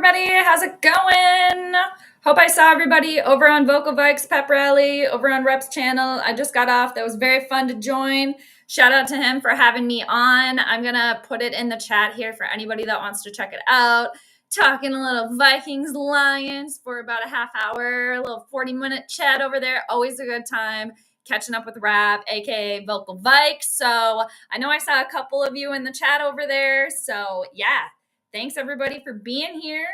everybody. How's it going? Hope I saw everybody over on Vocal Vikes Pep Rally, over on Rep's channel. I just got off. That was very fun to join. Shout out to him for having me on. I'm going to put it in the chat here for anybody that wants to check it out. Talking a little Vikings Lions for about a half hour, a little 40-minute chat over there. Always a good time. Catching up with Rap, aka Vocal Vikes. So I know I saw a couple of you in the chat over there. So yeah, thanks everybody for being here.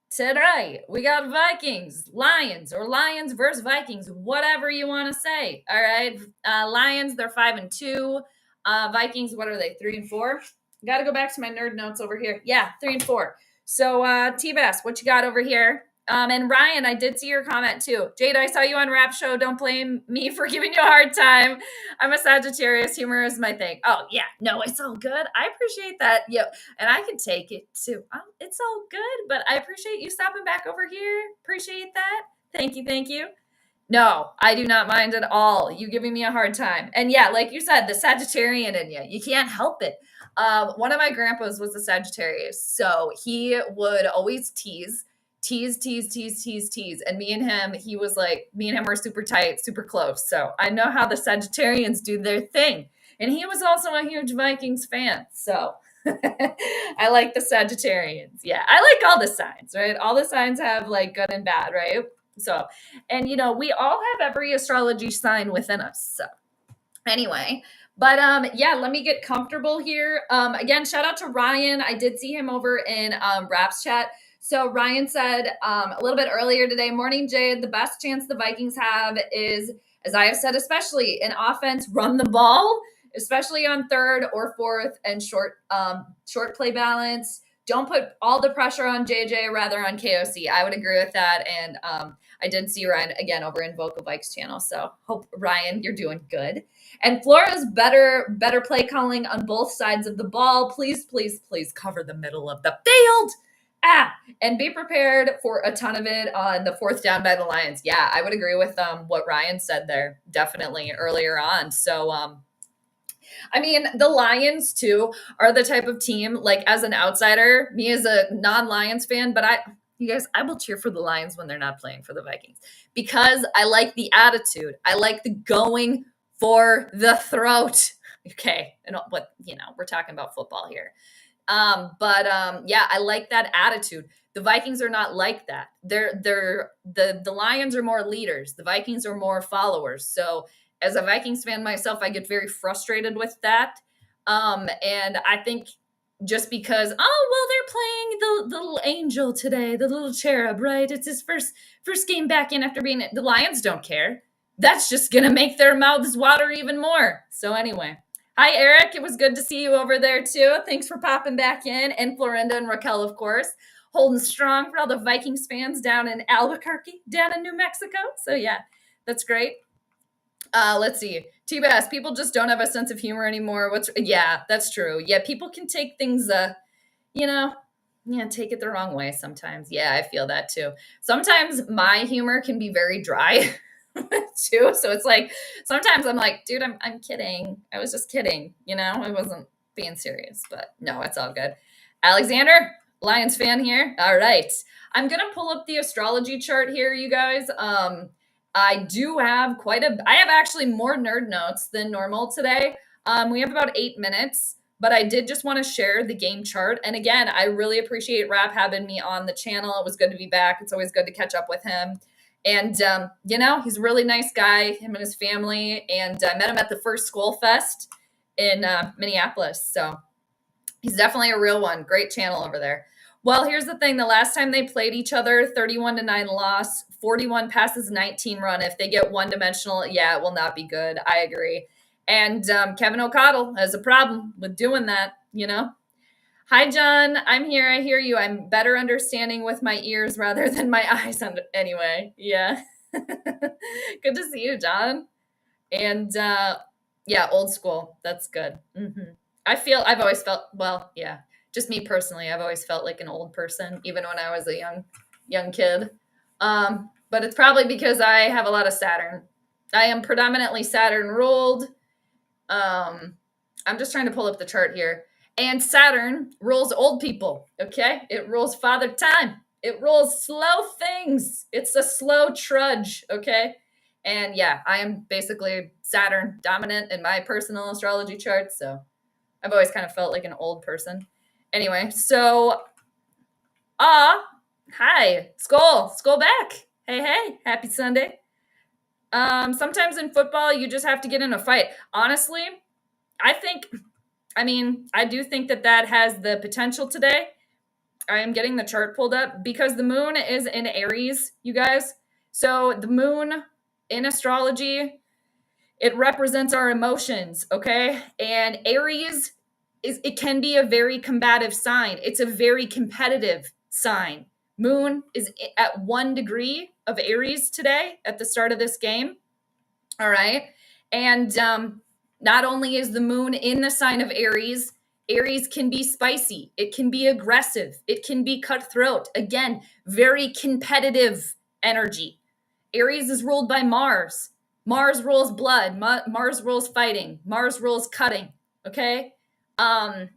Today we got Vikings, Lions, or Lions versus Vikings, whatever you want to say. All right, Lions, they're 5-2. Vikings, what are they? 3-4. Got to go back to my nerd notes over here. Yeah, 3-4. So T-Bass, what you got over here? And Ryan, I did see your comment too. Jade, I saw you on Rap Show. Don't blame me for giving you a hard time. I'm a Sagittarius. Humor is my thing. Oh, yeah. No, it's all good. I appreciate that. Yeah, and I can take it too. It's all good, but I appreciate you stopping back over here. Appreciate that. Thank you. Thank you. No, I do not mind at all. You giving me a hard time. And yeah, like you said, the Sagittarian in you. You can't help it. One of my grandpas was a Sagittarius, so he would always tease. And me and him were super tight, super close. So I know how the Sagittarians do their thing. And he was also a huge Vikings fan. So I like the Sagittarians. Yeah, I like all the signs, right? All the signs have like good and bad, right? So, and we all have every astrology sign within us. So anyway, but yeah, let me get comfortable here. Again, shout out to Ryan. I did see him over in Rap's chat. So Ryan said a little bit earlier today, morning, Jade, the best chance the Vikings have is, as I have said, especially in offense, run the ball, especially on third or fourth and short play balance. Don't put all the pressure on JJ, rather on KOC. I would agree with that. And I did see Ryan again over in Vocal Vikes channel. So hope, Ryan, you're doing good. And Flora's better play calling on both sides of the ball. Please, please, please cover the middle of the field. And be prepared for a ton of it on the fourth down by the Lions. Yeah, I would agree with what Ryan said there, definitely earlier on. So, I mean, the Lions too are the type of team, like as an outsider, me as a non-Lions fan, but I will cheer for the Lions when they're not playing for the Vikings because I like the attitude. I like the going for the throat. Okay, and what we're talking about football here. Yeah, I like that attitude. The Vikings are not like that. The Lions are more leaders. The Vikings are more followers. So as a Vikings fan myself, I get very frustrated with that. And I think just because, they're playing the little angel today, the little cherub, right? It's his first game back in after being, the Lions don't care. That's just going to make their mouths water even more. So anyway. Hi, Eric. It was good to see you over there, too. Thanks for popping back in. And Florinda and Raquel, of course, holding strong for all the Vikings fans down in Albuquerque, down in New Mexico. So, yeah, that's great. Let's see. T-Bass, people just don't have a sense of humor anymore. Yeah, that's true. Yeah, people can take things, take it the wrong way sometimes. Yeah, I feel that, too. Sometimes my humor can be very dry. Too. So it's like sometimes I'm like, dude, I'm kidding. I was just kidding. I wasn't being serious, but no, it's all good. Alexander, Lions fan here. All right. I'm going to pull up the astrology chart here, you guys. I do have I have actually more nerd notes than normal today. We have about 8 minutes, but I did just want to share the game chart. And again, I really appreciate Rap having me on the channel. It was good to be back. It's always good to catch up with him. And, he's a really nice guy, him and his family. And I met him at the first SKOL Fest in Minneapolis. So he's definitely a real one. Great channel over there. Well, here's the thing. The last time they played each other, 31-9 loss, 41 passes, 19 run. If they get one-dimensional, yeah, it will not be good. I agree. And Kevin O'Connell has a problem with doing that, Hi, John. I'm here. I hear you. I'm better understanding with my ears rather than my eyes. Anyway, yeah. Good to see you, John. And yeah, old school. That's good. Mm-hmm. I've always felt, just me personally, I've always felt like an old person, even when I was a young kid. But it's probably because I have a lot of Saturn. I am predominantly Saturn ruled. I'm just trying to pull up the chart here. And Saturn rules old people, okay? It rules father time. It rules slow things. It's a slow trudge, okay? And yeah, I am basically Saturn dominant in my personal astrology chart, so I've always kind of felt like an old person. Anyway, so hi, SKOL back. Hey, happy Sunday. Sometimes in football, you just have to get in a fight. Honestly, I do think that has the potential today. I am getting the chart pulled up because the moon is in Aries, you guys. So the moon in astrology, it represents our emotions, okay? And Aries it can be a very combative sign. It's a very competitive sign. Moon is at 1 degree of Aries today at the start of this game. All right. And not only is the moon in the sign of Aries, Aries can be spicy. It can be aggressive. It can be cutthroat. Again, very competitive energy. Aries is ruled by Mars. Mars rules blood. Mars rules fighting. Mars rules cutting. Okay. And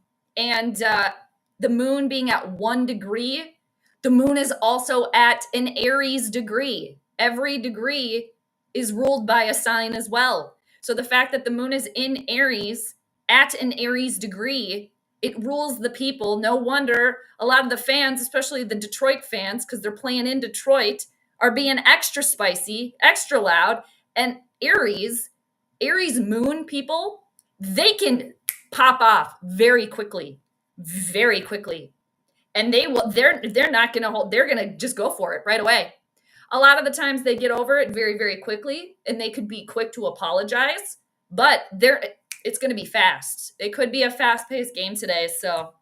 the moon being at 1 degree, the moon is also at an Aries degree. Every degree is ruled by a sign as well. So the fact that the moon is in Aries at an Aries degree, it rules the people. No wonder a lot of the fans, especially the Detroit fans, because they're playing in Detroit, are being extra spicy, extra loud. And Aries moon people, they can pop off very quickly. And they're not going to hold, they're going to just go for it right away. A lot of the times they get over it very, very quickly, and they could be quick to apologize, but it's going to be fast. It could be a fast-paced game today, so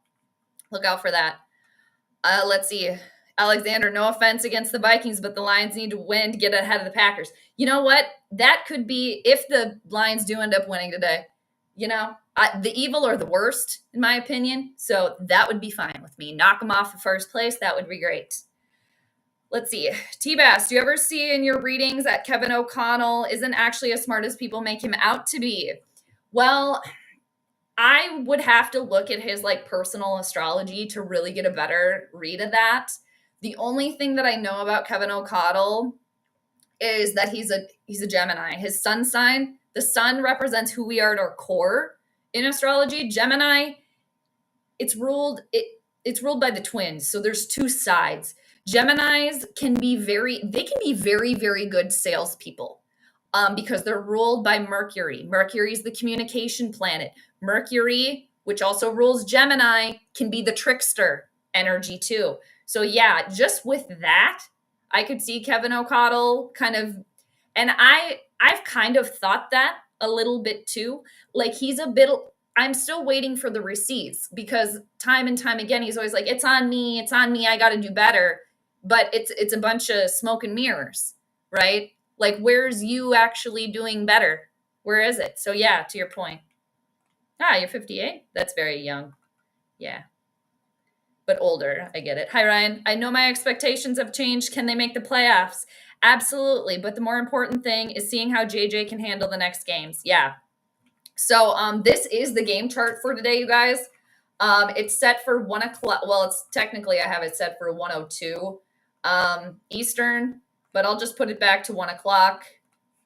look out for that. Let's see. Alexander, no offense against the Vikings, but the Lions need to win to get ahead of the Packers. You know what? That could be, if the Lions do end up winning today, the evil or the worst, in my opinion, so that would be fine with me. Knock them off the first place. That would be great. Let's see. T-Bass, do you ever see in your readings that Kevin O'Connell isn't actually as smart as people make him out to be? Well, I would have to look at his personal astrology to really get a better read of that. The only thing that I know about Kevin O'Connell is that he's a Gemini. His sun sign, the sun represents who we are at our core in astrology. Gemini, it's ruled by the twins. So there's two sides. Geminis can be very, very good salespeople because they're ruled by Mercury. Mercury is the communication planet. Mercury, which also rules Gemini, can be the trickster energy too. So yeah, just with that, I could see Kevin O'Connell kind of, and I've kind of thought that a little bit too. He's a bit, I'm still waiting for the receipts because time and time again, he's always like, it's on me, I got to do better. But it's a bunch of smoke and mirrors, right? Where's you actually doing better? Where is it? So yeah, to your point. You're 58? That's very young. Yeah. But older, I get it. Hi, Ryan. I know my expectations have changed. Can they make the playoffs? Absolutely. But the more important thing is seeing how JJ can handle the next games. Yeah. So this is the game chart for today, you guys. It's set for 1 o'clock. Well, it's technically I have it set for 1:02 Eastern, but I'll just put it back to 1 o'clock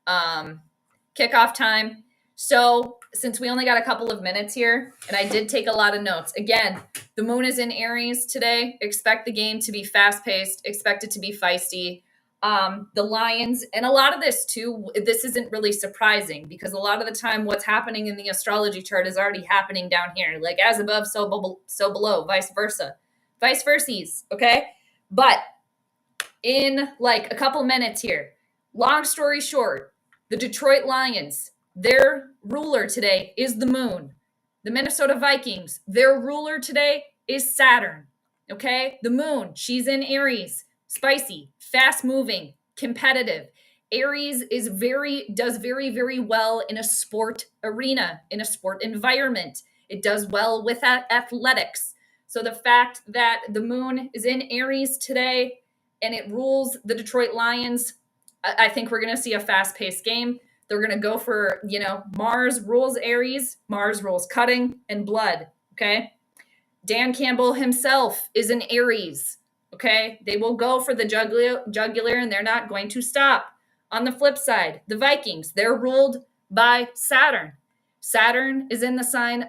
kickoff time. So since we only got a couple of minutes here, and I did take a lot of notes, again, the moon is in Aries today. Expect the game to be fast-paced. Expect it to be feisty. The Lions, and a lot of this too, this isn't really surprising because a lot of the time what's happening in the astrology chart is already happening down here. As above, so below, vice versa. Vice verses, okay? But in a couple minutes here, long story short, the Detroit Lions, their ruler today is the moon. The Minnesota Vikings, their ruler today is Saturn, okay? The moon, she's in Aries, spicy, fast-moving, competitive. Aries does very, very well in a sport arena, in a sport environment. It does well with athletics. So the fact that the moon is in Aries today and it rules the Detroit Lions, I think we're going to see a fast-paced game. They're going to go for, Mars rules Aries, Mars rules cutting and blood, okay? Dan Campbell himself is an Aries, Okay. They will go for the jugular and they're not going to stop. On the flip side, the Vikings, they're ruled by Saturn. Saturn is in the sign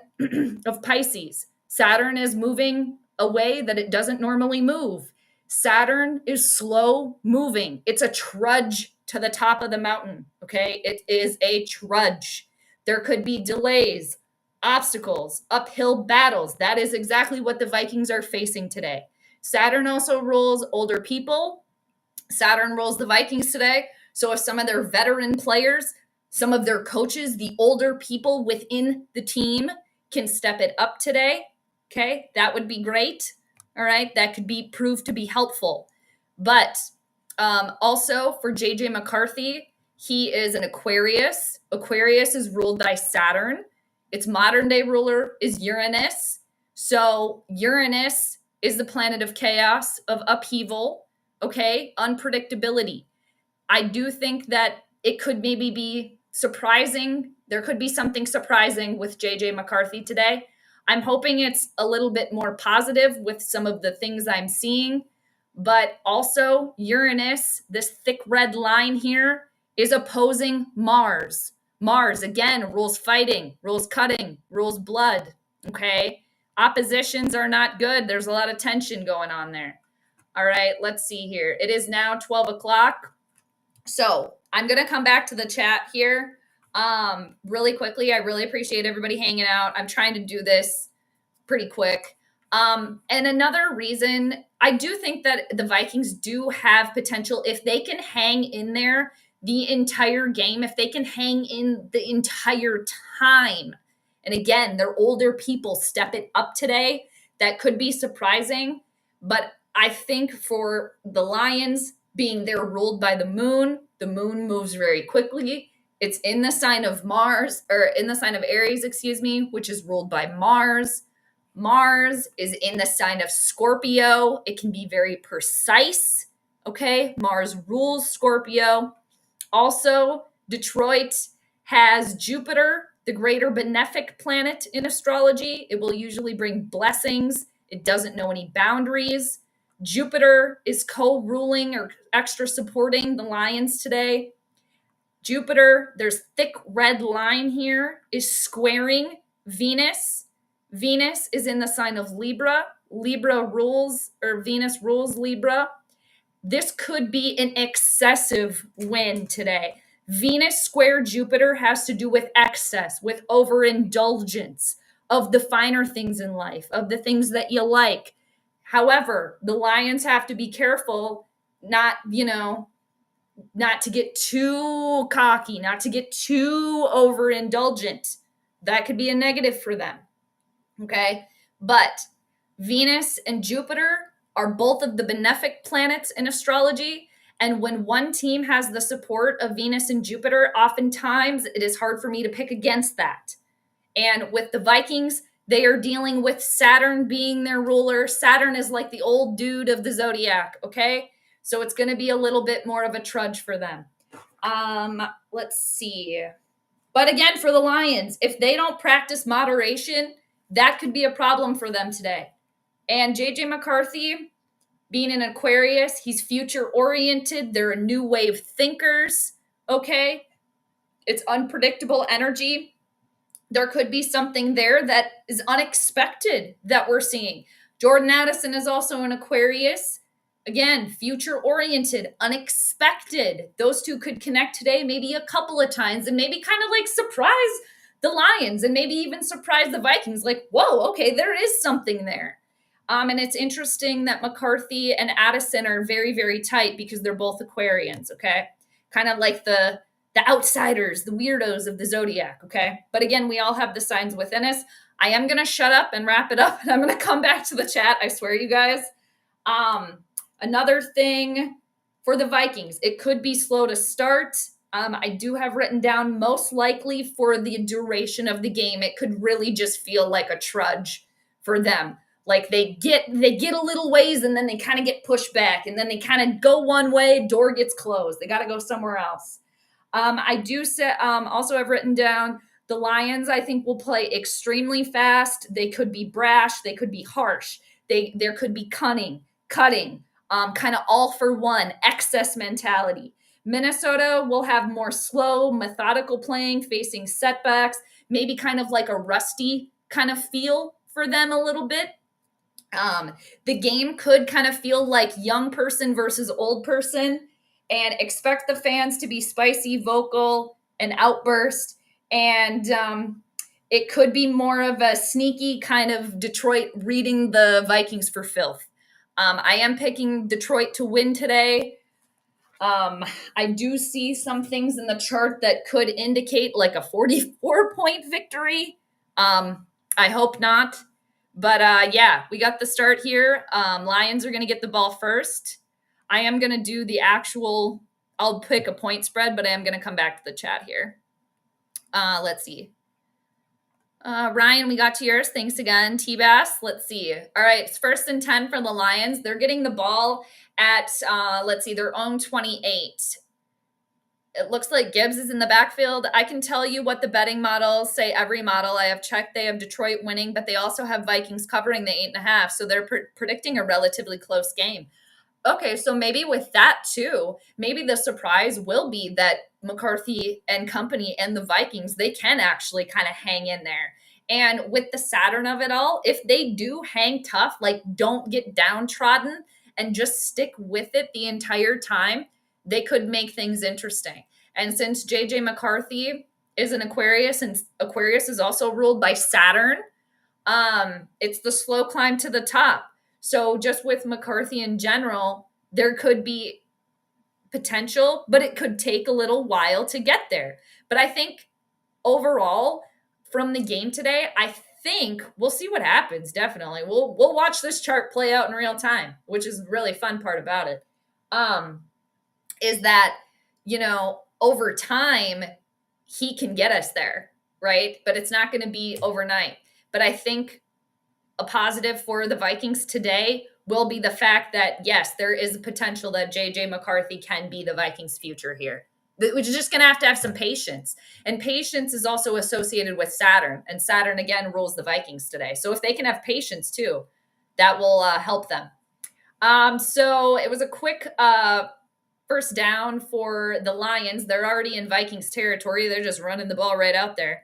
of Pisces. Saturn is moving a way that it doesn't normally move. Saturn is slow moving. It's a trudge to the top of the mountain. Okay. It is a trudge. There could be delays, obstacles, uphill battles. That is exactly what the Vikings are facing today. Saturn also rules older people. Saturn rules the Vikings today. So if some of their veteran players, some of their coaches, the older people within the team can step it up today, okay, that would be great. All right, that could be proved to be helpful. But also for JJ McCarthy, he is an Aquarius. Aquarius is ruled by Saturn. Its modern day ruler is Uranus. So Uranus is the planet of chaos, of upheaval, okay, unpredictability. I do think that it could maybe be surprising. There could be something surprising with JJ McCarthy today. I'm hoping it's a little bit more positive with some of the things I'm seeing. But also, Uranus, this thick red line here, is opposing Mars. Mars, again, rules fighting, rules cutting, rules blood. Okay? Oppositions are not good. There's a lot of tension going on there. All right, let's see here. It is now 12 o'clock. So I'm going to come back to the chat here really quickly. I really appreciate everybody hanging out. I'm trying to do this pretty quick. And another reason, I do think that the Vikings do have potential if they can hang in there the entire game, if they can hang in the entire time. And again, their older people step it up today. That could be surprising. But I think for the Lions, being they're ruled by the moon moves very quickly. It's in the sign of Mars, or in the sign of Aries, excuse me, which is ruled by Mars. Mars is in the sign of Scorpio. It can be very precise. Okay, Mars rules Scorpio. Also, Detroit has Jupiter, the greater benefic planet in astrology. It will usually bring blessings. It doesn't know any boundaries. Jupiter is co-ruling or extra supporting the Lions today. Jupiter, there's thick red line here, is squaring Venus. Venus is in the sign of Libra. Libra rules, or Venus rules Libra. This could be an excessive win today. Venus square Jupiter has to do with excess, with overindulgence of the finer things in life, of the things that you like. However, the Lions have to be careful not to get too cocky, not to get too overindulgent. That could be a negative for them. Okay? But Venus and Jupiter are both of the benefic planets in astrology. And when one team has the support of Venus and Jupiter, oftentimes it is hard for me to pick against that. And with the Vikings, they are dealing with Saturn being their ruler. Saturn is like the old dude of the zodiac, okay? So it's going to be a little bit more of a trudge for them. Let's see. But again, for the Lions, if they don't practice moderation, that could be a problem for them today. And JJ McCarthy, being an Aquarius, he's future-oriented. They're a new wave thinkers, okay? It's unpredictable energy. There could be something there that is unexpected that we're seeing. Jordan Addison is also an Aquarius. Again, future-oriented, unexpected. Those two could connect today maybe a couple of times and maybe kind of like surprise the Lions and maybe even surprise the Vikings. Like, whoa, okay, there is something there. And it's interesting that McCarthy and Addison are very, very tight because they're both Aquarians, okay? Kind of like the outsiders, the weirdos of the zodiac, okay? But again, we all have the signs within us. I am going to shut up and wrap it up, and I'm going to come back to the chat. I swear, you guys. Another thing for the Vikings, it could be slow to start. I do have written down most likely for the duration of the game, it could really just feel like a trudge for them. Like they get a little ways and then they kind of get pushed back and then they kind of go one way, door gets closed. They got to go somewhere else. I do also have written down the Lions, I think, will play extremely fast. They could be brash. They could be harsh. There could be cunning, cutting. kind of all for one, excess mentality. Minnesota will have more slow, methodical playing, facing setbacks, maybe kind of like a rusty kind of feel for them a little bit. The game could kind of feel like young person versus old person, and expect the fans to be spicy, vocal, and outburst. And it could be more of a sneaky kind of Detroit reading the Vikings for filth. I am picking Detroit to win today. I do see some things in the chart that could indicate like a 44-point victory. I hope not. But yeah, we got the start here. Lions are going to get the ball first. I am going to do the actual, I'll pick a point spread, but I am going to come back to the chat here. Let's see. Ryan, we got to yours. Thanks again. T-Bass. Let's see. All right. It's 1st and 10 for the Lions. They're getting the ball at, let's see, their own 28. It looks like Gibbs is in the backfield. I can tell you what the betting models say. Every model I have checked, they have Detroit winning, but they also have Vikings covering the 8.5. So they're predicting a relatively close game. Okay, so maybe with that too, maybe the surprise will be that McCarthy and company and the Vikings, they can actually kind of hang in there. And with the Saturn of it all, if they do hang tough, like don't get downtrodden and just stick with it the entire time, they could make things interesting. And since JJ McCarthy is an Aquarius, and Aquarius is also ruled by Saturn, it's the slow climb to the top. So just with McCarthy in general, there could be potential, but it could take a little while to get there. But I think overall, from the game today, I think we'll see what happens. Definitely, we'll watch this chart play out in real time, which is the really fun part about it. Is that, you know, over time he can get us there, right? But it's not going to be overnight. But I think a positive for the Vikings today will be the fact that, yes, there is a potential that JJ McCarthy can be the Vikings' future here. We're just going to have some patience. And patience is also associated with Saturn. And Saturn, again, rules the Vikings today. So if they can have patience, too, that will help them. So it was a quick first down for the Lions. They're already in Vikings territory. They're just running the ball right out there.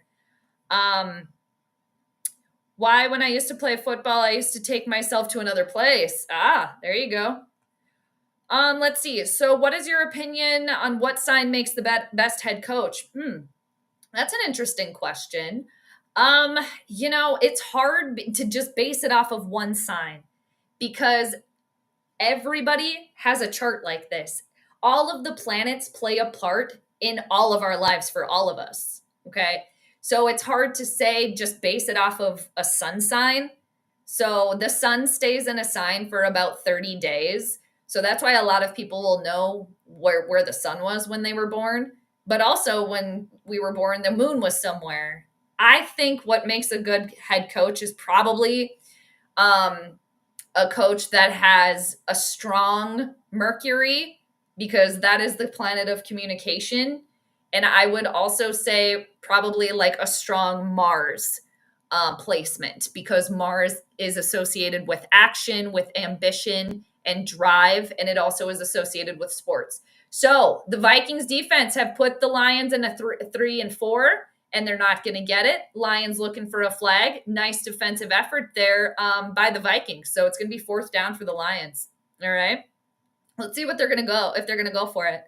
Why, when I used to play football, I used to take myself to another place. There you go. Let's see. So what is your opinion on what sign makes the best head coach? That's an interesting question. You know, it's hard to just base it off of one sign because everybody has a chart like this. All of the planets play a part in all of our lives for all of us. Okay. So it's hard to say, just base it off of a sun sign. So the sun stays in a sign for about 30 days. So that's why a lot of people will know where the sun was when they were born. But also when we were born, the moon was somewhere. I think what makes a good head coach is probably a coach that has a strong Mercury, because that is the planet of communication. And I would also say probably like a strong Mars placement, because Mars is associated with action, with ambition and drive, and it also is associated with sports. So the Vikings defense have put the Lions in a 3 and 4, and they're not going to get it. Lions looking for a flag. Nice defensive effort there by the Vikings. So it's going to be 4th down for the Lions. All right. Let's see what they're going to go, if they're going to go for it.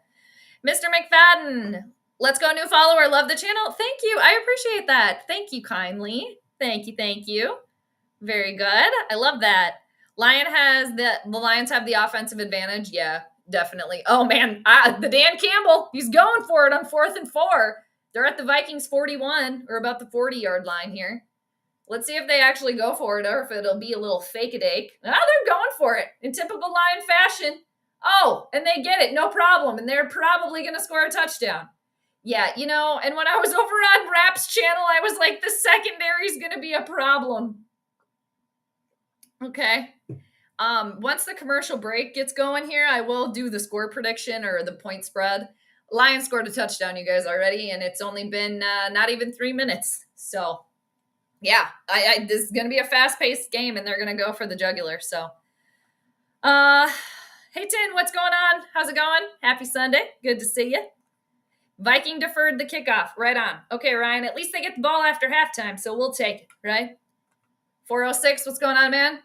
Mr. McFadden, let's go, new follower. Love the channel. Thank you. I appreciate that. Thank you kindly. Thank you. Thank you. Very good. I love that. The Lions have the offensive advantage. Yeah, definitely. Oh man, the Dan Campbell, he's going for it on 4th and 4. They're at the Vikings 41, or about the 40-yard line here. Let's see if they actually go for it, or if it'll be a little fake-a-dake. They're going for it in typical Lion fashion. Oh, and they get it, no problem. And they're probably going to score a touchdown. Yeah, you know, and when I was over on Rap's channel, I was like, the secondary is going to be a problem. Okay. Once the commercial break gets going here, I will do the score prediction or the point spread. Lions scored a touchdown, you guys, already, and it's only been not even 3 minutes. So, yeah, this is going to be a fast-paced game, and they're going to go for the jugular. So, Hey, Tin, what's going on? How's it going? Happy Sunday. Good to see you. Viking deferred the kickoff. Right on. Okay, Ryan, at least they get the ball after halftime, so we'll take it, right? 406, what's going on, man?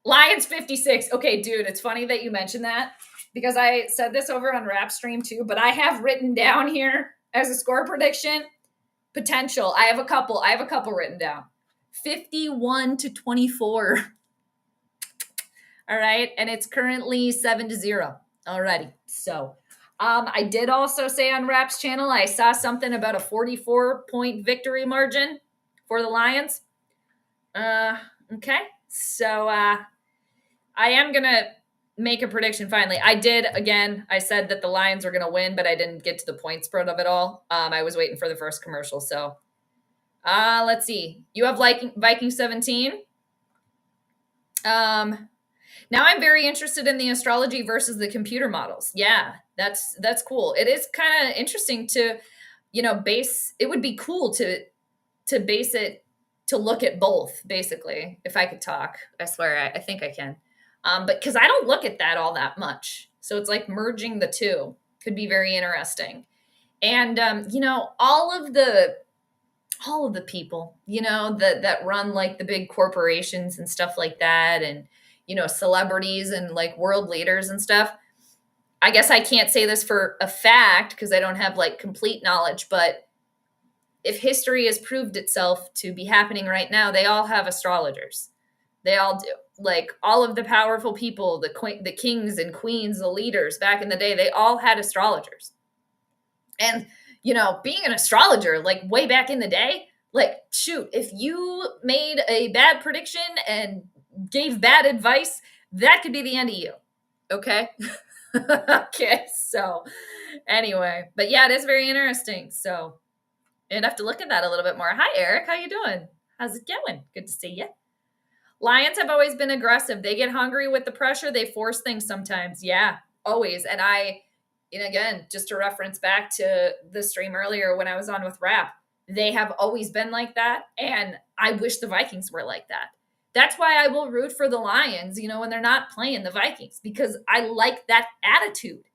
Lions 56. Okay, dude, it's funny that you mentioned that because I said this over on Rap Stream too, but I have written down here as a score prediction potential. I have a couple written down. 51-24. All right, and it's currently 7-0 already. So, I did also say on Rap's channel, I saw something about a 44-point victory margin for the Lions. Okay, so I am gonna make a prediction finally. I said that the Lions were gonna win, but I didn't get to the point spread of it all. I was waiting for the first commercial. So, let's see. You have Viking 17. Now I'm very interested in the astrology versus the computer models. Yeah, that's cool. It is kind of interesting to, base. It would be cool to base it to look at both, basically. If I could talk, I swear I think I can. But because I don't look at that all that much, so it's like merging the two could be very interesting. And all of the people, that run like the big corporations and stuff like that, and celebrities and like world leaders and stuff. I guess I can't say this for a fact because I don't have like complete knowledge, but if history has proved itself to be happening right now, they all have astrologers. They all do. Like all of the powerful people, the kings and queens, the leaders back in the day, they all had astrologers. And being an astrologer, like way back in the day, like shoot, if you made a bad prediction and gave bad advice, that could be the end of you. Okay. Okay. So anyway, but yeah, it is very interesting. So you'd have to look at that a little bit more. Hi, Eric. How you doing? How's it going? Good to see you. Lions have always been aggressive. They get hungry with the pressure. They force things sometimes. Yeah, always. And again, just to reference back to the stream earlier when I was on with Rap, they have always been like that. And I wish the Vikings were like that. That's why I will root for the Lions, when they're not playing the Vikings, because I like that attitude.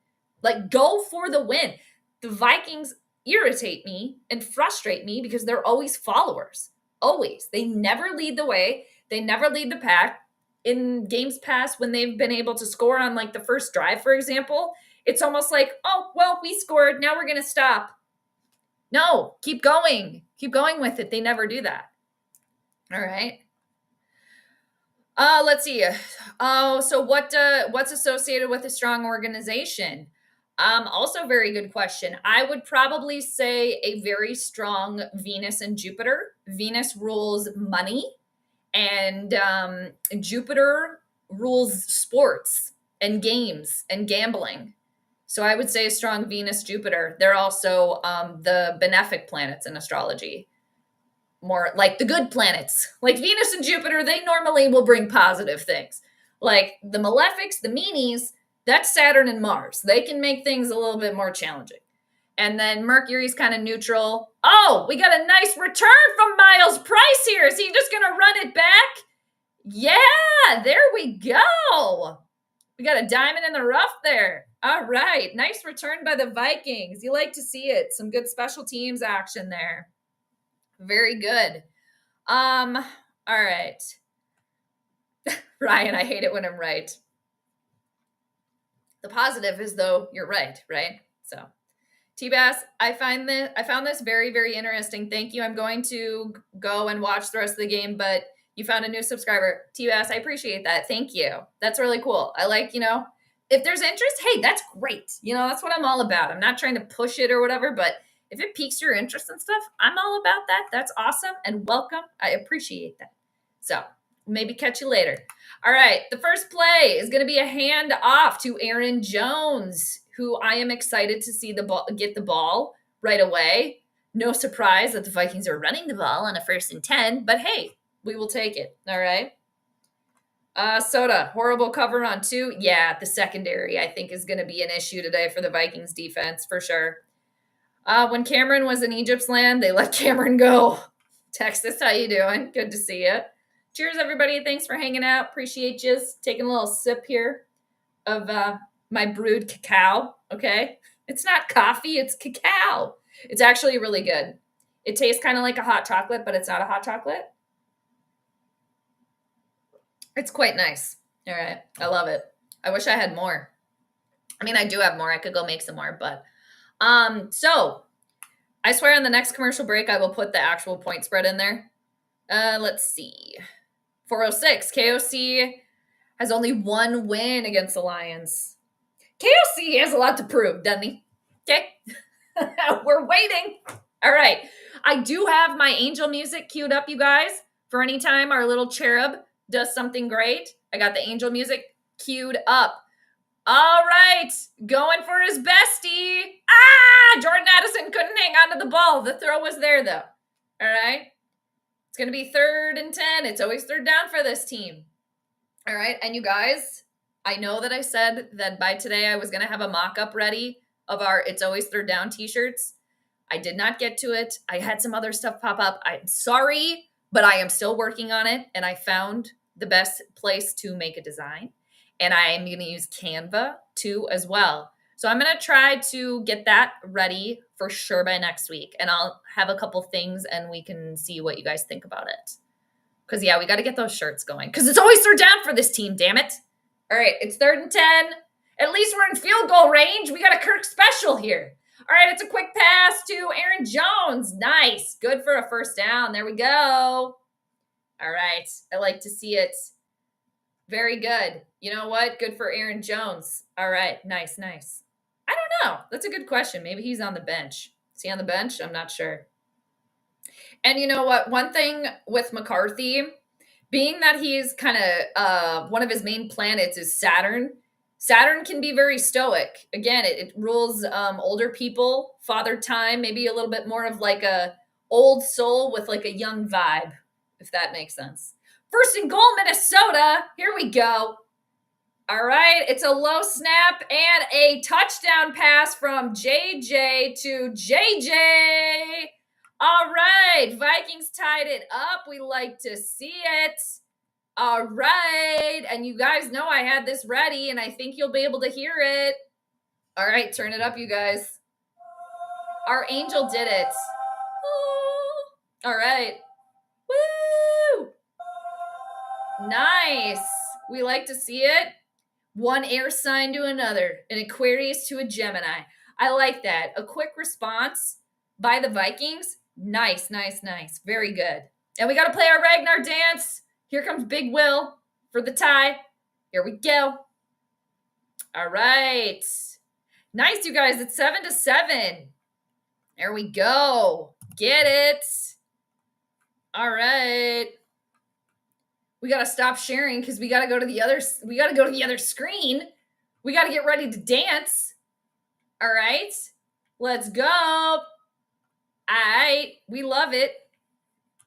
Like, go for the win. The Vikings irritate me and frustrate me because they're always followers. Always. They never lead the way. They never lead the pack. In games past, when they've been able to score on like the first drive, for example, it's almost like, oh, well, we scored. Now we're going to stop. No, keep going. Keep going with it. They never do that. All right. Let's see. So what's associated with a strong organization? Also very good question. I would probably say a very strong Venus and Jupiter. Venus rules money, and Jupiter rules sports and games and gambling. So I would say a strong Venus, Jupiter. They're also the benefic planets in astrology. More like the good planets, like Venus and Jupiter, they normally will bring positive things. Like the malefics, the meanies, that's Saturn and Mars. They can make things a little bit more challenging. And then Mercury's kind of neutral. Oh, we got a nice return from Miles Price here. Is he just going to run it back? Yeah, there we go. We got a diamond in the rough there. All right. Nice return by the Vikings. You like to see it. Some good special teams action there. Very good. All right. Ryan, I hate it when I'm right. The positive is though you're right? So, T-Bass, I found this very, very interesting. Thank you. I'm going to go and watch the rest of the game, but you found a new subscriber. T-Bass, I appreciate that. Thank you. That's really cool. I like, if there's interest, hey, that's great. That's what I'm all about. I'm not trying to push it or whatever, but if it piques your interest and stuff, I'm all about that. That's awesome and welcome. I appreciate that. So maybe catch you later. All right. The first play is going to be a hand off to Aaron Jones, who I am excited to see get the ball right away. No surprise that the Vikings are running the ball on a 1st and 10, but hey, we will take it. All right. Soda, horrible cover on 2. Yeah, the secondary, I think, is going to be an issue today for the Vikings defense for sure. When Cameron was in Egypt's land, they let Cameron go. Texas, how you doing? Good to see you. Cheers, everybody. Thanks for hanging out. Appreciate you. Taking a little sip here of my brewed cacao, okay? It's not coffee, it's cacao. It's actually really good. It tastes kind of like a hot chocolate, but it's not a hot chocolate. It's quite nice. All right. I love it. I wish I had more. I mean, I do have more. I could go make some more, but so I swear on the next commercial break I will put the actual point spread in there. Let's see. 406. KOC has only one win against the Lions. KOC has a lot to prove, doesn't he? Okay. We're waiting. All right. I do have my angel music queued up, you guys, for any time our little cherub does something great. I got the angel music queued up. All right. Going for his bestie. Jordan Addison couldn't hang on to the ball. The throw was there, though. All right. It's going to be 3rd and 10. It's always 3rd down for this team. All right. And you guys, I know that I said that by today I was going to have a mock-up ready of our It's Always 3rd Down t-shirts. I did not get to it. I had some other stuff pop up. I'm sorry, but I am still working on it. And I found the best place to make a design. And I am going to use Canva too as well. So I'm going to try to get that ready for sure by next week. And I'll have a couple things and we can see what you guys think about it. Because, yeah, we got to get those shirts going. Because it's always 3rd down for this team, damn it. All right, it's 3rd and 10. At least we're in field goal range. We got a Kirk special here. All right, it's a quick pass to Aaron Jones. Nice. Good for a 1st down. There we go. All right, I like to see it. Very good. You know what? Good for Aaron Jones. All right, nice. I don't know. That's a good question. Maybe he's on the bench. Is he on the bench? I'm not sure. And you know what? One thing with McCarthy, being that he's kind of one of his main planets is Saturn. Saturn can be very stoic. Again, it rules older people, father time, maybe a little bit more of like a old soul with like a young vibe, if that makes sense. 1st and goal, Minnesota. Here we go. All right, it's a low snap and a touchdown pass from JJ to JJ. All right, Vikings tied it up. We like to see it. All right, and you guys know I had this ready, and I think you'll be able to hear it. All right, turn it up, you guys. Our angel did it. All right. Woo! Nice. We like to see it. One air sign to another, an Aquarius to a Gemini. I like that. A quick response by the Vikings. Nice. Very good. And we got to play our Ragnar dance. Here comes Big Will for the tie. Here we go. All right. Nice, you guys. It's 7-7. There we go. Get it. All right. We got to stop sharing because we got to go to the other screen. We got to get ready to dance. All right. Let's go. All right. We love it.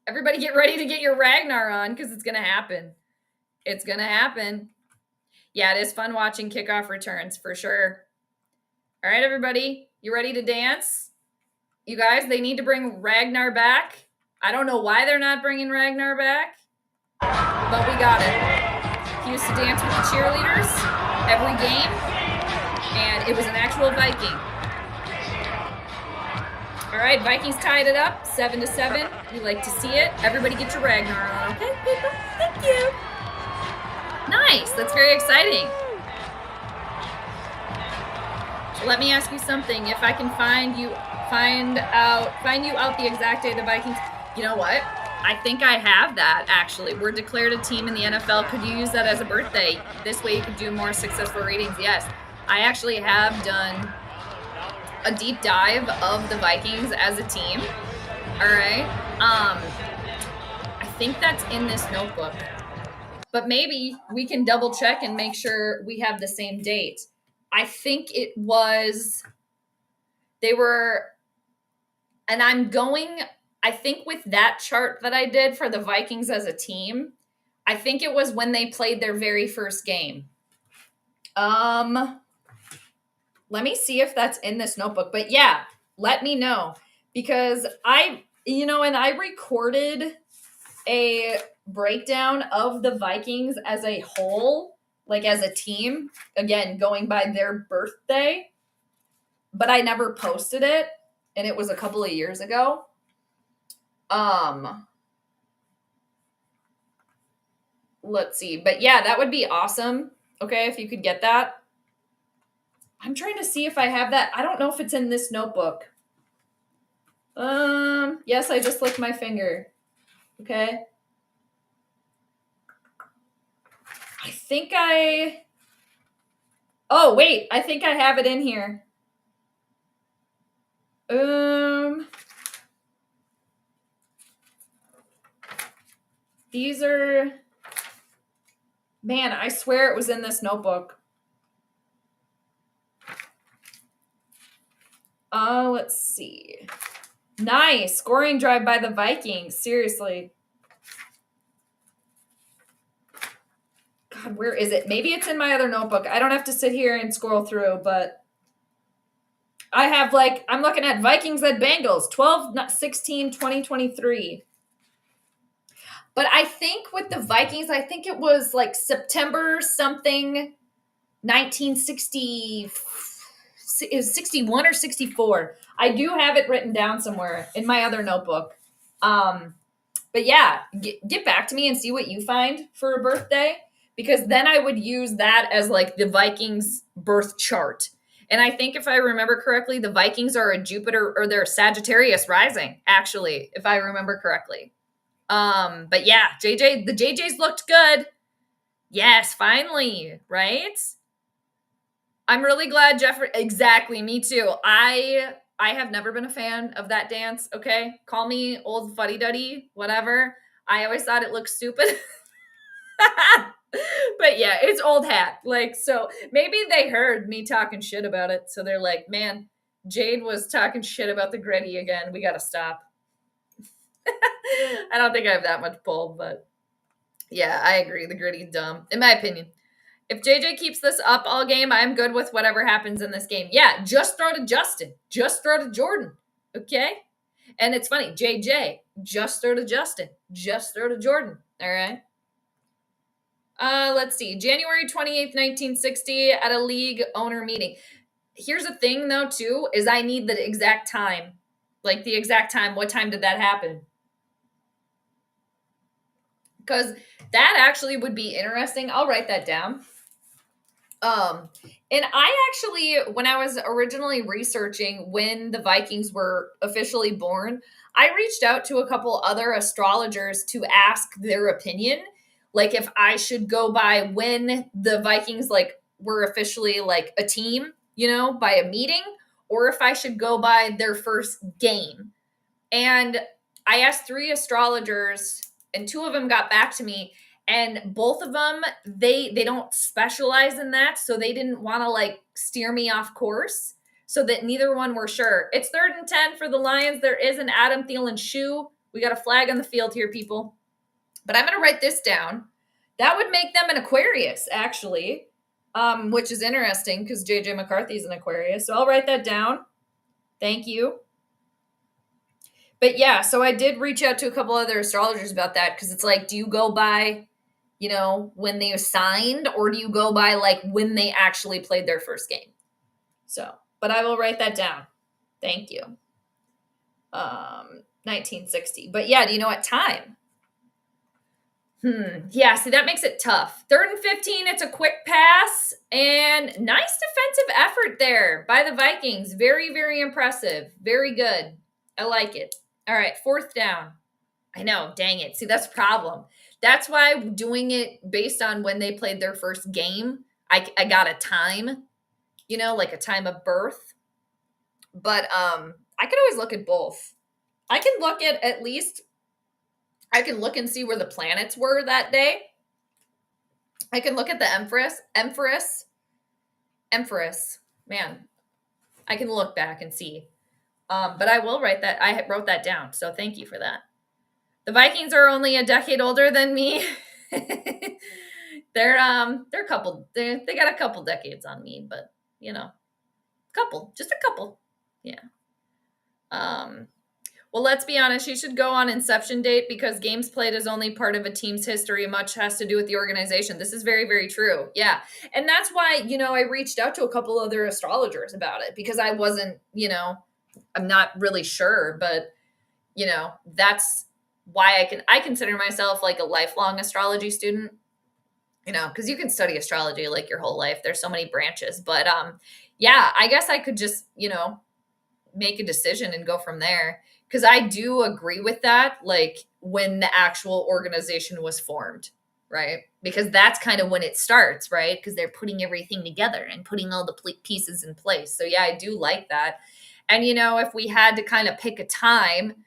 Everybody get ready to get your Ragnar on because it's going to happen. It's going to happen. Yeah, it is fun watching kickoff returns for sure. All right, everybody. You ready to dance? You guys, they need to bring Ragnar back. I don't know why they're not bringing Ragnar back, but we got it. He used to dance with the cheerleaders every game, and it was an actual Viking. All right, Vikings tied it up, 7-7. We like to see it. Everybody get your Ragnar on, okay, people? Thank you. Nice. That's very exciting. So let me ask you something. If I can find you out the exact day the Vikings. You know what? I think I have that, actually. We're declared a team in the NFL. Could you use that as a birthday? This way you could do more successful readings. Yes. I actually have done a deep dive of the Vikings as a team. All right. I think that's in this notebook. But maybe we can double check and make sure we have the same date. I think it was, I think with that chart that I did for the Vikings as a team, I think it was when they played their very first game. Let me see if that's in this notebook. But yeah, let me know. Because I recorded a breakdown of the Vikings as a whole like as a team, again, going by their birthday, but I never posted it, and it was a couple of years ago. Let's see. But yeah, that would be awesome. Okay, if you could get that. I'm trying to see if I have that. I don't know if it's in this notebook. Yes, I just licked my finger. Okay. I think oh, wait, I think I have it in here. These are, man, I swear it was in this notebook. Let's see. Nice. Scoring drive by the Vikings. Seriously. God, where is it? Maybe it's in my other notebook. I don't have to sit here and scroll through, but I have I'm looking at Vikings at Bengals, 12-16, 2023. But I think with the Vikings, I think it was like September something, 1960, it was 61 or 64. I do have it written down somewhere in my other notebook. But yeah, get back to me and see what you find for a birthday, because then I would use that as like the Vikings birth chart. And I think if I remember correctly, the Vikings are a Jupiter, or they're Sagittarius rising, actually, if I remember correctly. But yeah, the JJs looked good. Yes, finally, right? I'm really glad Jeffrey, exactly, me too. I have never been a fan of that dance, okay? Call me old fuddy-duddy, whatever. I always thought it looked stupid. But yeah, it's old hat. So maybe they heard me talking shit about it. So they're like, man, Jade was talking shit about the gritty again. We got to stop. I don't think I have that much pull, but yeah, I agree. The gritty's dumb, in my opinion. If JJ keeps this up all game, I'm good with whatever happens in this game. Yeah, just throw to Justin. Just throw to Jordan. Okay? And it's funny, JJ, just throw to Justin. Just throw to Jordan. All right? Let's see. January 28th, 1960, at a league owner meeting. Here's the thing, though, too, is I need the exact time. Like the exact time. What time did that happen? Because that actually would be interesting. I'll write that down. And I actually, when I was originally researching when the Vikings were officially born, I reached out to a couple other astrologers to ask their opinion. Like if I should go by when the Vikings were officially a team, by a meeting, or if I should go by their first game. And I asked 3 astrologers, and 2 of them got back to me. And both of them, they don't specialize in that, so they didn't want to steer me off course, so that neither one were sure. It's 3rd and 10 for the Lions. There is an Adam Thielen shoe. We got a flag on the field here, people. But I'm going to write this down. That would make them an Aquarius, actually, which is interesting because JJ McCarthy is an Aquarius. So I'll write that down. Thank you. But yeah, so I did reach out to a couple other astrologers about that, because it's do you go by when they signed, or do you go by when they actually played their first game? So, but I will write that down. Thank you. 1960. But yeah, do you know what time? Yeah, see, that makes it tough. 3rd and 15, it's a quick pass, and nice defensive effort there by the Vikings. Very, very impressive. Very good. I like it. All right, 4th down. I know, dang it. See, that's a problem. That's why doing it based on when they played their first game, I got a time, like a time of birth. But I could always look at both. I can look at least, I can look and see where the planets were that day. I can look at the Empress. Man, I can look back and see. But I will write that. I wrote that down, so thank you for that. The Vikings are only a decade older than me. They're a couple. They got a couple decades on me, but just a couple. Yeah. Well, let's be honest. You should go on inception date because games played is only part of a team's history. Much has to do with the organization. This is very, very true. Yeah. And that's why, I reached out to a couple other astrologers about it because I wasn't, I'm not really sure, but, that's why I consider myself like a lifelong astrology student, because you can study astrology like your whole life. There's so many branches, but, yeah, I guess I could just, make a decision and go from there. Because I do agree with that, like when the actual organization was formed, right? Because that's kind of when it starts, right? Because they're putting everything together and putting all the pieces in place. So yeah, I do like that. And, if we had to kind of pick a time,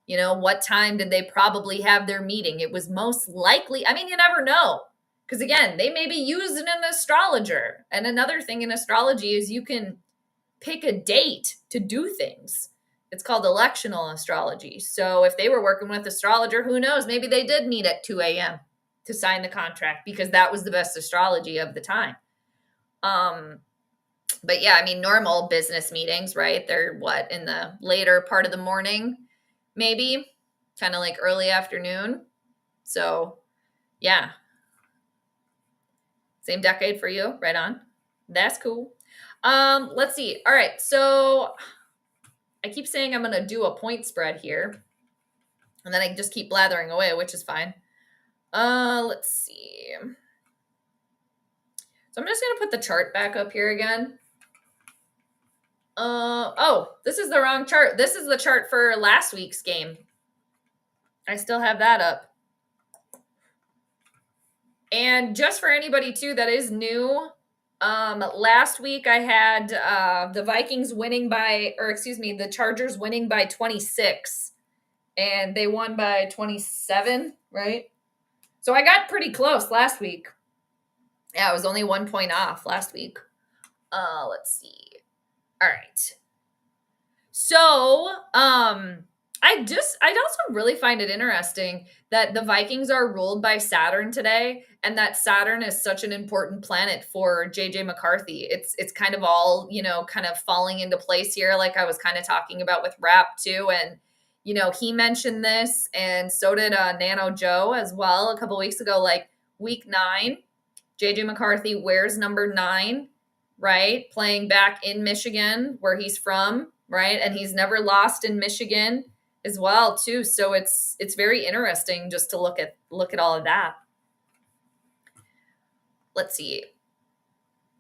what time did they probably have their meeting? It was most likely, you never know. Because again, they may be using an astrologer. And another thing in astrology is you can pick a date to do things. It's called electional astrology. So if they were working with astrologer, who knows? Maybe they did meet at 2 a.m. to sign the contract because that was the best astrology of the time. But yeah, normal business meetings, right? They're in the later part of the morning, maybe kind of like early afternoon. So yeah. Same decade for you. Right on. That's cool. Let's see. All right. So I keep saying I'm going to do a point spread here. And then I just keep blathering away, which is fine. Let's see. So I'm just going to put the chart back up here again. Oh, this is the wrong chart. This is the chart for last week's game. I still have that up. And just for anybody, too, that is new, last week I had the Vikings winning the Chargers winning by 26. And they won by 27, right? So I got pretty close last week. Yeah, I was only 1 point off last week. Let's see. All right. So, I'd also really find it interesting that the Vikings are ruled by Saturn today, and that Saturn is such an important planet for JJ McCarthy. It's kind of all, kind of falling into place here, like I was kind of talking about with Rap too. And, he mentioned this, and so did Nano Joe as well a couple weeks ago, like week 9, JJ McCarthy wears number 9, right? Playing back in Michigan, where he's from, right? And he's never lost in Michigan as well, too. So it's very interesting just to look at all of that. Let's see.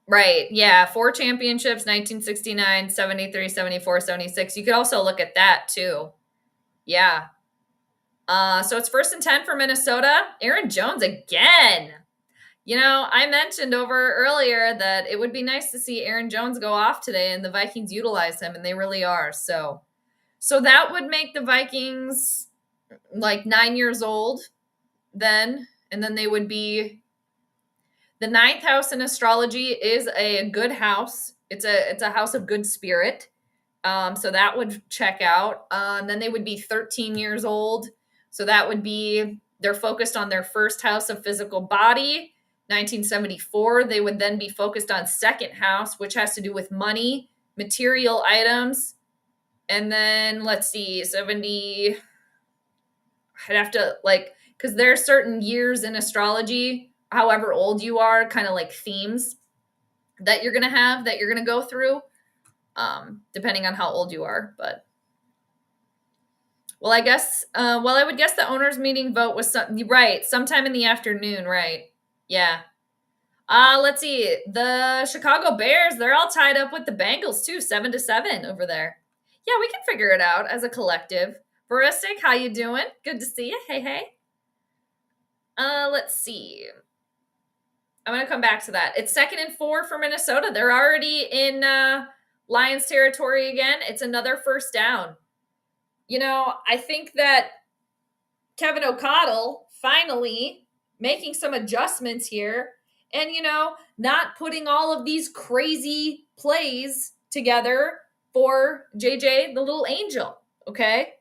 Right. Yeah. 4 championships, 1969, 73, 74, 76. You could also look at that too. Yeah. So it's 1st and 10 for Minnesota. Aaron Jones again. I mentioned over earlier that it would be nice to see Aaron Jones go off today and the Vikings utilize him, and they really are. So that would make the Vikings like 9 years old then, and then they would be the 9th house in astrology is a good house. It's a house of good spirit. So that would check out. Then they would be 13 years old. So that would be, they're focused on their first house of physical body. 1974, they would then be focused on 2nd house, which has to do with money, material items. And then let's see, 70, I'd have to because there are certain years in astrology, however old you are, kind of like themes that you're going to go through, depending on how old you are. But, well, I guess, I would guess the owners meeting vote was sometime in the afternoon, right? Yeah. Let's see. The Chicago Bears, they're all tied up with the Bengals too, 7-7 over there. Yeah, we can figure it out as a collective. Veristic, how you doing? Good to see you. Hey. Let's see. I'm going to come back to that. It's 2nd and 4 for Minnesota. They're already in Lions territory again. It's another first down. I think that Kevin O'Connell finally making some adjustments here and, not putting all of these crazy plays together for JJ, the little angel, okay?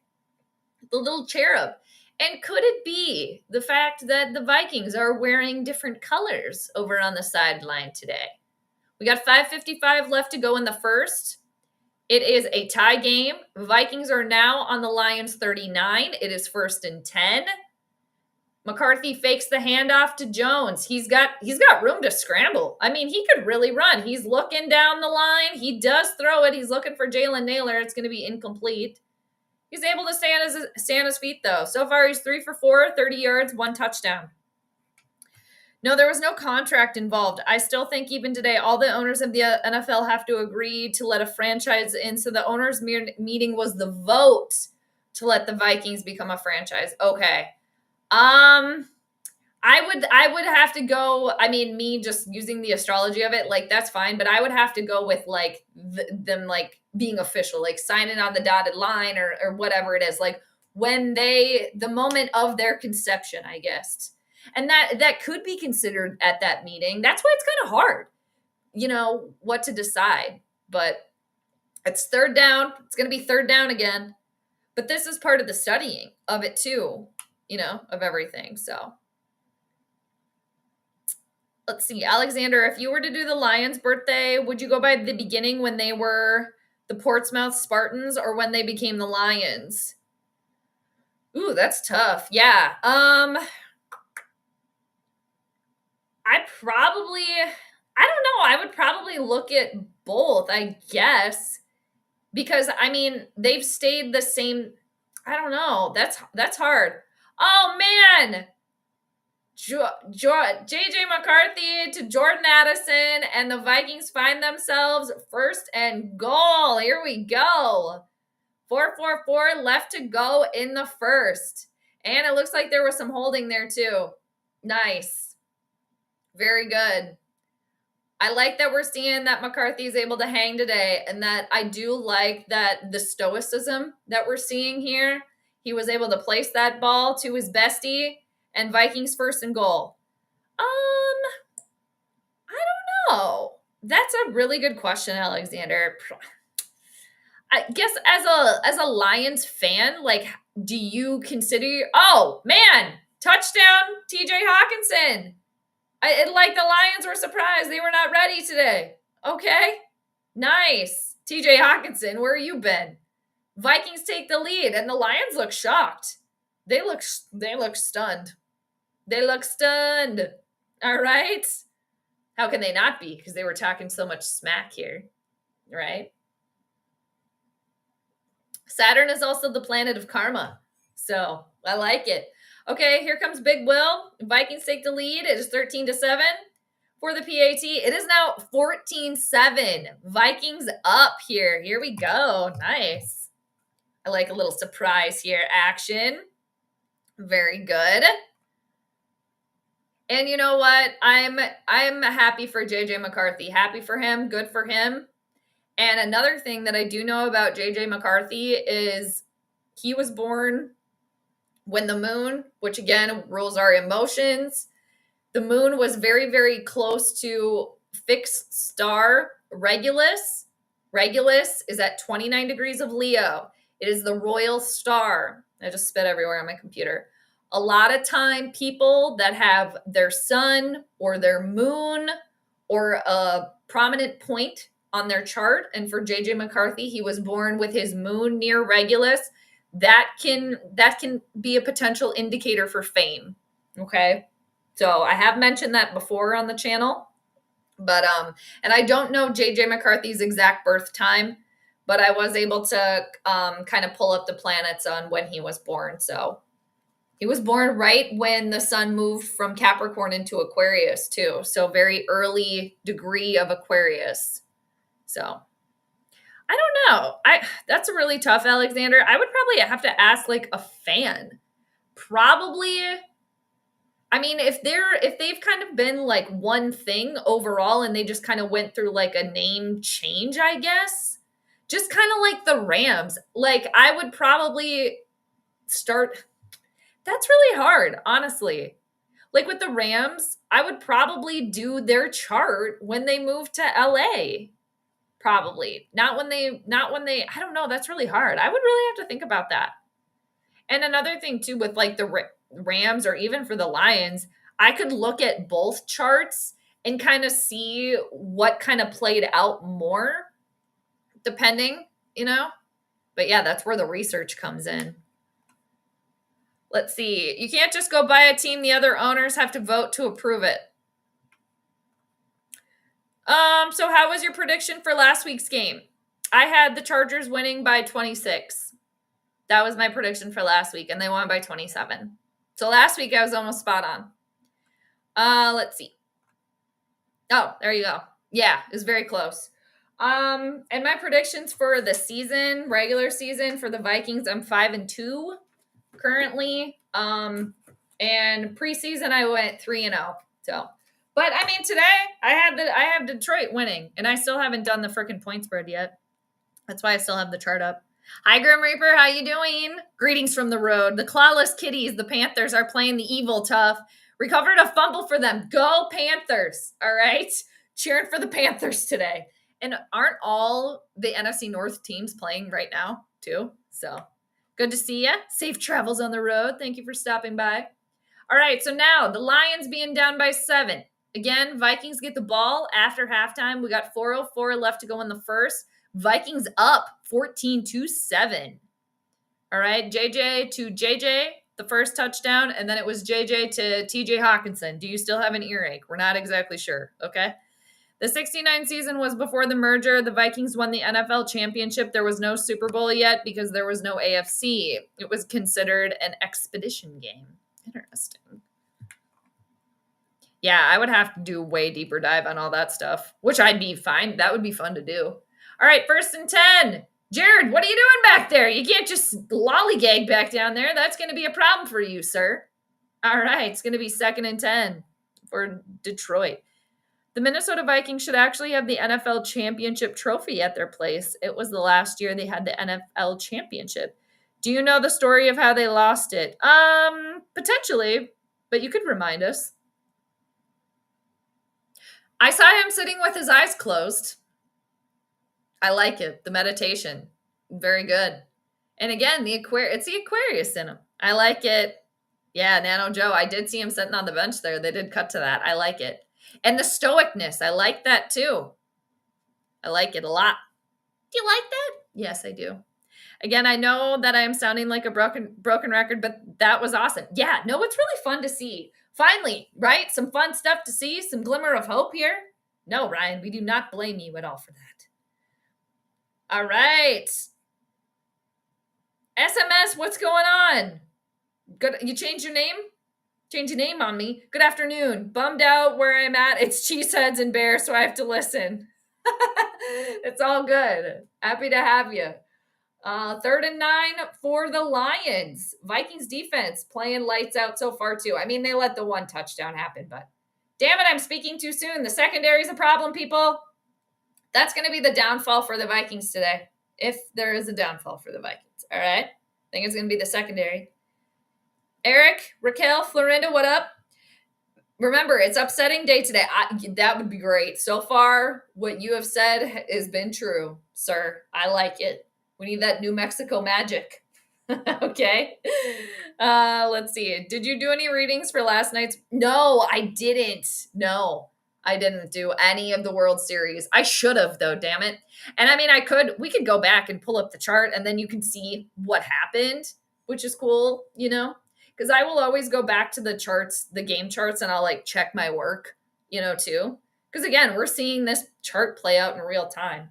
The little cherub. And could it be the fact that the Vikings are wearing different colors over on the sideline today? We got 5:55 left to go in the first. It is a tie game. Vikings are now on the Lions 39. It is 1st and 10. McCarthy fakes the handoff to Jones. He's got room to scramble. I mean, he could really run. He's looking down the line. He does throw it. He's looking for Jalen Naylor. It's going to be incomplete. He's able to stay on his feet, though. So far, he's 3 for 4, 30 yards, 1 touchdown. No, there was no contract involved. I still think even today, all the owners of the NFL have to agree to let a franchise in. So the owners' meeting was the vote to let the Vikings become a franchise. Okay. I would have to go, I mean, me just using the astrology of it, like, that's fine, but I would have to go with, like, them, like, being official, like, signing on the dotted line or whatever it is, like, when the moment of their conception, I guess. And that could be considered at that meeting. That's why it's kind of hard, what to decide. But it's 3rd down. It's going to be 3rd down again. But this is part of the studying of it, too, of everything. So let's see. Alexander, if you were to do the Lions' birthday, would you go by the beginning when they were the Portsmouth Spartans or when they became the Lions? Ooh, that's tough. Yeah. I don't know. I would probably look at both, I guess, because I mean, they've stayed the same. I don't know. That's hard. Oh man. JJ McCarthy to Jordan Addison, and the Vikings find themselves 1st and goal. Here we go. 4:44 left to go in the 1st. And it looks like there was some holding there too. Nice. Very good. I like that we're seeing that McCarthy is able to hang today, and that I do like that the stoicism that we're seeing here. He was able to place that ball to his bestie, and Vikings 1st and goal. I don't know. That's a really good question, Alexander. I guess as a Lions fan, like, do you consider, oh man, touchdown TJ Hawkinson. Like the Lions were surprised they were not ready today. Okay. Nice. TJ Hawkinson, where you been? Vikings take the lead, and the Lions look shocked. They look stunned. They look stunned. All right. How can they not be? Because they were talking so much smack here. Right? Saturn is also the planet of karma. So I like it. Okay, here comes Big Will. Vikings take the lead. It is 13-7 for the PAT. It is now 14-7. Vikings up here. Here we go. Nice. I like a little surprise here. Action. Very good. And you know what? I'm happy for JJ McCarthy. Happy for him. Good for him. And another thing that I do know about JJ McCarthy is he was born when the moon, which again rules our emotions, the moon was very, very close to fixed star Regulus. Regulus is at 29 degrees of Leo. It is the royal star. I just spit everywhere on my computer. A lot of time, people that have their sun or their moon or a prominent point on their chart, and for JJ McCarthy, he was born with his moon near Regulus. That can be a potential indicator for fame. Okay. So I have mentioned that before on the channel, but, and I don't know JJ McCarthy's exact birth time, but I was able to, kind of pull up the planets on when he was born. So he was born right when the sun moved from Capricorn into Aquarius too. So very early degree of Aquarius. So I don't know. That's really tough, Alexander. I would probably have to ask like a fan. Probably. I mean, if they've kind of been like one thing overall and they just kind of went through like a name change, I guess. Just kind of like the Rams. Like I would probably start. That's really hard, honestly. Like with the Rams, I would probably do their chart when they move to LA. Probably not when they, I don't know. That's really hard. I would really have to think about that. And another thing too, with like the Rams or even for the Lions, I could look at both charts and kind of see what kind of played out more depending. you know? But yeah, that's where the research comes in. Let's see. You can't just go buy a team. The other owners have to vote to approve it. So how was your prediction for last week's game? I had the Chargers winning by 26. That was my prediction for last week, and they won by 27. So last week I was almost spot on. Let's see. Oh, there you go. Yeah, it was very close. And my predictions for the season, regular season for the Vikings, I'm 5-2 currently. And preseason I went 3-0. So, but I mean today I have Detroit winning, and I still haven't done the freaking point spread yet. That's why I still have the chart up. Hi, Grim Reaper. How you doing? Greetings from the road. The Clawless Kitties, the Panthers, are playing the evil tough. Recovered a fumble for them. Go Panthers. All right. Cheering for the Panthers today. And aren't all the NFC North teams playing right now too? So good to see you. Safe travels on the road. Thank you for stopping by. All right. So now the Lions being down by 7. Again, Vikings get the ball after halftime. We got 4:04 left to go in the first. Vikings up 14-7. All right, JJ to JJ, the first touchdown, and then it was JJ to TJ Hawkinson. Do you still have an earache? We're not exactly sure, okay? The 69 season was before the merger. The Vikings won the NFL championship. There was no Super Bowl yet because there was no AFC. It was considered an expedition game. Interesting. Yeah, I would have to do a way deeper dive on all that stuff, which I'd be fine. That would be fun to do. All right, 1st and 10. Jared, what are you doing back there? You can't just lollygag back down there. That's going to be a problem for you, sir. All right, it's going to be 2nd and 10 for Detroit. The Minnesota Vikings should actually have the NFL championship trophy at their place. It was the last year they had the NFL championship. Do you know the story of how they lost it? Potentially, but you could remind us. I saw him sitting with his eyes closed. I like it. The meditation. Very good. And again, it's the Aquarius in him. I like it. Yeah, Nano Joe. I did see him sitting on the bench there. They did cut to that. I like it. And the stoicness. I like that too. I like it a lot. Do you like that? Yes, I do. Again, I know that I am sounding like a broken record, but that was awesome. Yeah, no, it's really fun to see. Finally, right? Some fun stuff to see. Some glimmer of hope here. No, Ryan, we do not blame you at all for that. All right. SMS, what's going on? Good. You changed your name? Change your name on me. Good afternoon. Bummed out where I'm at. It's Cheeseheads and Bears, so I have to listen. It's all good. Happy to have you. 3rd and 9 for the Lions. Vikings defense playing lights out so far too. I mean, they let the one touchdown happen, but damn it, I'm speaking too soon. The secondary is a problem, people. That's going to be the downfall for the Vikings today, if there is a downfall for the Vikings. All right? I think it's going to be the secondary. Eric, Raquel, Florinda, what up? Remember, it's upsetting day today. That would be great. So far, what you have said has been true, sir. I like it. We need that New Mexico magic. Okay. Let's see. Did you do any readings for last night's? No, I didn't. No, I didn't do any of the World Series. I should have, though, damn it. And I mean, we could go back and pull up the chart and then you can see what happened, which is cool, you know, because I will always go back to the charts, the game charts, and I'll like check my work, you know, too. Because again, we're seeing this chart play out in real time.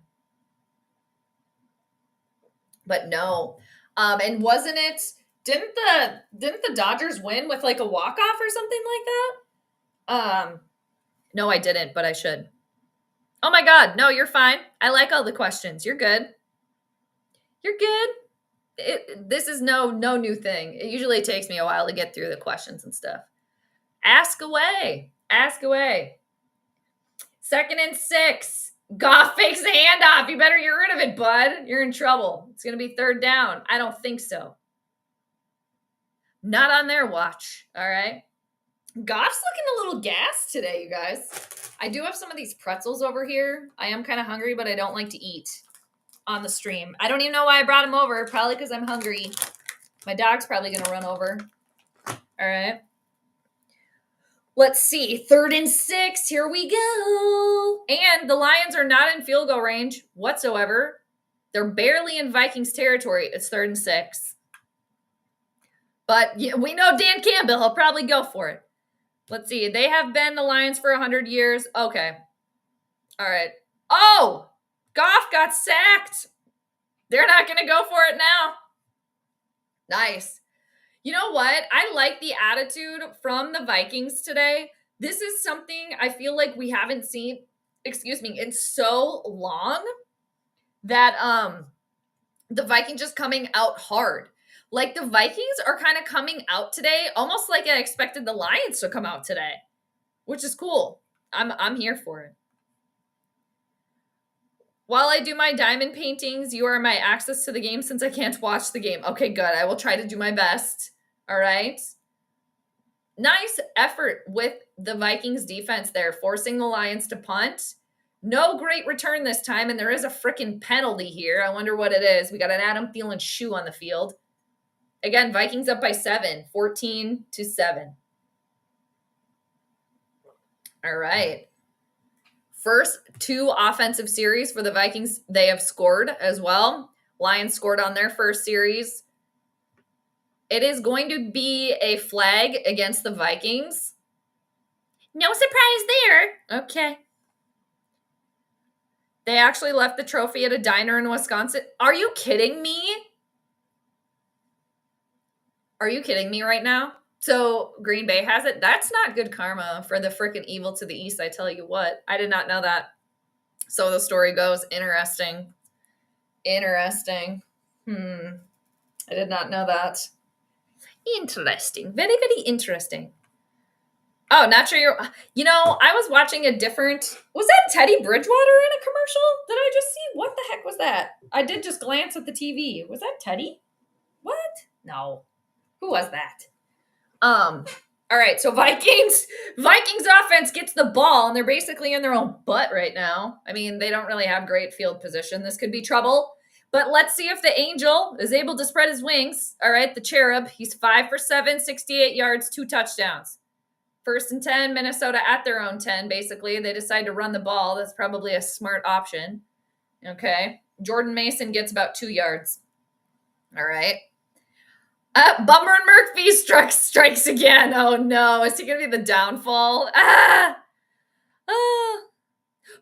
But no. And wasn't it, didn't the Dodgers win with like a walk-off or something like that? No, I didn't, but I should. Oh my God. No, you're fine. I like all the questions. You're good. You're good. This is no new thing. It usually takes me a while to get through the questions and stuff. Ask away. Ask away. 2nd and 6. Goff fakes the handoff. You better get rid of it, bud. You're in trouble. It's going to be 3rd down. I don't think so. Not on their watch. All right. Goff's looking a little gassed today, you guys. I do have some of these pretzels over here. I am kind of hungry, but I don't like to eat on the stream. I don't even know why I brought them over. Probably because I'm hungry. My dog's probably going to run over. All right. Let's see. 3rd and 6. Here we go. And the Lions are not in field goal range whatsoever. They're barely in Vikings territory. It's 3rd and 6. But we know Dan Campbell. He'll probably go for it. Let's see. They have been the Lions for 100 years. Okay. All right. Oh! Goff got sacked. They're not going to go for it now. Nice. You know what? I like the attitude from the Vikings today. This is something I feel like we haven't seen, in so long, that the Vikings just coming out hard. Like, the Vikings are kind of coming out today almost like I expected the Lions to come out today, which is cool. I'm here for it. While I do my diamond paintings, you are my access to the game since I can't watch the game. Okay, good. I will try to do my best. All right. Nice effort with the Vikings defense there, forcing the Lions to punt. No great return this time, and there is a freaking penalty here. I wonder what it is. We got an Adam Thielen shoe on the field. Again, Vikings up by 7, 14-7. All right. First 2 offensive series for the Vikings, they have scored as well. Lions scored on their first series. It is going to be a flag against the Vikings. No surprise there. Okay. They actually left the trophy at a diner in Wisconsin. Are you kidding me? Are you kidding me right now? So Green Bay has it. That's not good karma for the freaking evil to the east, I tell you what. I did not know that. So the story goes. Interesting. Interesting. I did not know that. Interesting. Very, very interesting. Oh, not sure you're... I was watching a different... Was that Teddy Bridgewater in a commercial? Did I just see? What the heck was that? I did just glance at the TV. Was that Teddy? What? No. Who was that? All right, so Vikings offense gets the ball, and they're basically in their own butt right now. I mean, they don't really have great field position. This could be trouble. But let's see if the Angel is able to spread his wings. All right, the Cherub, he's 5 for 7, 68 yards, 2 touchdowns. 1st and 10, Minnesota at their own 10, basically. They decide to run the ball. That's probably a smart option. Okay. Jordan Mason gets about 2 yards. All right. Bummer and Murphy strikes again. Oh, no. Is he going to be the downfall?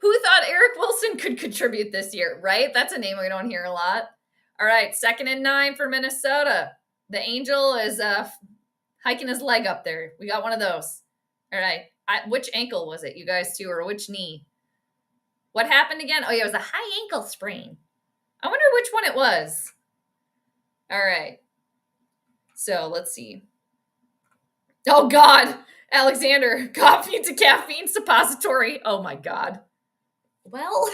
Who thought Eric Wilson could contribute this year, right? That's a name we don't hear a lot. All right. 2nd and 9 for Minnesota. The Angel is hiking his leg up there. We got one of those. All right. Which ankle was it, you guys, too, or which knee? What happened again? Oh, yeah, it was a high ankle sprain. I wonder which one it was. All right. So let's see. Oh, God. Alexander, coffee to caffeine suppository. Oh, my God. Well,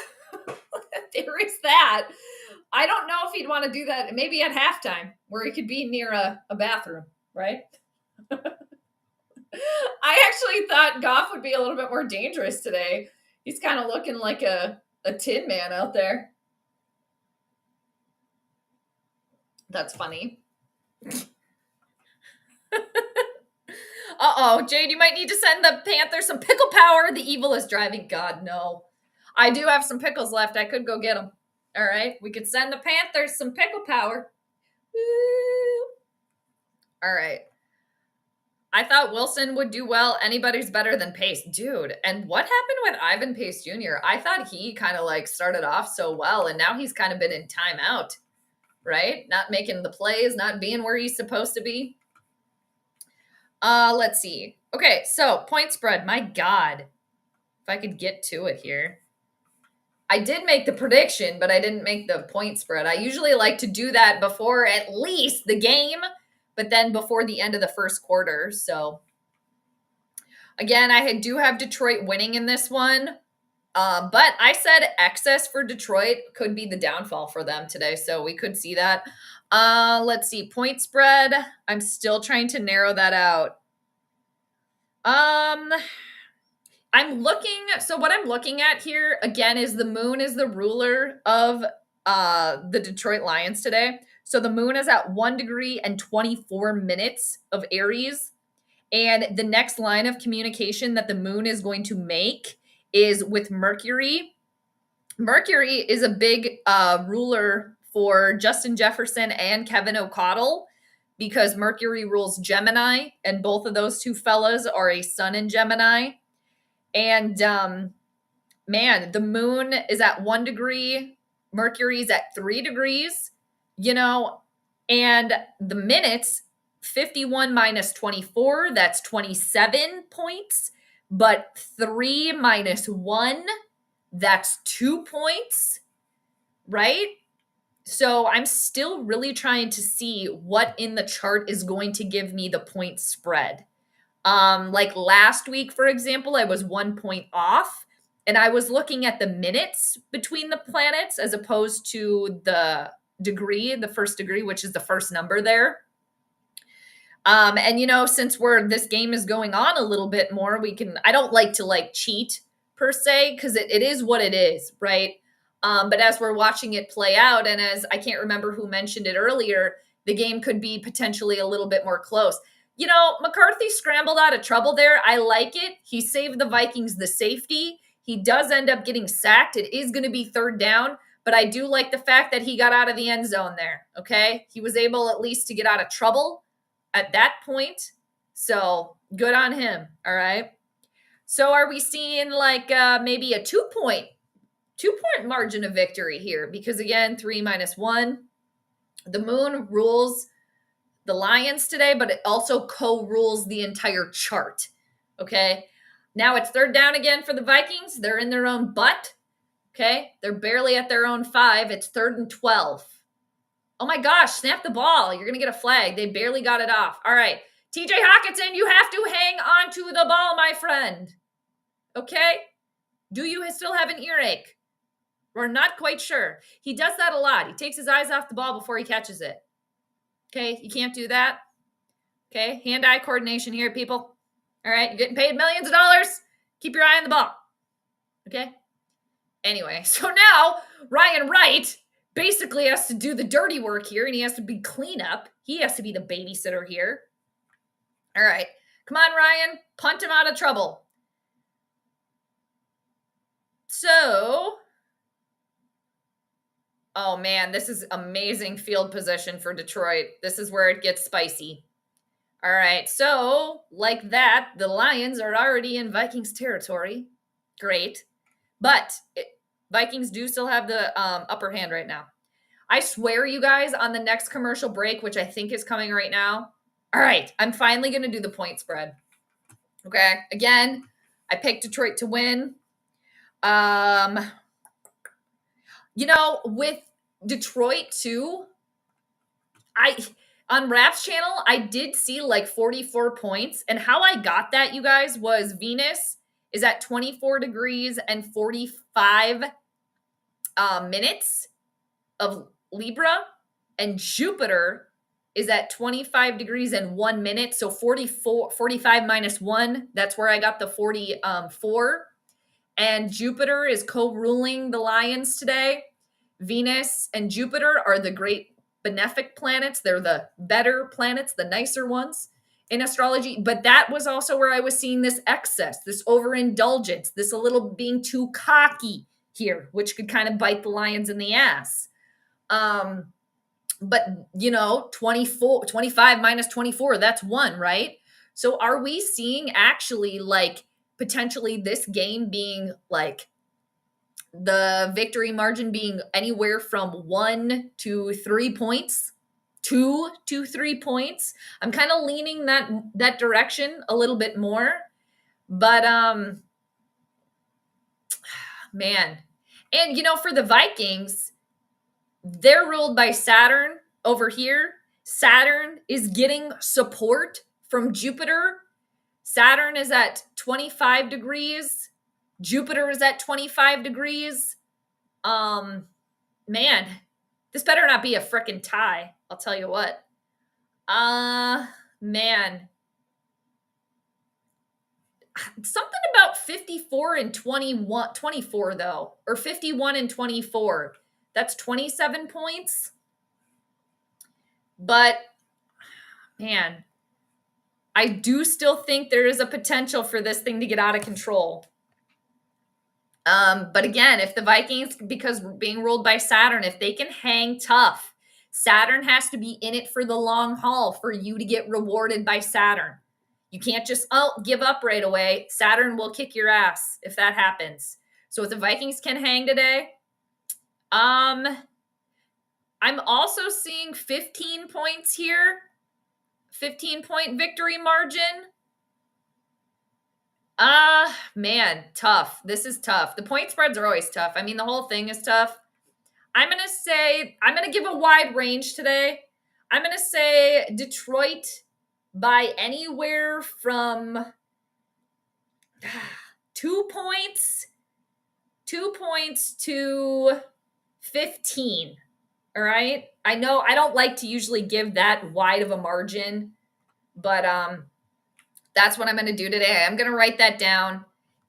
there is that. I don't know if he'd want to do that. Maybe at halftime where he could be near a bathroom, right? I actually thought Goff would be a little bit more dangerous today. He's kind of looking like a tin man out there. That's funny. Uh-oh, Jade, you might need to send the Panthers some pickle power. The evil is driving. God, no. I do have some pickles left. I could go get them. All right. We could send the Panthers some pickle power. Woo. All right. I thought Wilson would do well. Anybody's better than Pace. Dude, and what happened with Ivan Pace Jr.? I thought he kind of like started off so well, and now he's kind of been in timeout, right? Not making the plays, not being where he's supposed to be. Let's see. Okay, so point spread. My God. If I could get to it here. I did make the prediction, but I didn't make the point spread. I usually like to do that before at least the game, but then before the end of the first quarter. So, again, I do have Detroit winning in this one. But I said excess for Detroit could be the downfall for them today. So we could see that. Let's see. Point spread. I'm still trying to narrow that out. So what I'm looking at here, again, is the moon is the ruler of the Detroit Lions today. So the moon is at 1 degree and 24 minutes of Aries. And the next line of communication that the moon is going to make is with Mercury Mercury is a big ruler for Justin Jefferson and Kevin O'Connell because Mercury rules Gemini, and both of those two fellas are a sun in Gemini. And man, the moon is at 1 degree, Mercury's at 3 degrees, you know, and the minutes 51 minus 24, that's 27 points, but 3 minus 1, that's 2 points, right? So I'm still really trying to see what in the chart is going to give me the point spread. Like last week, for example, I was 1 point off, and I was looking at the minutes between the planets as opposed to the degree, the first degree, which is the first number there. And since this game is going on a little bit more, I don't like to cheat per se, because it is what it is, right? But as we're watching it play out, and as I can't remember who mentioned it earlier, the game could be potentially a little bit more close. McCarthy scrambled out of trouble there. I like it. He saved the Vikings the safety. He does end up getting sacked. It is going to be 3rd down, but I do like the fact that he got out of the end zone there, okay? He was able at least to get out of trouble at that point. So good on him, all right? So are we seeing maybe a 2-point margin of victory here? Because again, 3 minus 1. The moon rules the Lions today, but it also co-rules the entire chart. Okay. Now it's 3rd down again for the Vikings. They're in their own butt. Okay. They're barely at their own 5. It's 3rd and 12. Oh my gosh, snap the ball. You're going to get a flag. They barely got it off. All right. TJ Hawkinson, you have to hang on to the ball, my friend. Okay. Do you still have an earache? We're not quite sure. He does that a lot. He takes his eyes off the ball before he catches it. Okay, you can't do that. Okay, hand-eye coordination here, people. All right, you're getting paid millions of dollars. Keep your eye on the ball. Okay? Anyway, so now Ryan Wright basically has to do the dirty work here, and he has to be cleanup. He has to be the babysitter here. All right, come on, Ryan. Punt him out of trouble. So, oh man, this is amazing field position for Detroit. This is where it gets spicy. All right, so like that, the Lions are already in Vikings territory. Great. But Vikings do still have the upper hand right now. I swear, you guys, on the next commercial break, which I think is coming right now. All right, I'm finally going to do the point spread. Okay, again, I picked Detroit to win. With Detroit too, on Rap's channel, I did see 44 points. And how I got that, you guys, was Venus is at 24 degrees and 45 minutes of Libra. And Jupiter is at 25 degrees and 1 minute. So 45 minus 1, that's where I got the 44. And Jupiter is co-ruling the Lions today. Venus and Jupiter are the great benefic planets. They're the better planets, the nicer ones in astrology. But that was also where I was seeing this excess, this overindulgence, this a little being too cocky here, which could kind of bite the Lions in the ass. But 25 minus 24, that's 1, right? So are we seeing actually potentially this game being the victory margin being anywhere from 1 to 3 points, 2 to 3 points? I'm kind of leaning that direction a little bit more, but man. And for the Vikings, they're ruled by Saturn over here. Saturn is getting support from Jupiter. Saturn is at 25 degrees. Jupiter is at 25 degrees. Man, this better not be a frickin' tie. I'll tell you what. Man. Something about 54 and 24 though, or 51 and 24. That's 27 points. But man, I do still think there is a potential for this thing to get out of control. But again, if the Vikings, because being ruled by Saturn, if they can hang tough, Saturn has to be in it for the long haul for you to get rewarded by Saturn. You can't just give up right away. Saturn will kick your ass if that happens. So if the Vikings can hang today, I'm also seeing 15 points here. 15-point victory margin. Man, tough. This is tough. The point spreads are always tough. I mean, the whole thing is tough. I'm going to give a wide range today. I'm going to say Detroit by anywhere from 2 points to 15. All right. I know I don't like to usually give that wide of a margin, but that's what I'm going to do today. I'm going to write that down.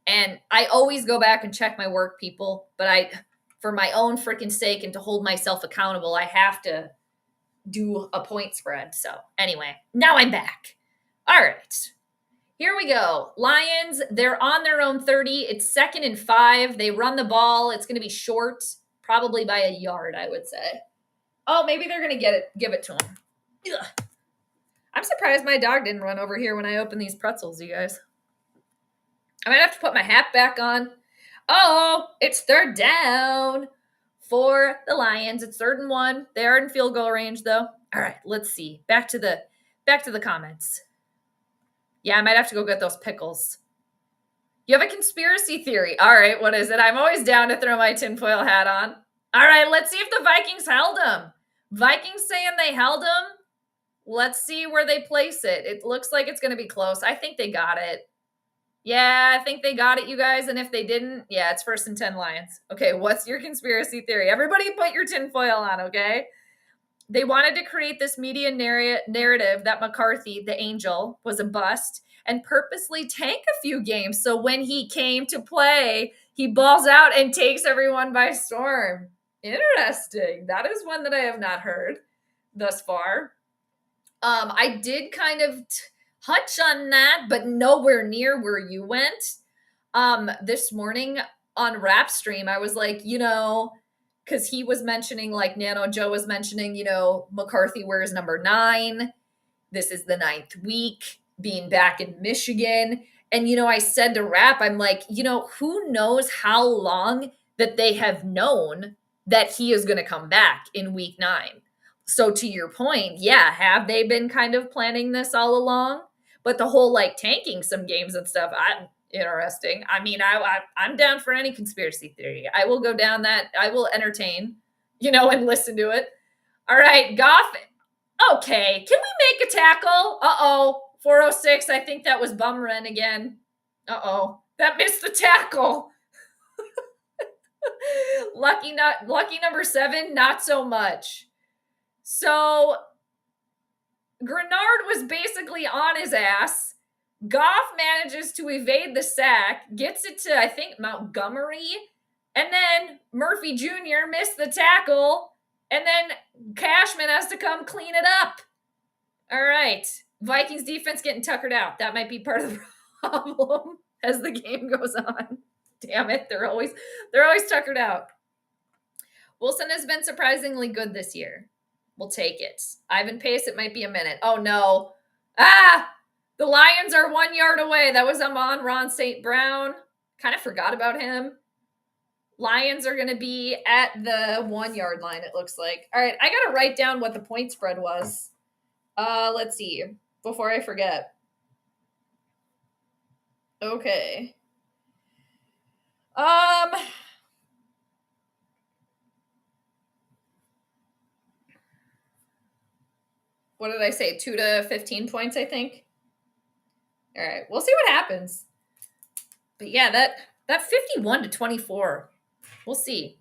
And I always go back and check my work, people. But for my own freaking sake and to hold myself accountable, I have to do a point spread. So anyway, now I'm back. All right. Here we go. Lions, they're on their own 30. It's 2nd and 5. They run the ball. It's going to be short, probably by a yard, I would say. Oh, maybe they're going to give it to him. Ugh. I'm surprised my dog didn't run over here when I opened these pretzels, you guys. I might have to put my hat back on. Oh, it's 3rd down for the Lions. It's 3rd and 1. They are in field goal range, though. All right, let's see. Back to the comments. Yeah, I might have to go get those pickles. You have a conspiracy theory. All right, what is it? I'm always down to throw my tinfoil hat on. All right, let's see if the Vikings held them. Vikings saying they held them. Let's see where they place it. It looks like it's going to be close. I think they got it. Yeah, I think they got it, you guys. And if they didn't, yeah, it's 1st and 10 Lions. Okay, what's your conspiracy theory? Everybody put your tinfoil on, okay? They wanted to create this media narrative that McCarthy, the angel, was a bust and purposely tank a few games. So when he came to play, he balls out and takes everyone by storm. Interesting. That is one that I have not heard thus far. I did kind of touch on that, but nowhere near where you went. This morning on Rap Stream, I was like, because he was mentioning, like Nano Joe was mentioning, McCarthy wears number 9. This is the 9th week, being back in Michigan. And, I said to Rap, I'm like, who knows how long that they have known that he is going to come back in week 9. So to your point, yeah, have they been kind of planning this all along? But the whole tanking some games and stuff, interesting. I mean, I'm down for any conspiracy theory. I will go down that. I will entertain, and listen to it. All right, Goff. Okay, can we make a tackle? 406. I think that was Bumrun again. That missed the tackle. Lucky number 7, not so much. So Grenard was basically on his ass. Goff manages to evade the sack, gets it to, I think, Montgomery, and then Murphy Jr. missed the tackle, and then Cashman has to come clean it up. All right. Vikings defense getting tuckered out. That might be part of the problem as the game goes on. Damn it. They're always tuckered out. Wilson has been surprisingly good this year. We'll take it. Ivan Pace, it might be a minute. Oh, no. The Lions are 1 yard away. That was Amon-Ra St. Brown. Kind of forgot about him. Lions are going to be at the 1 yard line, it looks like. All right, I got to write down what the point spread was. Let's see, before I forget. Okay. What did I say? 2 to 15 points, I think. All right, we'll see what happens. But yeah, that 51 to 24. We'll see.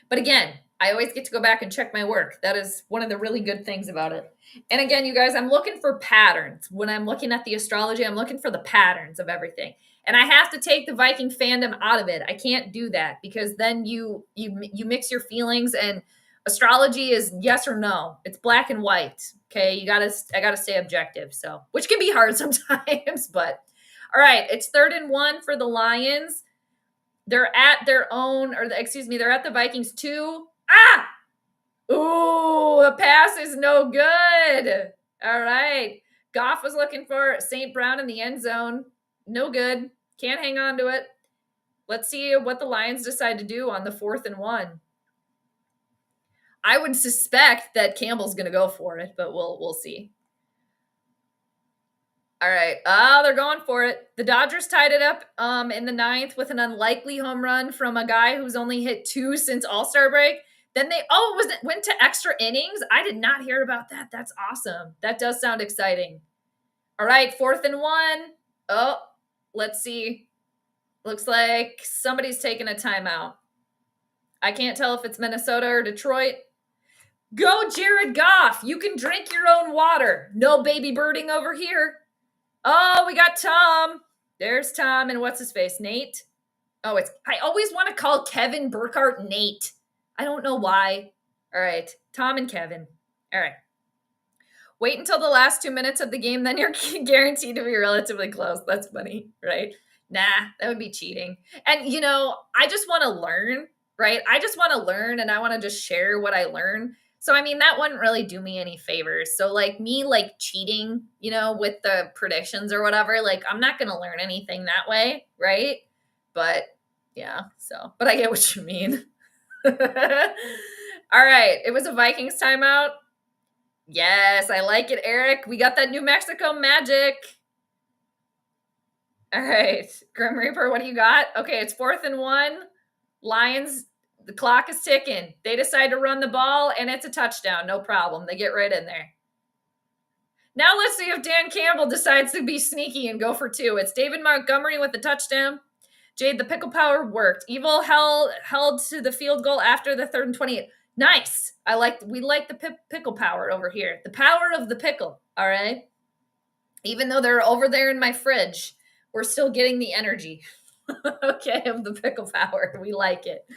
But again, I always get to go back and check my work. That is one of the really good things about it. And again, you guys, I'm looking for patterns. When I'm looking at the astrology, I'm looking for the patterns of everything. And I have to take the Viking fandom out of it. I can't do that because then you mix your feelings, and astrology is yes or no. It's black and white. Okay, I gotta stay objective. So, which can be hard sometimes, but all right, it's 3rd and 1 for the Lions. They're at their own, or excuse me, they're at the Vikings 2. Ah! Ooh, the pass is no good. All right. Goff was looking for St. Brown in the end zone. No good. Can't hang on to it. Let's see what the Lions decide to do on the 4th and 1. I would suspect that Campbell's going to go for it, but we'll see. All right. Oh, they're going for it. The Dodgers tied it up in the 9th with an unlikely home run from a guy who's only hit 2 since All-Star break. Then went to extra innings? I did not hear about that. That's awesome. That does sound exciting. All right, 4th and 1. Oh, let's see. Looks like somebody's taking a timeout. I can't tell if it's Minnesota or Detroit. Go, Jared Goff. You can drink your own water. No baby birding over here. Oh, we got Tom. There's Tom, and what's his face? Nate? Oh, I always want to call Kevin Burkhardt Nate. I don't know why. All right, Tom and Kevin. All right. Wait until the last 2 minutes of the game, then you're guaranteed to be relatively close. That's funny, right? Nah, that would be cheating. And, I just want to learn, right? I just want to learn, and I want to just share what I learn. So, I mean, that wouldn't really do me any favors. So, me, cheating, with the predictions or whatever, I'm not going to learn anything that way, right? But, yeah, but I get what you mean. All right. It was a Vikings timeout. Yes, I like it, Eric. We got that New Mexico magic. All right. Grim Reaper, what do you got? Okay, it's 4th and 1. Lions, the clock is ticking. They decide to run the ball, and it's a touchdown. No problem. They get right in there. Now let's see if Dan Campbell decides to be sneaky and go for 2. It's David Montgomery with the touchdown. Jade, the pickle power worked. Evil held to the field goal after the 3rd and 28. Nice. We like the pickle power over here. The power of the pickle. All right. Even though they're over there in my fridge, we're still getting the energy. Okay, of the pickle power. We like it.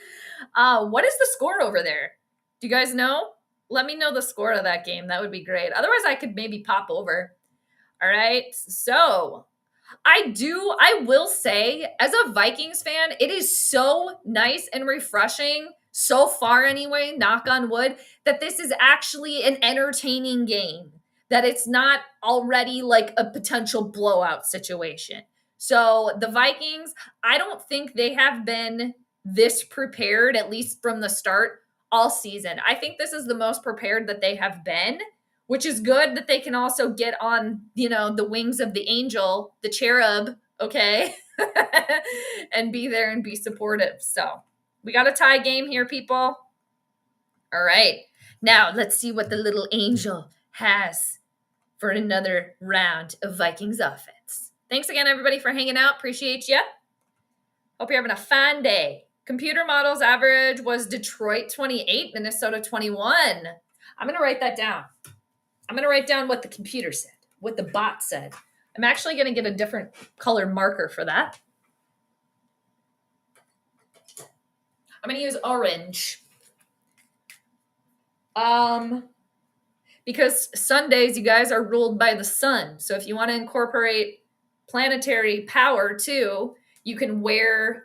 What is the score over there? Do you guys know? Let me know the score of that game. That would be great. Otherwise, I could maybe pop over. All right. So I will say, as a Vikings fan, it is so nice and refreshing, so far anyway, knock on wood, that this is actually an entertaining game, that it's not already a potential blowout situation. So the Vikings, I don't think they have been this prepared, at least from the start, all season. I think this is the most prepared that they have been, which is good that they can also get on, the wings of the angel, the cherub, okay, and be there and be supportive. So we got a tie game here, people. All right. Now let's see what the little angel has for another round of Vikings offense. Thanks again, everybody, for hanging out. Appreciate you. Hope you're having a fine day. Computer models average was Detroit 28, Minnesota 21. I'm going to write that down. I'm going to write down what the computer said, what the bot said. I'm actually going to get a different color marker for that. I'm going to use orange. Because Sundays, you guys, are ruled by the sun. So if you want to incorporate planetary power too, you can wear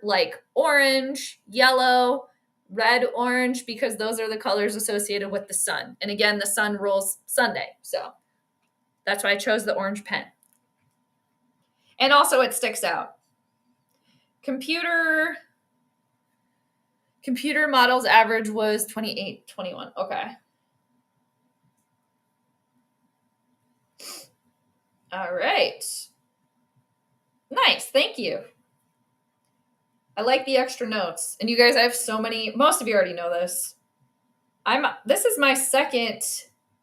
orange, yellow, red, orange, because those are the colors associated with the sun. And again, the sun rules Sunday. So that's why I chose the orange pen. And also it sticks out. Computer models average was 28, 21. Okay. All right. Nice. Thank you. I like the extra notes. And you guys, I have so many. Most of you already know this. This is my second,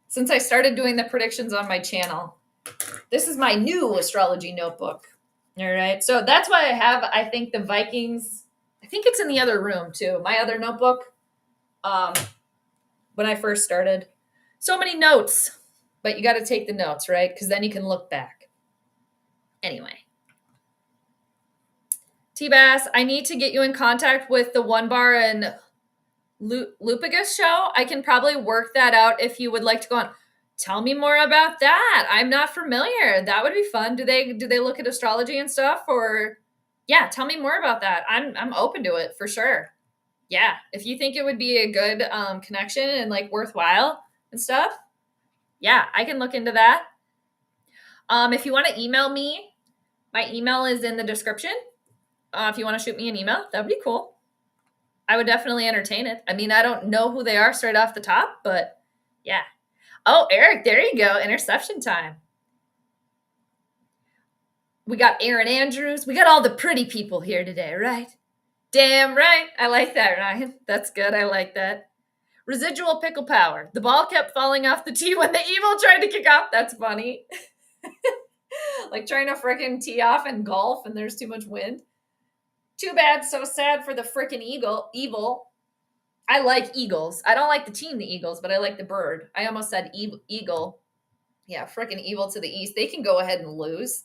since I started doing the predictions on my channel. This is my new astrology notebook. All right. So that's why I think the Vikings, I think it's in the other room too. My other notebook, when I first started. So many notes, but you got to take the notes, right? Because then you can look back. Anyway. T-Bass, I need to get you in contact with the One Bar and Lupagus show. I can probably work that out if you would like to go on. Tell me more about that. I'm not familiar. That would be fun. Do they look at astrology and stuff, or Yeah, tell me more about that. I'm open to it for sure. Yeah, if you think it would be a good connection and like worthwhile and stuff, yeah, I can look into that. If you want to email me, my email is in the description. If you want to shoot me an email, that would be cool. I would definitely entertain it. I mean, I don't know who they are straight off the top, but yeah. Oh, Eric, there you go. Interception time. We got Aaron Andrews. We got all the pretty people here today, right? Damn right. I like that, Ryan. That's good. I like that. Residual pickle power. The ball kept falling off the tee when the evil tried to kick off. That's funny. Like trying to frickin' tee off in golf and there's too much wind. Too bad, so sad for the frickin' evil. I like eagles. I don't like the team, the Eagles, but I like the bird. I almost said eagle. Yeah, frickin' evil to the east. They can go ahead and lose.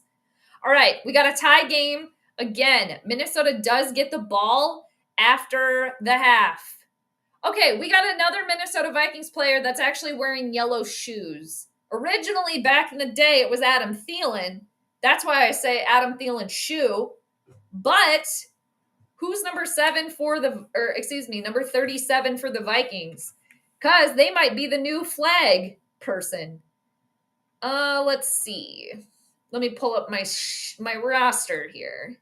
All right, we got a tie game. Again, Minnesota does get the ball after the half. Okay, we got another Minnesota Vikings player that's actually wearing yellow shoes. Originally, back in the day, it was Adam Thielen. That's why I say Adam Thielen shoe. But who's number 37 for the Vikings? Because they might be the new flag person. Let's see. Let me pull up my roster here.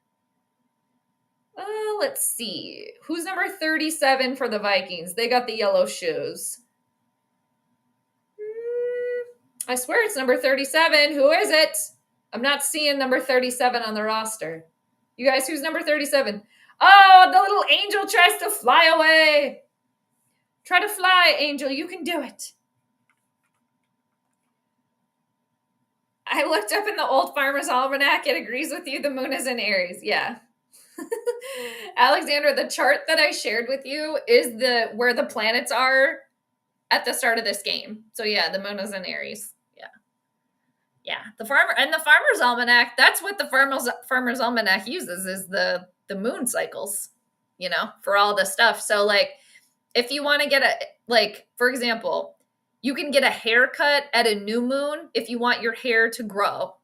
Let's see. Who's number 37 for the Vikings? They got the yellow shoes. I swear it's number 37. Who is it? I'm not seeing number 37 on the roster. You guys, who's number 37? Oh, the little angel tries to fly away. Try to fly, angel. You can do it. I looked up in the old Farmer's Almanac. It agrees with you. The moon is in Aries. Yeah. Alexandra, the chart that I shared with you is where the planets are at the start of this game. So yeah, the moon is in Aries. Yeah. The Farmer's Almanac, that's what the Farmer's Almanac uses is the moon cycles, for all this stuff. So like if you want to get for example, you can get a haircut at a new moon if you want your hair to grow.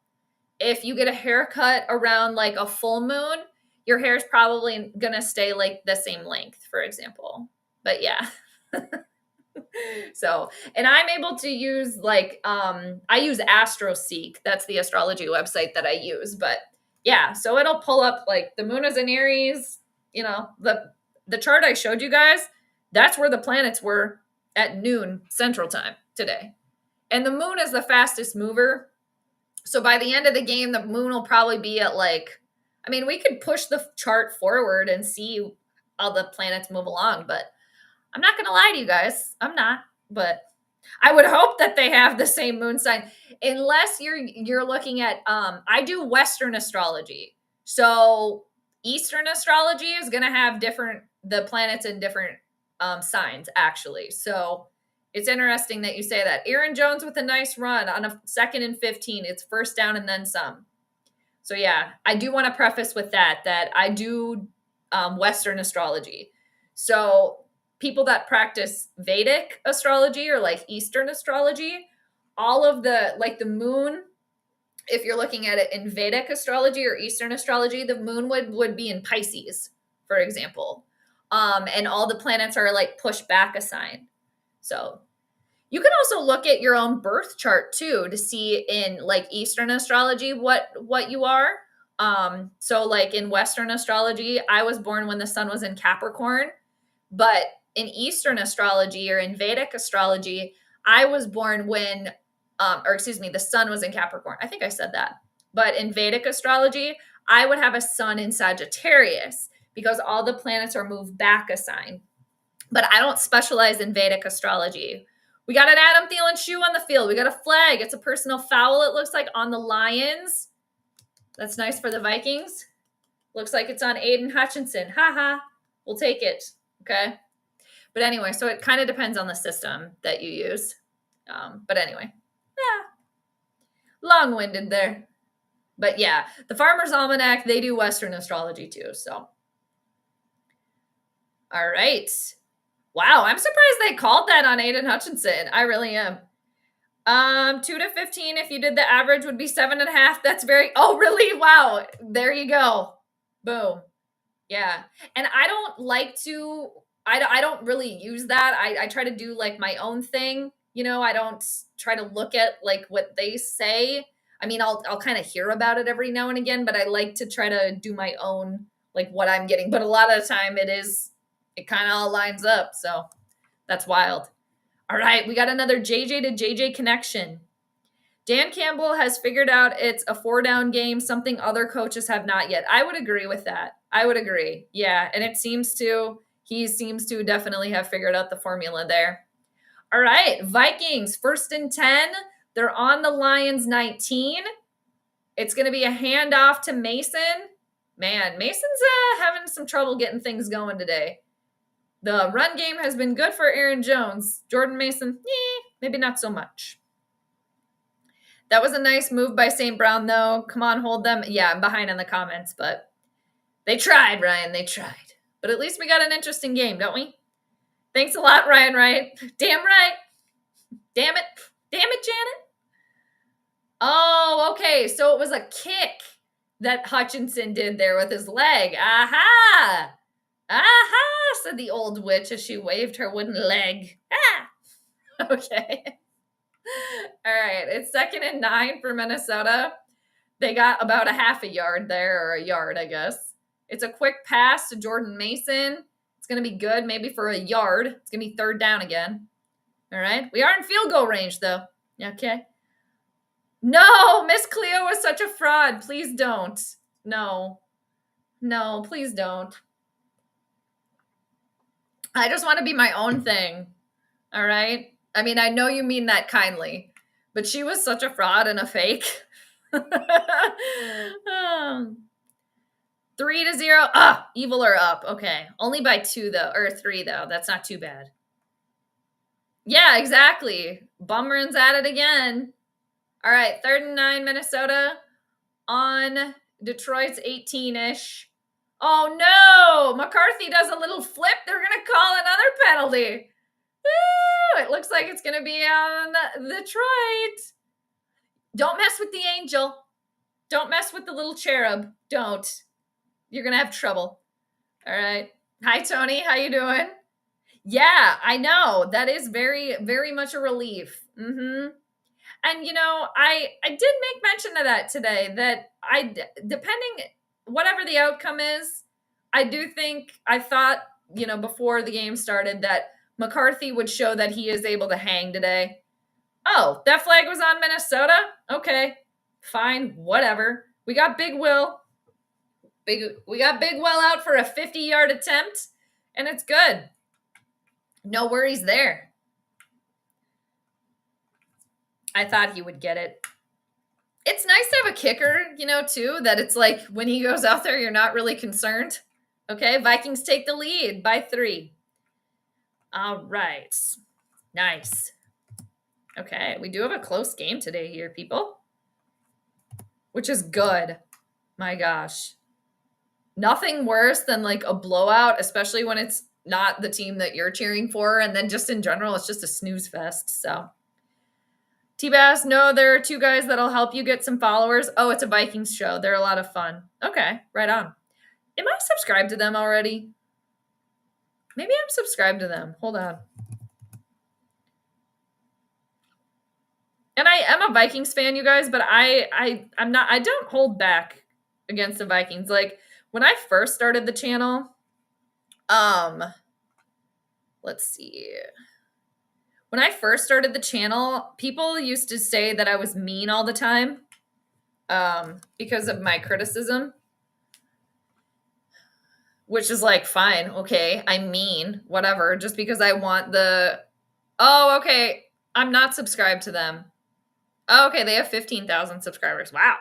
If you get a haircut around like a full moon, your hair is probably going to stay like the same length, for example. But yeah. So, and I'm able to use I use AstroSeek. That's the astrology website that I use. But yeah, so it'll pull up like the moon is in Aries, the chart I showed you guys, that's where the planets were at noon Central Time today. And the moon is the fastest mover. So by the end of the game, the moon will probably be at we could push the chart forward and see how the planets move along, but I'm not going to lie to you guys. I'm not, but I would hope that they have the same moon sign unless you're looking at, I do Western astrology. So Eastern astrology is going to have the planets in different signs actually. So it's interesting that you say that. Aaron Jones with a nice run on a 2nd and 15. It's first down and then some. So yeah, I do want to preface with that I do Western astrology. So people that practice Vedic astrology or like Eastern astrology, all of the moon, if you're looking at it in Vedic astrology or Eastern astrology, the moon would be in Pisces, for example. And all the planets are like pushed back a sign. So you can also look at your own birth chart too to see in like Eastern astrology what you are. So like in Western astrology, I was born when the sun was in Capricorn, but in Eastern astrology or in Vedic astrology, I was born when, the sun was in Capricorn. I think I said that. But in Vedic astrology, I would have a sun in Sagittarius because all the planets are moved back a sign. But I don't specialize in Vedic astrology. We got an Adam Thielen shoe on the field. We got a flag. It's a personal foul, it looks like, on the Lions. That's nice for the Vikings. Looks like it's on Aiden Hutchinson. Ha. We'll take it. Okay. But anyway, so it kind of depends on the system that you use. But anyway, long-winded there. But yeah, the Farmer's Almanac, they do Western astrology too. So, all right. Wow, I'm surprised they called that on Aiden Hutchinson. I really am. 2 to 15, if you did the average, would be 7.5. That's oh, really? Wow. There you go. Boom. Yeah. And I don't like to, I don't really use that. I try to do like my own thing. You know, I don't try to look at like what they say. I mean, I'll kind of hear about it every now and again, but I like to try to do my own, like what I'm getting. But a lot of the time it kind of all lines up. So that's wild. All right. We got another JJ to JJ connection. Dan Campbell has figured out it's a 4-down game, something other coaches have not yet. I would agree with that. I would agree. Yeah. And he seems to definitely have figured out the formula there. All right. Vikings, 1st and 10. They're on the Lions 19. It's going to be a handoff to Mason. Man, Mason's having some trouble getting things going today. The run game has been good for Aaron Jones. Jordan Mason, maybe not so much. That was a nice move by St. Brown, though. Come on, hold them. Yeah, I'm behind in the comments, but they tried, Ryan. They tried. But at least we got an interesting game, don't we? Thanks a lot, Ryan Wright. Damn right. Damn it. Damn it, Janet. Oh, okay. So it was a kick that Hutchinson did there with his leg. Aha. Aha, said the old witch as she waved her wooden leg. Ah. Okay. All right, it's 2nd and 9 for Minnesota. They got about a half a yard there, or a yard, I guess. It's a quick pass to Jordan Mason. It's going to be good, maybe for a yard. It's going to be 3rd down again. All right, we are in field goal range, though. Okay. No, Miss Cleo was such a fraud. Please don't. No, please don't. I just want to be my own thing. All right? I mean, I know you mean that kindly, but she was such a fraud and a fake. 3-0. Evil are up. Okay. Only by 2, though, or 3, though. That's not too bad. Yeah, exactly. Bummer's at it again. All right. 3rd and 9, Minnesota on Detroit's 18-ish. Oh, no. McCarthy does a little flip. They're going to call another penalty. Woo! It looks like it's going to be on Detroit. Don't mess with the angel. Don't mess with the little cherub. Don't. You're going to have trouble. All right. Hi, Tony. How you doing? Yeah, I know. That is very, very much a relief. Mm-hmm. And, you know, I did make mention of that today, that depending, whatever the outcome is, I thought, you know, before the game started that McCarthy would show that he is able to hang today. Oh, that flag was on Minnesota? Okay, fine, whatever. We got Big Will. We got Big Will out for a 50-yard attempt, and it's good. No worries there. I thought he would get it. It's nice to have a kicker, you know, too, that it's like when he goes out there, you're not really concerned. Okay, Vikings take the lead by 3. All right. Nice. Okay, we do have a close game today here, people. Which is good. My gosh. Nothing worse than like a blowout, especially when it's not the team that you're cheering for. And then just in general, it's just a snooze fest. So T-Bass, no, there are 2 guys that'll help you get some followers. Oh, it's a Vikings show. They're a lot of fun. Okay, right on. Am I subscribed to them already? Maybe I'm subscribed to them. Hold on. And I am a Vikings fan, you guys, but I'm not, I don't hold back against the Vikings. Like when I first started the channel, let's see. When I first started the channel, people used to say that I was mean all the time, because of my criticism, which is like, fine. Okay. I'm mean, whatever, just because I want oh, okay. I'm not subscribed to them. Oh, okay, they have 15,000 subscribers. Wow.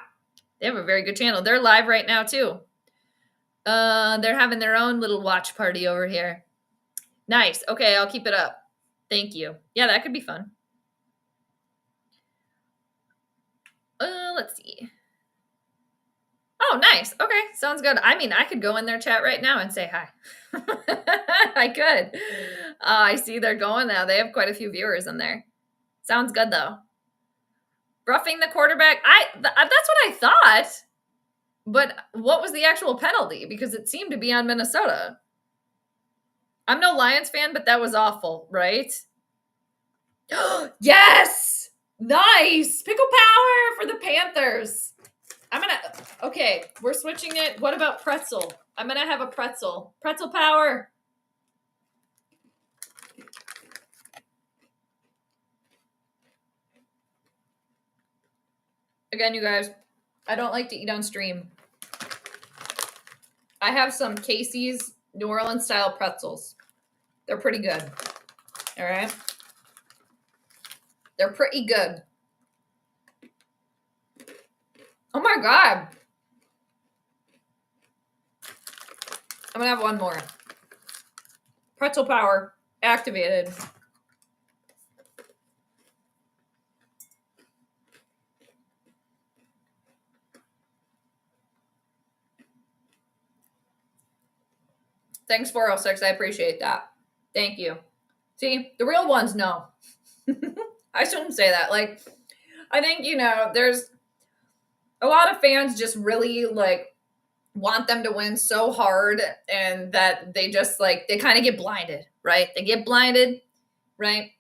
They have a very good channel. They're live right now, too. They're having their own little watch party over here. Nice. Okay, I'll keep it up. Thank you. Yeah, that could be fun. Let's see. Oh, nice. Okay, sounds good. I mean, I could go in their chat right now and say hi. I could. I see they're going now. They have quite a few viewers in there. Sounds good, though. Roughing the quarterback. That's what I thought. But what was the actual penalty? Because it seemed to be on Minnesota. I'm no Lions fan, but that was awful, right? Yes! Nice! Pickle power for the Panthers. Okay, we're switching it. What about pretzel? I'm gonna have a pretzel. Pretzel power. Again, you guys, I don't like to eat on stream. I have some Casey's New Orleans style pretzels. They're pretty good. All right. They're pretty good. Oh my God. I'm gonna have one more. Pretzel power activated. Thanks, 406. I appreciate that. Thank you. See, the real ones know. I shouldn't say that. Like, I think, there's a lot of fans just really like want them to win so hard, and that they just like, they kind of get blinded, right? They get blinded, right?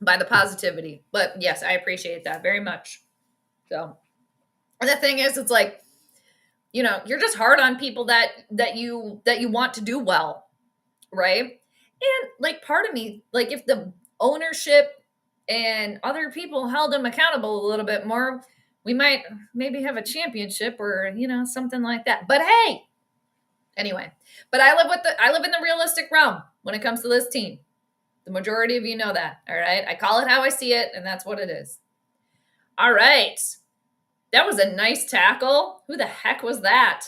By the positivity. But yes, I appreciate that very much. So, and the thing is, it's like, you're just hard on people that you want to do well, right? And like, part of me, like, if the ownership and other people held them accountable a little bit more, we might maybe have a championship or something like that. But hey, anyway, but I live in the realistic realm when it comes to this team. The majority of you know that. All right, I call it how I see it, and that's what it is. All right, that was a nice tackle. Who the heck was that?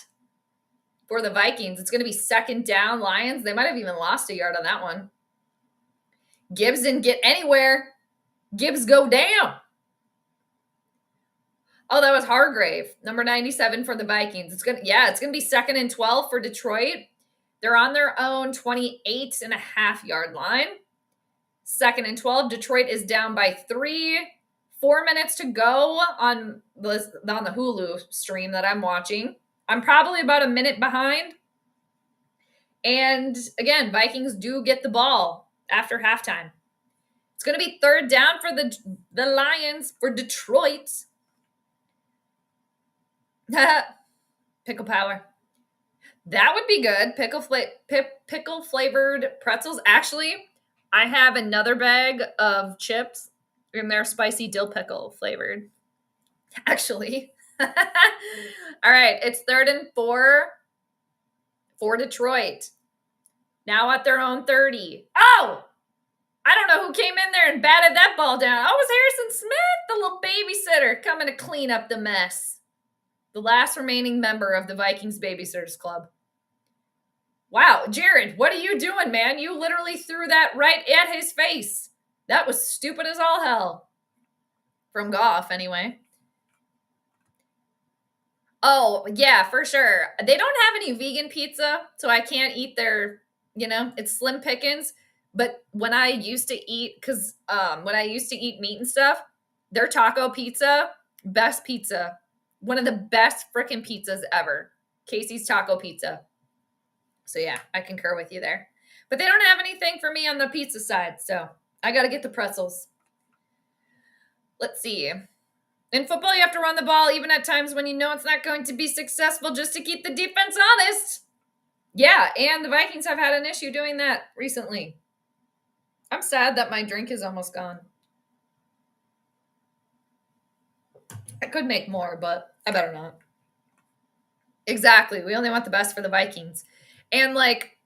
For the Vikings, it's going to be second down. Lions, they might have even lost a yard on that one. Gibbs didn't get anywhere. Gibbs go down. Oh, that was Hargrave, number 97 for the Vikings. It's going to be second and 12 for Detroit. They're on their own 28.5-yard line. Second and 12. Detroit is down by 3. 4 minutes to go on the Hulu stream that I'm watching. I'm probably about a minute behind. And again, Vikings do get the ball after halftime. It's going to be third down for the Lions for Detroit. Pickle power. That would be good. Pickle flavored pretzels. Actually, I have another bag of chips, and they're spicy dill pickle flavored. Actually. All right, it's 3rd and 4 for Detroit. Now at their own 30. Oh! I don't know who came in there and batted that ball down. Oh, it was Harrison Smith, the little babysitter, coming to clean up the mess. The last remaining member of the Vikings Babysitters Club. Wow, Jared, what are you doing, man? You literally threw that right at his face. That was stupid as all hell. From Goff, anyway. Oh, yeah, for sure. They don't have any vegan pizza, so I can't eat their, it's slim pickings. But when I used to eat, when I used to eat meat and stuff, their taco pizza, best pizza. One of the best freaking pizzas ever. Casey's Taco Pizza. So yeah, I concur with you there. But they don't have anything for me on the pizza side, so I got to get the pretzels. Let's see. In football, you have to run the ball even at times when you know it's not going to be successful, just to keep the defense honest. Yeah, and the Vikings have had an issue doing that recently. I'm sad that my drink is almost gone. I could make more, but I better not. Exactly. We only want the best for the Vikings. And like,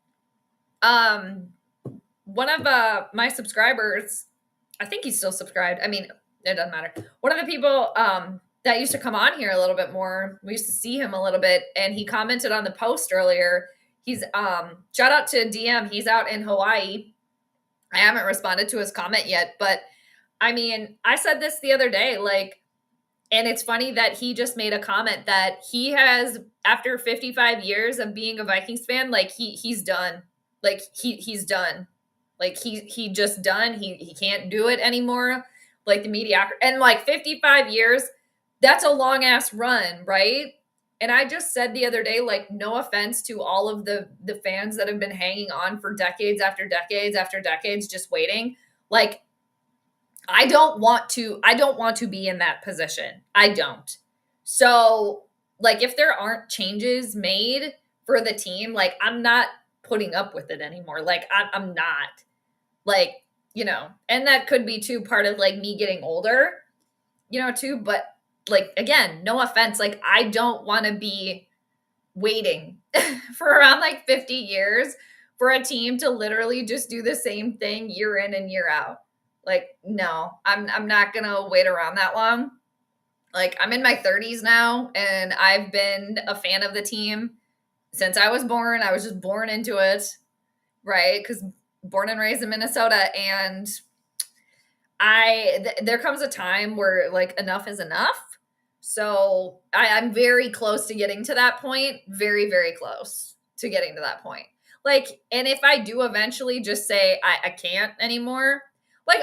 one of my subscribers, I think he's still subscribed. I mean, it doesn't matter. One of the people that used to come on here a little bit more, we used to see him a little bit, and he commented on the post earlier. He's shout out to DM. He's out in Hawaii. I haven't responded to his comment yet, but I mean, I said this the other day, like, and it's funny that he just made a comment that he has, after 55 years of being a Vikings fan, like he's done. Like he's done. Like he just done. He can't do it anymore. Like the mediocre, and like 55 years, that's a long ass run, right? And I just said the other day, like, no offense to all of the fans that have been hanging on for decades after decades after decades, just waiting. Like, I don't want to be in that position. I don't. So, like, if there aren't changes made for the team, like, I'm not putting up with it anymore. Like, I'm not. Like, and that could be too part of like me getting older, too. But like, again, no offense. Like, I don't want to be waiting for around like 50 years for a team to literally just do the same thing year in and year out. Like, no, I'm not gonna wait around that long. Like, I'm in my 30s now, and I've been a fan of the team since I was born. I was just born into it, right? Because born and raised in Minnesota, and there comes a time where like enough is enough. So I'm very close to getting to that point. Very, very close to getting to that point. Like, and if I do eventually just say I can't anymore, like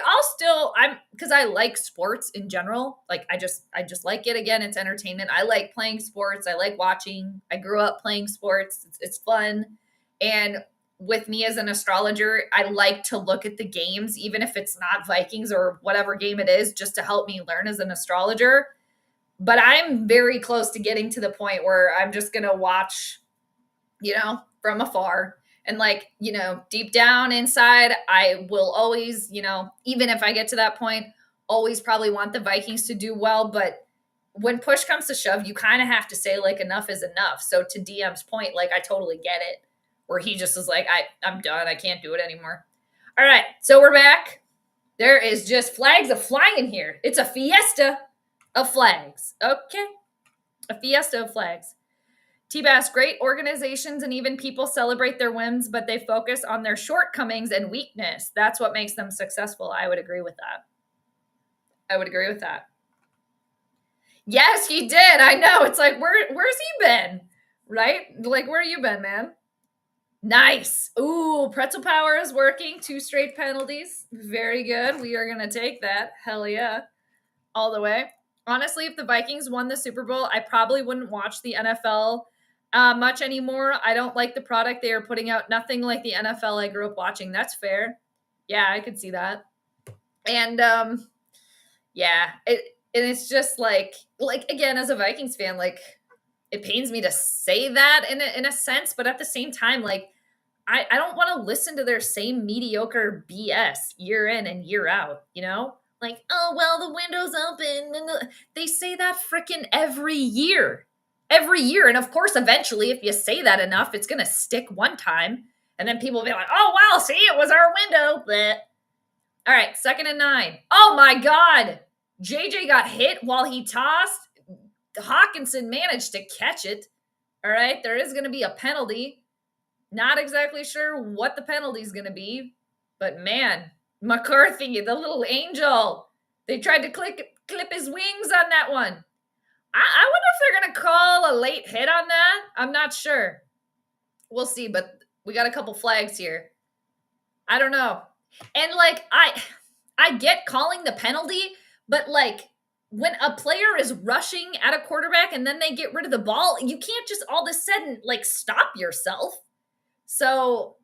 because I like sports in general. Like, I just like it. Again, it's entertainment. I like playing sports. I like watching. I grew up playing sports. It's fun. And with me as an astrologer, I like to look at the games, even if it's not Vikings or whatever game it is, just to help me learn as an astrologer. But I'm very close to getting to the point where I'm just going to watch, from afar. And like, deep down inside, I will always, even if I get to that point, always probably want the Vikings to do well. But when push comes to shove, you kind of have to say like enough is enough. So to DM's point, like, I totally get it, where he just is like, I'm done. I can't do it anymore. All right. So we're back. There is just flags of flying here. It's a fiesta of flags. Okay. A fiesta of flags. T-Bass, great organizations and even people celebrate their wins, but they focus on their shortcomings and weakness. That's what makes them successful. I would agree with that. Yes, he did. I know. It's like, where's he been? Right? Like, where you been, man? Nice. Ooh, pretzel power is working. 2 straight penalties. Very good. We are going to take that. Hell yeah. All the way. Honestly, if the Vikings won the Super Bowl, I probably wouldn't watch the NFL much anymore. I don't like the product they are putting out. Nothing like the NFL I grew up watching. That's fair. Yeah, I could see that. And yeah, it's just like again, as a Vikings fan, like, it pains me to say that in a sense, but at the same time, like, I don't want to listen to their same mediocre BS year in and year out, Like, oh, well, the window's open. They say that freaking every year. Every year. And of course, eventually, if you say that enough, it's going to stick one time. And then people will be like, oh, wow, see, it was our window. Bleh. All right, 2nd and 9. Oh, my God. JJ got hit while he tossed. Hawkinson managed to catch it. All right, there is going to be a penalty. Not exactly sure what the penalty is going to be, but man, McCarthy, the little angel, they tried to clip his wings on that one. I wonder if they're going to call a late hit on that. I'm not sure. We'll see, but we got a couple flags here. I don't know. And like, I get calling the penalty, but like, when a player is rushing at a quarterback and then they get rid of the ball, you can't just all of a sudden like stop yourself. So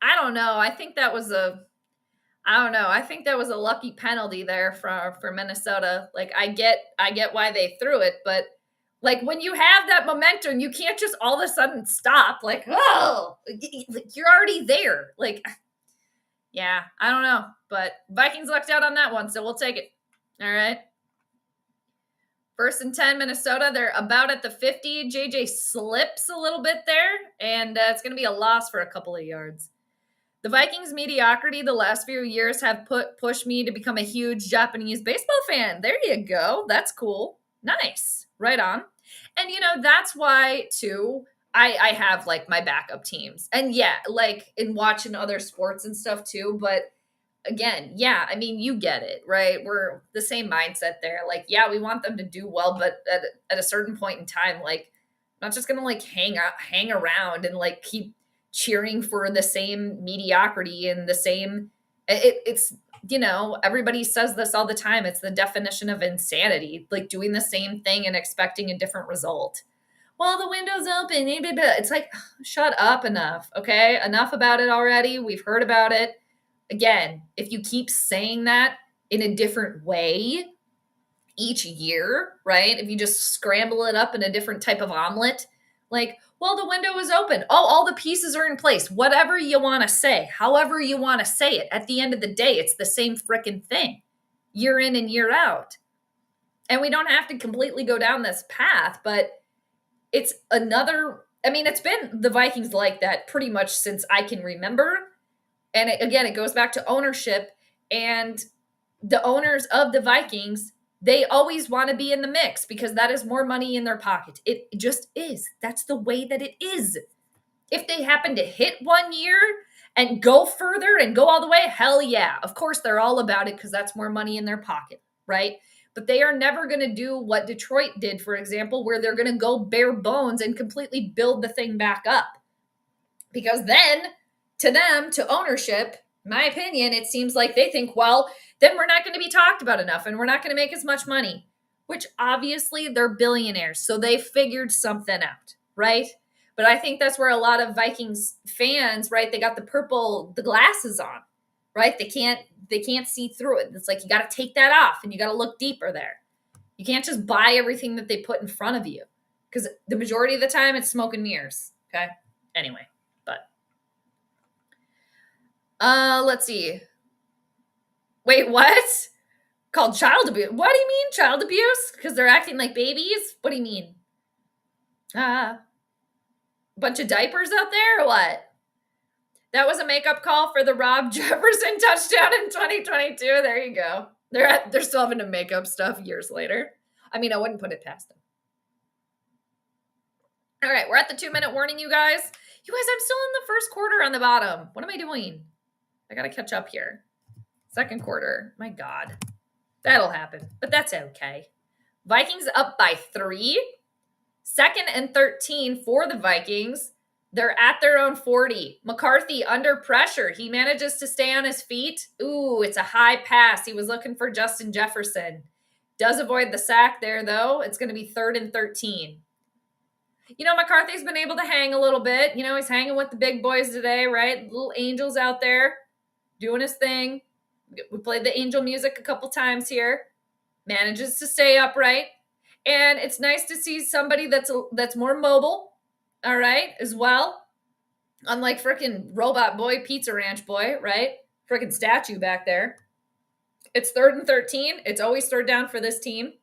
I don't know. I think that was a lucky penalty there for Minnesota. Like, I get why they threw it, but like, when you have that momentum, you can't just all of a sudden stop. Like, oh, you're already there. Like, yeah, I don't know, but Vikings lucked out on that one, so we'll take it. All right. 1st and 10, Minnesota. They're about at the 50. JJ slips a little bit there, and it's going to be a loss for a couple of yards. The Vikings' mediocrity the last few years have pushed me to become a huge Japanese baseball fan. There you go. That's cool. Nice. Right on. And, that's why, too, I have, like, my backup teams. And, yeah, like, in watching other sports and stuff, too, but again, yeah, I mean, you get it, right? We're the same mindset there. Like, yeah, we want them to do well, but at a certain point in time, like, I'm not just going to like hang around and like keep cheering for the same mediocrity and the same It's, everybody says this all the time. It's the definition of insanity, like doing the same thing and expecting a different result. Well, the window's open. It's like, shut up, enough. Okay. Enough about it already. We've heard about it. Again, if you keep saying that in a different way each year, right? If you just scramble it up in a different type of omelet, like, well, the window is open. Oh, all the pieces are in place. Whatever you want to say, however you want to say it. At the end of the day, it's the same freaking thing, year in and year out. And we don't have to completely go down this path, but it's it's been the Vikings like that pretty much since I can remember. And it goes back to ownership, and the owners of the Vikings, they always want to be in the mix because that is more money in their pocket. It just is. That's the way that it is. If they happen to hit one year and go further and go all the way, hell yeah. Of course, they're all about it because that's more money in their pocket, right? But they are never going to do what Detroit did, for example, where they're going to go bare bones and completely build the thing back up. Because then, to them, to ownership, in my opinion, it seems like they think, well, then we're not going to be talked about enough and we're not going to make as much money, which obviously they're billionaires. So they figured something out, right? But I think that's where a lot of Vikings fans, right? They got the glasses on, right? They can't see through it. It's like, you got to take that off and you got to look deeper there. You can't just buy everything that they put in front of you because the majority of the time it's smoke and mirrors. Okay. Anyway, let's see. Wait, what? Called child abuse. What do you mean child abuse? Because they're acting like babies? What do you mean? Bunch of diapers out there or what? That was a makeup call for the Rob Jefferson touchdown in 2022. There you go. They're still having to make up stuff years later. I mean, I wouldn't put it past them. All right, we're at the 2-minute warning, you guys. You guys, I'm still in the first quarter on the bottom. What am I doing? I got to catch up here. Second quarter. My God. That'll happen, but that's okay. Vikings up by 3. 2nd and 13 for the Vikings. They're at their own 40. McCarthy under pressure. He manages to stay on his feet. Ooh, it's a high pass. He was looking for Justin Jefferson. Does avoid the sack there, though. It's going to be 3rd and 13. McCarthy's been able to hang a little bit. He's hanging with the big boys today, right? Little angels out there doing his thing. We played the angel music a couple times here. Manages to stay upright. And it's nice to see somebody that's more mobile, all right, as well. Unlike freaking Robot Boy, Pizza Ranch Boy, right? Freaking statue back there. It's 3rd and 13. It's always 3rd down for this team.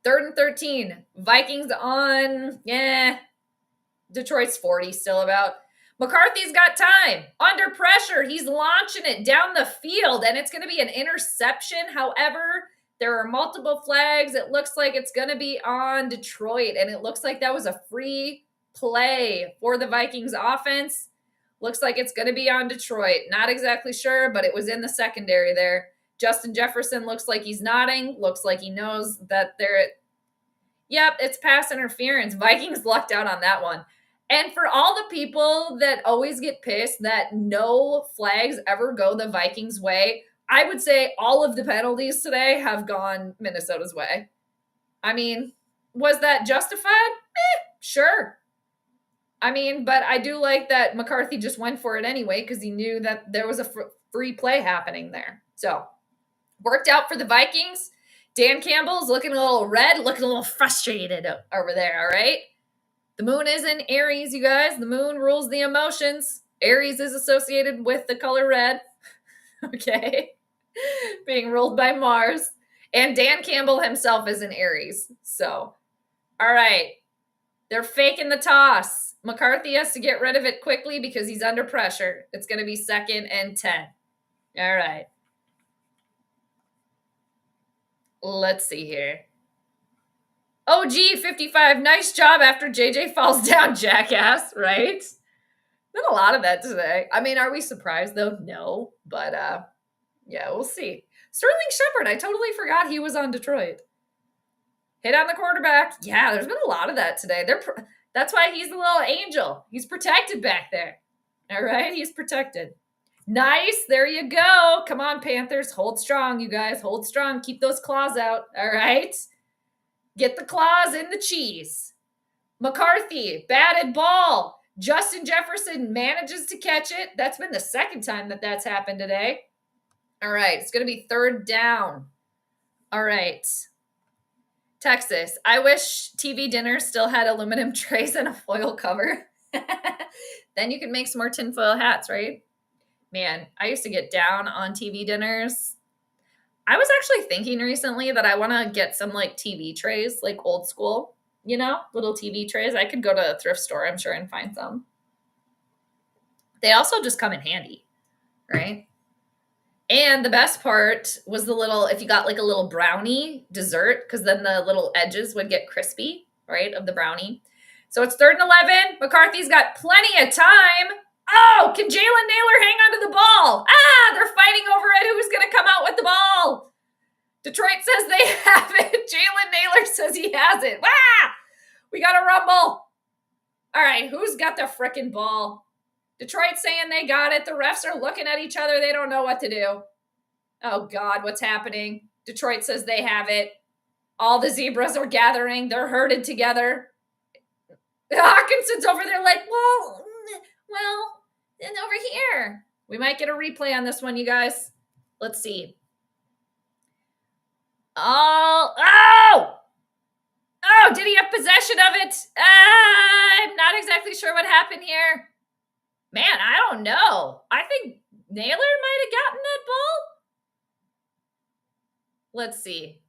3rd and 13. Vikings on, Detroit's 40 still about. McCarthy's got time. Under pressure. He's launching it down the field, and it's going to be an interception. However, there are multiple flags. It looks like it's going to be on Detroit, and it looks like that was a free play for the Vikings offense. Looks like it's going to be on Detroit. Not exactly sure, but it was in the secondary there. Justin Jefferson looks like he's nodding. Looks like he knows that Yep, it's pass interference. Vikings lucked out on that one. And for all the people that always get pissed that no flags ever go the Vikings' way, I would say all of the penalties today have gone Minnesota's way. I mean, was that justified? Sure. I mean, but I do like that McCarthy just went for it anyway because he knew that there was a free play happening there. So, worked out for the Vikings. Dan Campbell's looking a little red, looking a little frustrated over there, all right? The moon is in Aries, you guys. The moon rules the emotions. Aries is associated with the color red. Okay. Being ruled by Mars. And Dan Campbell himself is in Aries. So, all right. They're faking the toss. McCarthy has to get rid of it quickly because he's under pressure. It's going to be 2nd and 10. All right. Let's see here. OG55, nice job after JJ falls down, jackass, right? Been a lot of that today. I mean, are we surprised though? No, but yeah, we'll see. Sterling Shepard, I totally forgot he was on Detroit. Hit on the quarterback. Yeah, there's been a lot of that today. That's why he's a little angel. He's protected back there. All right, he's protected. Nice. There you go. Come on, Panthers. Hold strong, you guys. Hold strong. Keep those claws out. All right. Get the claws in the cheese. McCarthy, batted ball. Justin Jefferson manages to catch it. That's been the second time that that's happened today. All right. It's going to be third down. All right. Texas. I wish TV dinner still had aluminum trays and a foil cover. Then you can make some more tinfoil hats, right? Man, I used to get down on TV dinners. I was actually thinking recently that I want to get some like TV trays, like old school, little TV trays. I could go to a thrift store, I'm sure, and find some. They also just come in handy, right? And the best part was the little, if you got like a little brownie dessert, because then the little edges would get crispy, right, of the brownie. So it's 3rd and 11. McCarthy's got plenty of time. Oh, can Jalen Naylor hang onto the ball? They're fighting over it. Who's going to come out with the ball? Detroit says they have it. Jalen Naylor says he has it. We got a rumble. All right, who's got the frickin' ball? Detroit saying they got it. The refs are looking at each other. They don't know what to do. Oh, God, what's happening? Detroit says they have it. All the zebras are gathering. They're herded together. Hawkinson's over there like, well, and over here. We might get a replay on this one, you guys. Let's see. Oh, did he have possession of it? I'm not exactly sure what happened here. Man, I don't know. I think Naylor might have gotten that ball. Let's see.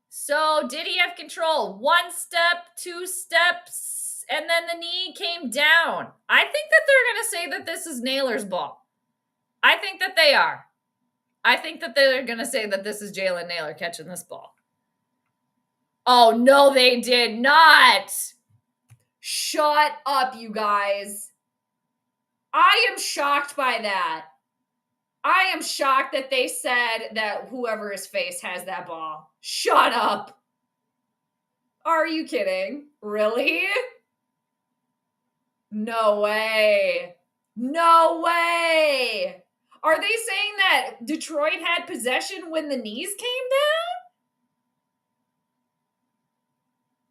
So did he have control? 1 step, 2 steps, and then the knee came down. I think that they're going to say that this is Naylor's ball. I think that they are. I think that they're going to say that this is Jalen Naylor catching this ball. Oh, no, they did not. Shut up, you guys. I am shocked by that. I am shocked that they said that whoever his face has that ball. Shut up. Are you kidding? Really? No way. No way. Are they saying that Detroit had possession when the knees came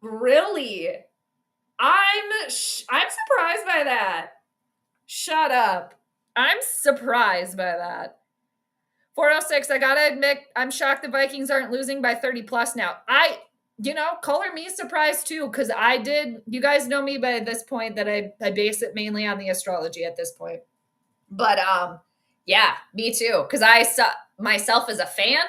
down? Really? I'm surprised by that. Shut up. I'm surprised by that. 406, I gotta admit, I'm shocked the Vikings aren't losing by 30 plus now. Color me surprised too, because you guys know me by this point that I base it mainly on the astrology at this point. But yeah, me too, because I saw myself as a fan,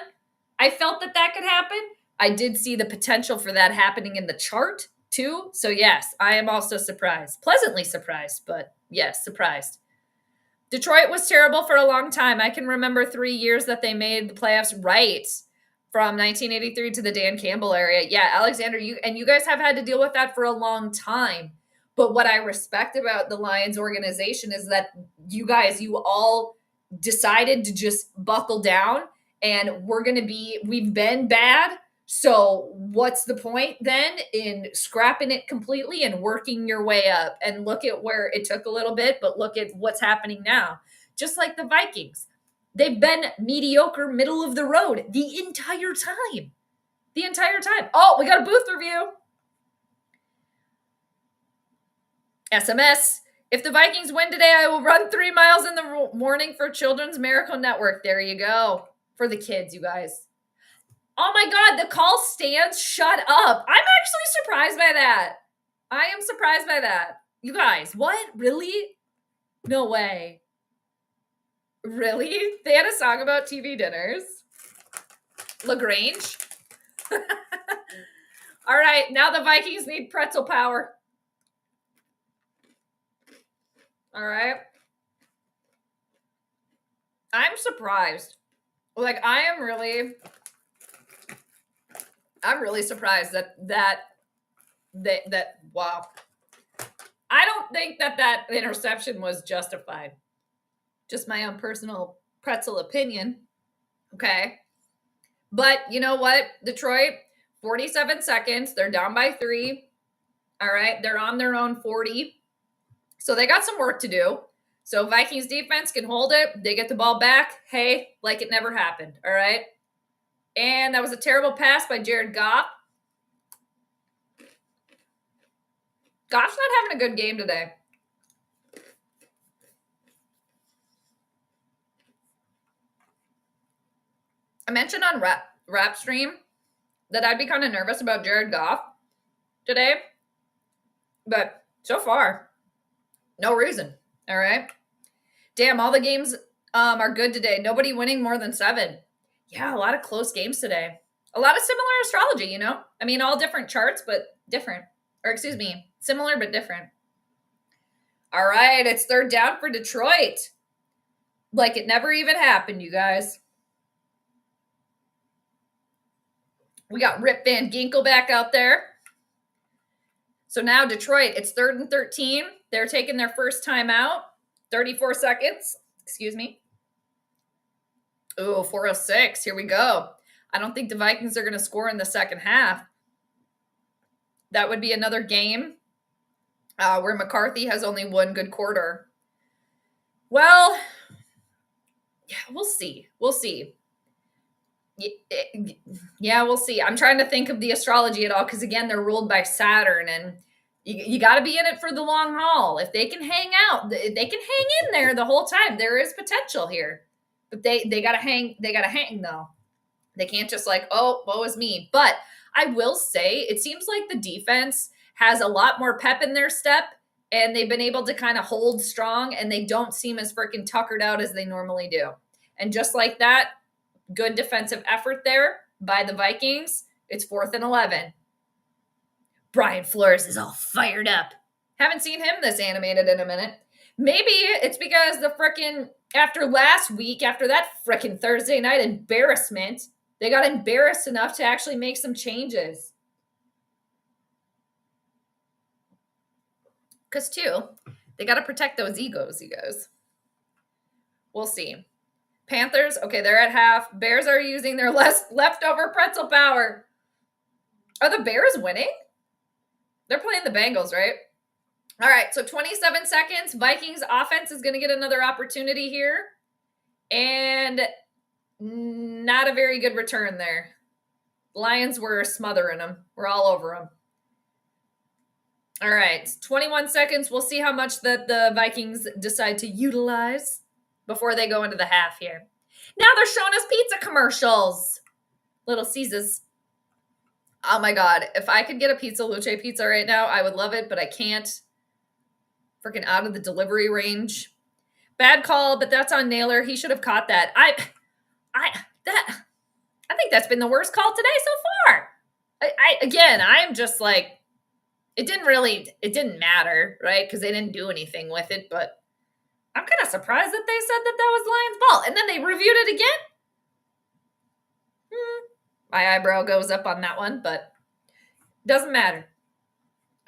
I felt that could happen. I did see the potential for that happening in the chart too. So yes, I am also surprised. Pleasantly surprised, but yes, surprised. Detroit was terrible for a long time. I can remember 3 years that they made the playoffs right from 1983 to the Dan Campbell area. Yeah, Alexander, you guys have had to deal with that for a long time. But what I respect about the Lions organization is that you all decided to just buckle down, and we've been bad. So what's the point then in scrapping it completely and working your way up? And look at where it took a little bit, but look at what's happening now. Just like the Vikings. They've been mediocre, middle of the road the entire time. The entire time. Oh, we got a booth review. SMS. If the Vikings win today, I will run 3 miles in the morning for Children's Miracle Network. There you go. For the kids, you guys. Oh my God, the call stands. Shut up. I'm actually surprised by that. I am surprised by that. You guys, what? Really? No way. Really? They had a song about TV dinners? LaGrange? All right, now the Vikings need pretzel power. All right. I'm surprised. Like, I'm really surprised that wow. I don't think that interception was justified. Just my own personal pretzel opinion. Okay. But you know what? Detroit, 47 seconds. They're down by 3. All right. They're on their own 40. So they got some work to do. So Vikings defense can hold it. They get the ball back. Hey, like it never happened. All right. And that was a terrible pass by Jared Goff. Goff's not having a good game today. I mentioned on rap stream that I'd be kind of nervous about Jared Goff today. But so far, no reason. All right. Damn, all the games are good today. Nobody winning more than 7. Yeah, a lot of close games today. A lot of similar astrology, you know? I mean, all different charts, but different. Or excuse me, similar but different. All right, it's 3rd down for Detroit. Like it never even happened, you guys. We got Rip Van Ginkel back out there. So now Detroit, it's 3rd and 13. They're taking their first time out. 34 seconds. Excuse me. Oh, 4:06. Here we go. I don't think the Vikings are going to score in the second half. That would be another game where McCarthy has only one good quarter. Well, yeah, we'll see. We'll see. Yeah, we'll see. I'm trying to think of the astrology at all because, again, they're ruled by Saturn, and you got to be in it for the long haul. If they can hang out, they can hang in there the whole time. There is potential here, but they got to hang. They got to hang though. They can't just like, oh, woe is me. But I will say, it seems like the defense has a lot more pep in their step, and they've been able to kind of hold strong, and they don't seem as freaking tuckered out as they normally do. And just like that, good defensive effort there by the Vikings. It's 4th and 11. Brian Flores is all fired up. Haven't seen him this animated in a minute. Maybe it's because the frickin' after last week, after that frickin' Thursday night embarrassment, they got embarrassed enough to actually make some changes. Because, too, they got to protect those egos, you guys. We'll see. Panthers, okay, they're at half. Bears are using their leftover pretzel power. Are the Bears winning? They're playing the Bengals, right? All right, so 27 seconds. Vikings offense is going to get another opportunity here. And not a very good return there. Lions were smothering them. We're all over them. All right, 21 seconds. We'll see how much that the Vikings decide to utilize before they go into the half here. Now they're showing us pizza commercials. Little Caesars. Oh my God. If I could get a Pizza Luce pizza right now, I would love it, but I can't. Freaking out of the delivery range. Bad call, but that's on Naylor. He should have caught that. I think that's been the worst call today so far. I'm just like, it didn't matter, right? Because they didn't do anything with it, but I'm kind of surprised that they said that was Lions' ball. And then they reviewed it again. My eyebrow goes up on that one, but doesn't matter.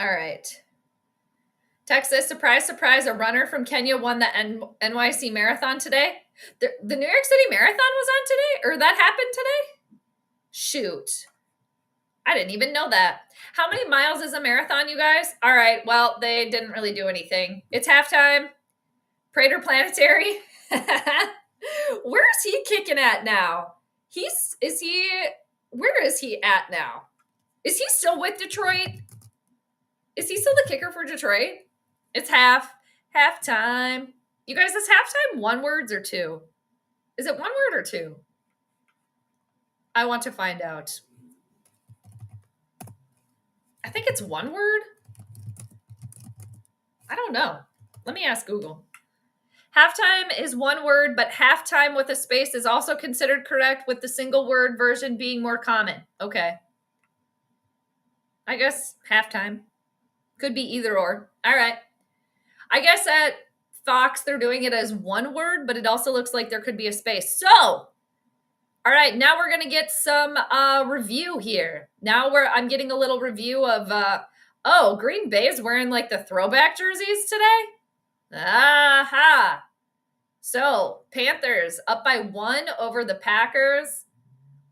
All right. Texas, surprise, surprise, a runner from Kenya won the NYC Marathon today. The New York City Marathon was on today? Or that happened today? Shoot. I didn't even know that. How many miles is a marathon, you guys? All right, well, they didn't really do anything. It's halftime. PLANETARY. Where is he kicking at now? Where is he at now? Is he still with Detroit? Is he still the kicker for Detroit? It's halftime. You guys, is halftime 1 word or 2? Is it 1 word or 2? I want to find out. I think it's 1 word. I don't know. Let me ask Google. Halftime is 1 word, but halftime with a space is also considered correct, with the single word version being more common. Okay. I guess halftime. Could be either or. All right. I guess at Fox, they're doing it as 1 word, but it also looks like there could be a space. So, all right, now we're going to get some review here. Now I'm getting a little review of, Green Bay is wearing like the throwback jerseys today. Aha. So, Panthers up by 1 over the Packers.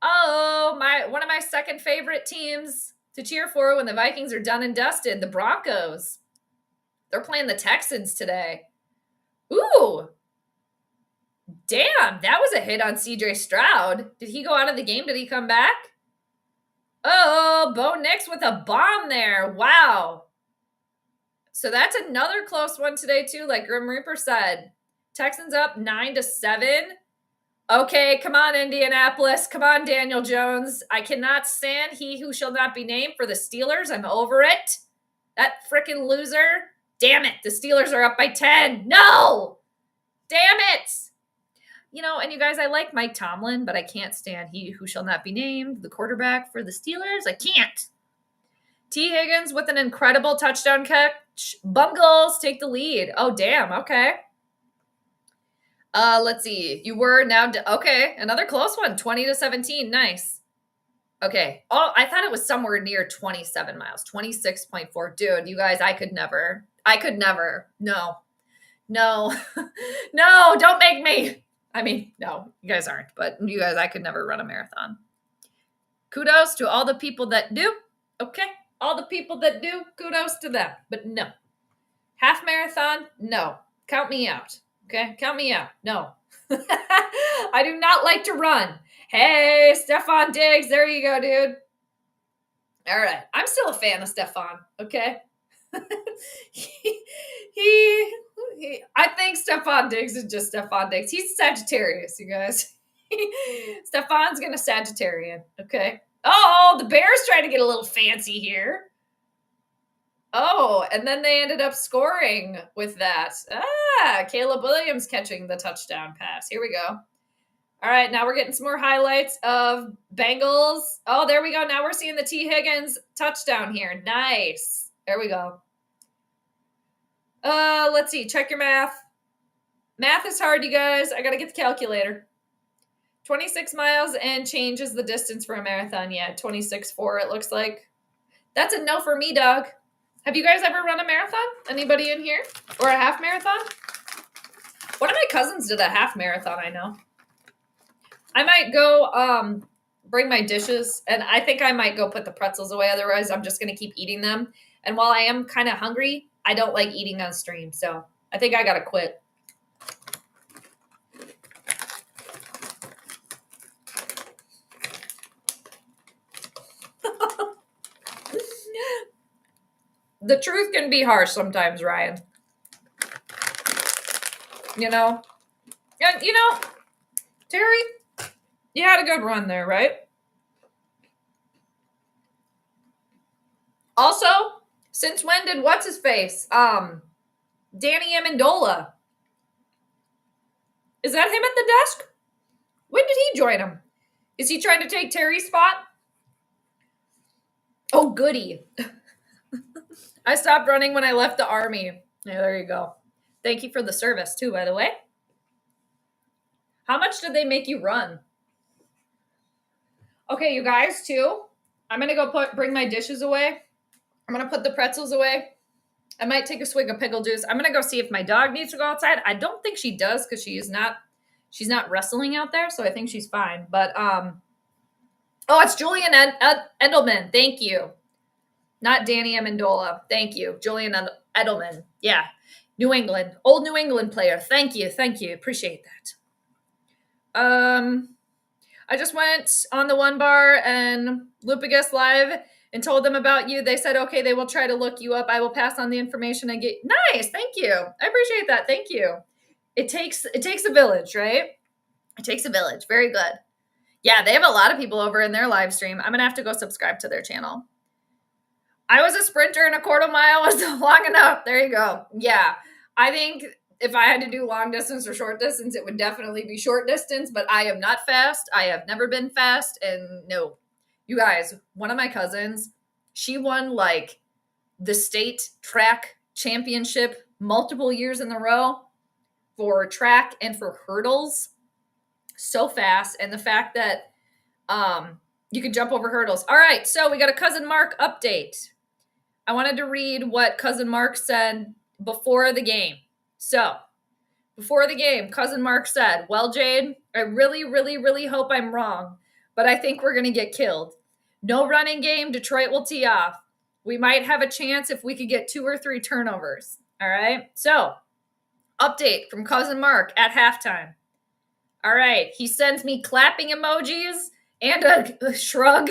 Oh, one of my second favorite teams to cheer for when the Vikings are done and dusted, the Broncos. They're playing the Texans today. Ooh, Damn, that was a hit on CJ Stroud. Did he go out of the game? Did he come back? Oh, Bo Nix with a bomb there. Wow. So that's another close one today, too, like Grim Reaper said. Texans up 9-7. Okay, come on, Indianapolis. Come on, Daniel Jones. I cannot stand he who shall not be named for the Steelers. I'm over it. That freaking loser. Damn it. The Steelers are up by 10. No! Damn it. You know, and you guys, I like Mike Tomlin, but I can't stand he who shall not be named, the quarterback for the Steelers. I can't. T. Higgins with an incredible touchdown catch. Bungles take the lead. Oh, damn. Okay. Let's see. You were now. Okay. Another close one. 20-17. Nice. Okay. Oh, I thought it was somewhere near 27 miles. 26.4. Dude, you guys, I could never. No. No. No, don't make me. I mean, no, you guys aren't, but you guys, I could never run a marathon. Kudos to all the people that do. Okay. All the people that do, kudos to them. But no. Half marathon, no. Count me out. Okay? Count me out. No. I do not like to run. Hey, Stefan Diggs. There you go, dude. All right. I'm still a fan of Stefan. Okay? I think Stefan Diggs is just Stefan Diggs. He's Sagittarius, you guys. Stefan's going to Sagittarian. Okay? Oh, the Bears trying to get a little fancy here. Oh, and then they ended up scoring with that. Caleb Williams catching the touchdown pass. Here we go. All right, now we're getting some more highlights of Bengals. Oh, there we go. Now we're seeing the T. Higgins touchdown here. Nice. There we go. Let's see. Check your math. Math is hard, you guys. I got to get the calculator. 26 miles and change is the distance for a marathon. Yeah, 26.4 it looks like. That's a no for me, Doug. Have you guys ever run a marathon? Anybody in here? Or a half marathon? One of my cousins did a half marathon, I know. I might go bring my dishes, and I think I might go put the pretzels away. Otherwise, I'm just going to keep eating them. And while I am kind of hungry, I don't like eating on stream. So I think I got to quit. The truth can be harsh sometimes, Ryan. You know? And, you know, Terry, you had a good run there, right? Also, since when did what's-his-face? Danny Amendola. Is that him at the desk? When did he join him? Is he trying to take Terry's spot? Oh, goody. I stopped running when I left the Army. Yeah, there you go. Thank you for the service, too, by the way. How much did they make you run? Okay, you guys, too. I'm going to go bring my dishes away. I'm going to put the pretzels away. I might take a swig of pickle juice. I'm going to go see if my dog needs to go outside. I don't think she does because she's not wrestling out there, so I think she's fine. But, oh, it's Julian Edelman. Thank you. Not Danny Amendola. Thank you. Julian Edelman. Yeah. New England. Old New England player. Thank you. Thank you. Appreciate that. I just went on the One Bar and Lupagus Live and told them about you. They said, okay, they will try to look you up. I will pass on the information and get. Nice. Thank you. I appreciate that. Thank you. It takes a village, right? It takes a village. Very good. Yeah, they have a lot of people over in their live stream. I'm going to have to go subscribe to their channel. I was a sprinter and a quarter mile was long enough. There you go. Yeah. I think if I had to do long distance or short distance, it would definitely be short distance, but I am not fast. I have never been fast. And no, you guys, one of my cousins, she won like the state track championship multiple years in a row for track and for hurdles. So fast. And the fact that you can jump over hurdles. All right. So we got a Cousin Mark update. I wanted to read what Cousin Mark said before the game. So, before the game, Cousin Mark said, well, Jade, I really, really, really hope I'm wrong, but I think we're going to get killed. No running game. Detroit will tee off. We might have a chance if we could get 2 or 3 turnovers. All right. So, update from Cousin Mark at halftime. All right. He sends me clapping emojis and a shrug.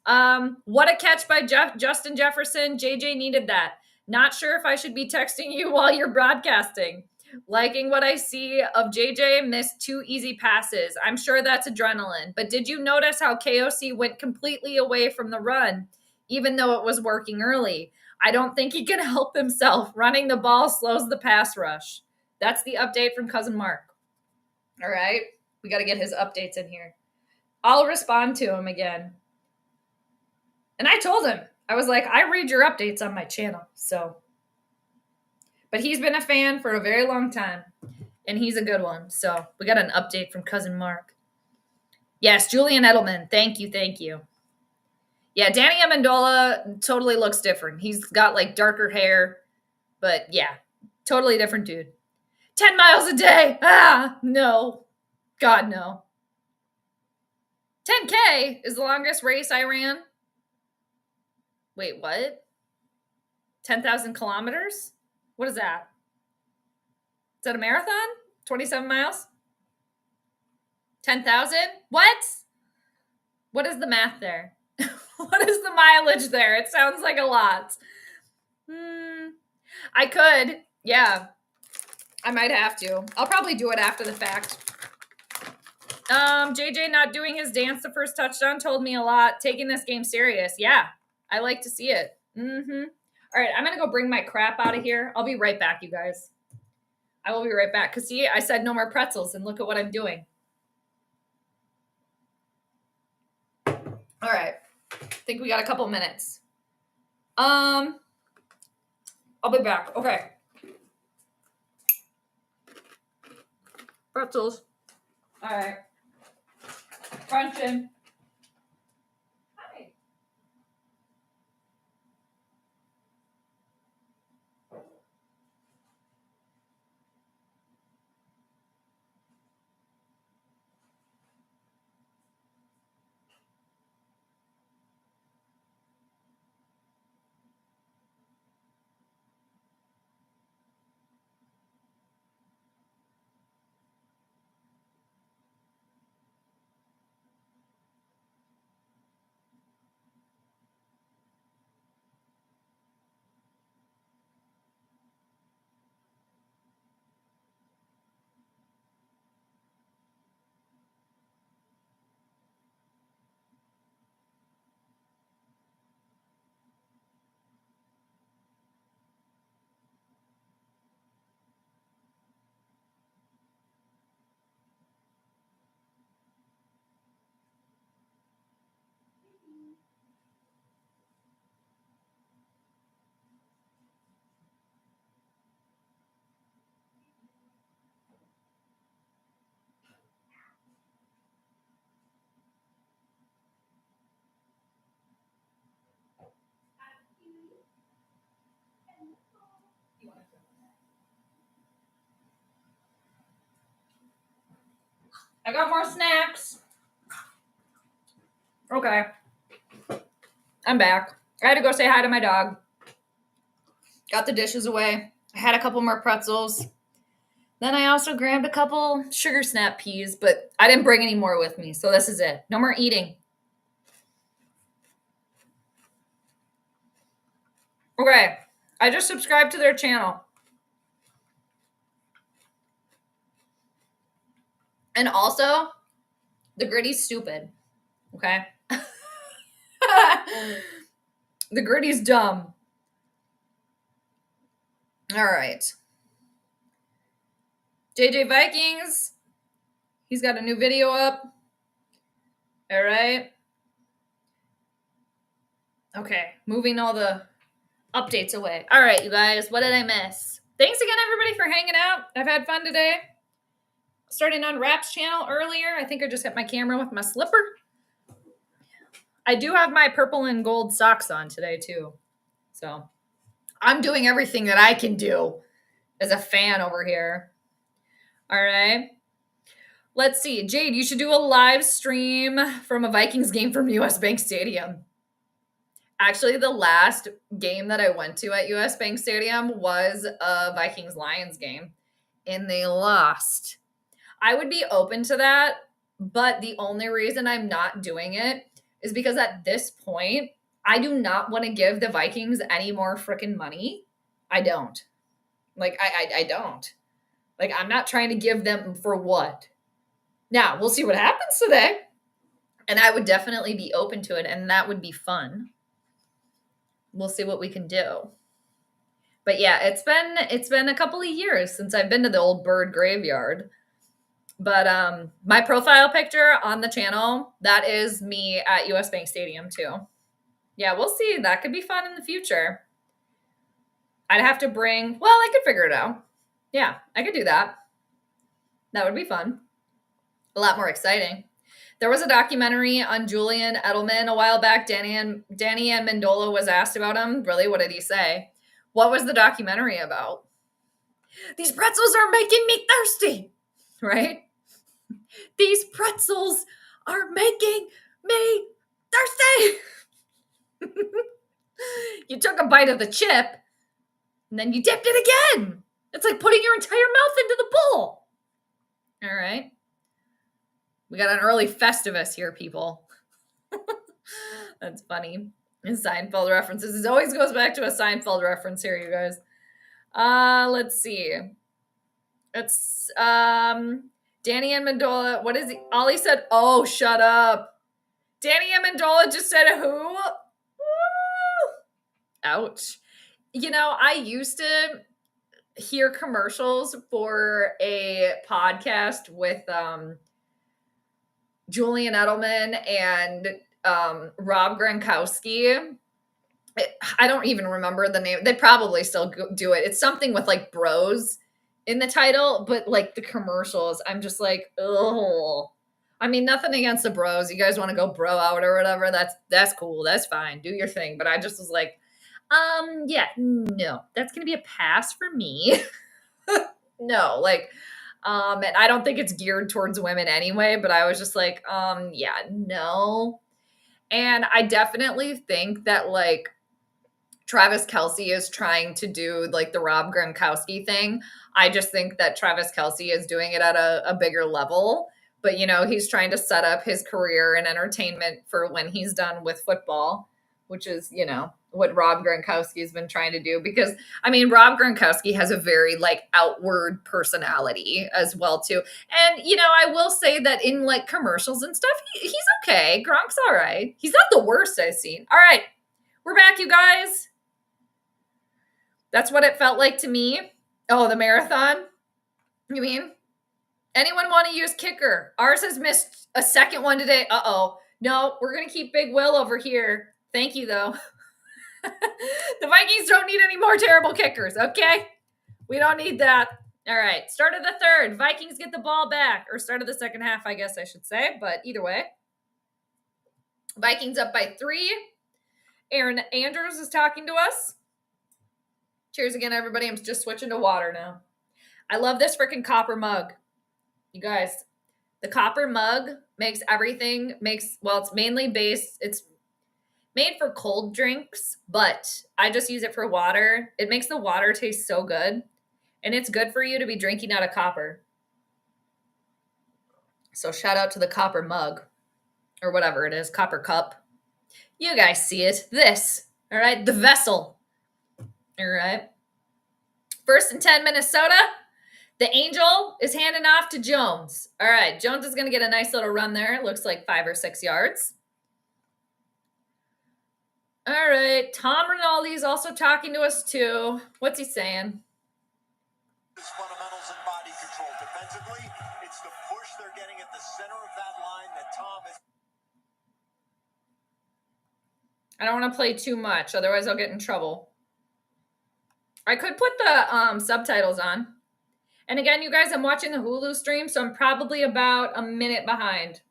What a catch by Justin Jefferson. JJ needed that. Not sure if I should be texting you while you're broadcasting. Liking what I see of JJ, missed 2 easy passes. I'm sure that's adrenaline. But did you notice how KOC went completely away from the run, even though it was working early? I don't think he can help himself. Running the ball slows the pass rush. That's the update from Cousin Mark. All right. We got to get his updates in here. I'll respond to him again. And I told him, I was like, I read your updates on my channel. So, but he's been a fan for a very long time. And he's a good one. So we got an update from Cousin Mark. Yes, Julian Edelman. Thank you. Thank you. Yeah, Danny Amendola totally looks different. He's got like darker hair. But yeah, totally different dude. 10 miles a day. Ah, no. God, no. 10K is the longest race I ran. Wait, what? 10,000 kilometers? What is that? Is that a marathon? 27 miles? 10,000? What? What is the math there? What is the mileage there? It sounds like a lot. I could. Yeah. I might have to. I'll probably do it after the fact. JJ not doing his dance the first touchdown told me a lot. Taking this game serious. Yeah. I like to see it. All right, I'm going to go bring my crap out of here. I'll be right back, you guys. I will be right back. Because, see, I said no more pretzels, and look at what I'm doing. All right. I think we got a couple minutes. I'll be back. Okay. Pretzels. All right. Crunching. Hi. I got more snacks. Okay. I'm back. I had to go say hi to my dog. Got the dishes away. I had a couple more pretzels. Then I also grabbed a couple sugar snap peas, but I didn't bring any more with me. So this is it. No more eating. Okay. I just subscribed to their channel. And also, the gritty's stupid. Okay? The gritty's dumb. All right. JJ Vikings. He's got a new video up. All right. Okay. Moving all the updates away. All right, you guys. What did I miss? Thanks again, everybody, for hanging out. I've had fun today. Starting on Rap's channel earlier. I think I just hit my camera with my slipper. I do have my purple and gold socks on today, too. So I'm doing everything that I can do as a fan over here. All right. Let's see. Jade, you should do a live stream from a Vikings game from US Bank Stadium. Actually, the last game that I went to at US Bank Stadium was a Vikings-Lions game, and they lost. I would be open to that, but the only reason I'm not doing it is because at this point, I do not want to give the Vikings any more freaking money. I don't. Like, I don't. Like, I'm not trying to give them for what? Now, we'll see what happens today. And I would definitely be open to it, and that would be fun. We'll see what we can do. But yeah, it's been a couple of years since I've been to the old bird graveyard. But my profile picture on the channel, that is me at US Bank Stadium too. Yeah, we'll see. That could be fun in the future. I'd have to I could figure it out. Yeah, I could do that. That would be fun. A lot more exciting. There was a documentary on Julian Edelman a while back. Danny Amendola was asked about him. Really, what did he say? What was the documentary about? These pretzels are making me thirsty, right? These pretzels are making me thirsty. You took a bite of the chip, and then you dipped it again. It's like putting your entire mouth into the bowl. All right. We got an early Festivus here, people. That's funny. And Seinfeld references. It always goes back to a Seinfeld reference here, you guys. Let's see. It's Danny Amendola. What is he? Ollie said, oh, shut up. Danny Amendola just said who? Woo! Ouch. You know, I used to hear commercials for a podcast with Julian Edelman and Rob Gronkowski. I don't even remember the name. They probably still do it. It's something with like bros in the title, but like the commercials, I'm just like, oh. I mean, nothing against the bros. You guys want to go bro out or whatever? That's cool. That's fine. Do your thing. But I just was like, yeah, no, that's gonna be a pass for me. No, like, and I don't think it's geared towards women anyway, but I was just like, yeah, no. And I definitely think that like Travis Kelce is trying to do like the Rob Gronkowski thing. I just think that Travis Kelce is doing it at a bigger level. But, you know, he's trying to set up his career in entertainment for when he's done with football, which is, you know, what Rob Gronkowski has been trying to do. Because, I mean, Rob Gronkowski has a very, like, outward personality as well, too. And, you know, I will say that in, like, commercials and stuff, he's okay. Gronk's all right. He's not the worst I've seen. All right. We're back, you guys. That's what it felt like to me. Oh, the marathon? You mean? Anyone want to use kicker? Ours has missed a second one today. Uh-oh. No, we're going to keep Big Will over here. Thank you, though. The Vikings don't need any more terrible kickers, okay? We don't need that. All right. Start of the third. Vikings get the ball back. Or start of the second half, I guess I should say. But either way. Vikings up by 3. Aaron Andrews is talking to us. Cheers again, everybody. I'm just switching to water now. I love this freaking copper mug. You guys, the copper mug makes everything, it's mainly it's made for cold drinks, but I just use it for water. It makes the water taste so good, and it's good for you to be drinking out of copper. So shout out to the copper mug, or whatever it is, copper cup. You guys see it. This, all right, the vessel. All right. 1st and 10, Minnesota. The Angel is handing off to Jones. All right, Jones is going to get a nice little run there. It looks like 5 or 6 yards. All right, Tom Rinaldi is also talking to us too. What's he saying? Fundamentals and body control. Defensively, it's the push they're getting at the center of that line that Tom is. I don't want to play too much, otherwise I'll get in trouble. I could put the subtitles on. And again, you guys, I'm watching the Hulu stream, so I'm probably about a minute behind.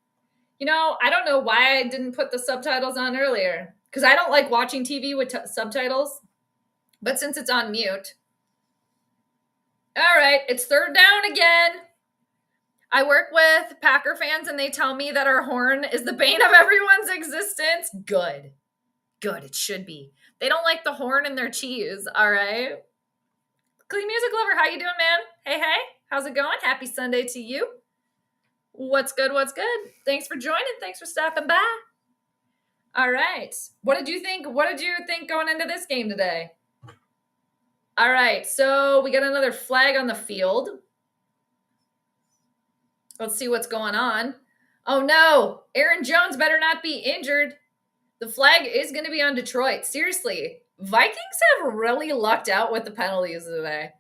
You know, I don't know why I didn't put the subtitles on earlier, because I don't like watching TV with subtitles. But since it's on mute. All right, it's 3rd down again. I work with Packer fans, and they tell me that our horn is the bane of everyone's existence. Good. Good, it should be. They don't like the horn in their cheese, all right? Clean Music Lover, how you doing, man? Hey, how's it going? Happy Sunday to you. What's good? What's good? Thanks for joining. Thanks for stopping by. All right. What did you think? What did you think going into this game today? All right. So we got another flag on the field. Let's see what's going on. Oh no, Aaron Jones better not be injured. The flag is going to be on Detroit. Seriously, Vikings have really lucked out with the penalties today.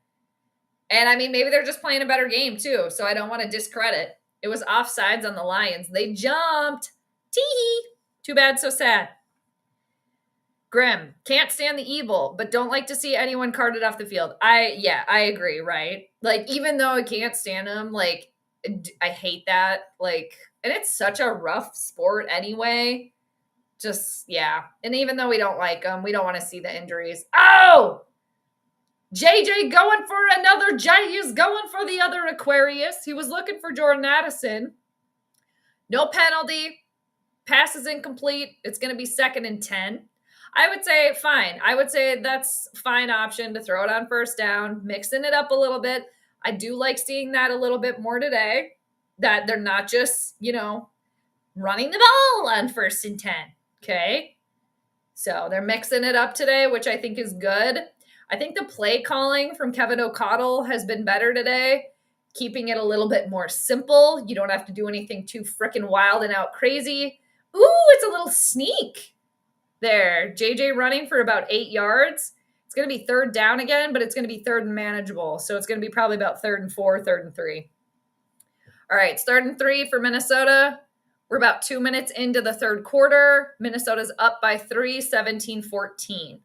And I mean, maybe they're just playing a better game too, so I don't want to discredit. It was offsides on the Lions. They jumped. Tee. Too bad, so sad. Grim, can't stand the evil, but don't like to see anyone carted off the field. I agree, right? Like, even though I can't stand them, like, I hate that. Like, and it's such a rough sport anyway. Just, yeah. And even though we don't like them, we don't want to see the injuries. Oh! JJ going for another J. He's going for the other Aquarius. He was looking for Jordan Addison. No penalty. Pass is incomplete. It's going to be 2nd and 10. I would say fine. I would say that's fine option to throw it on 1st down, mixing it up a little bit. I do like seeing that a little bit more today, that they're not just, running the ball on 1st and 10. Okay. So they're mixing it up today, which I think is good. I think the play calling from Kevin O'Connell has been better today, keeping it a little bit more simple. You don't have to do anything too freaking wild and out crazy. Ooh, it's a little sneak there. JJ running for about 8 yards. It's going to be 3rd down again, but it's going to be 3rd and manageable. So it's going to be probably about 3rd and 4, 3rd and 3. All right, it's 3rd and 3 for Minnesota. We're about 2 minutes into the 3rd quarter. Minnesota's up by 3, 17-14.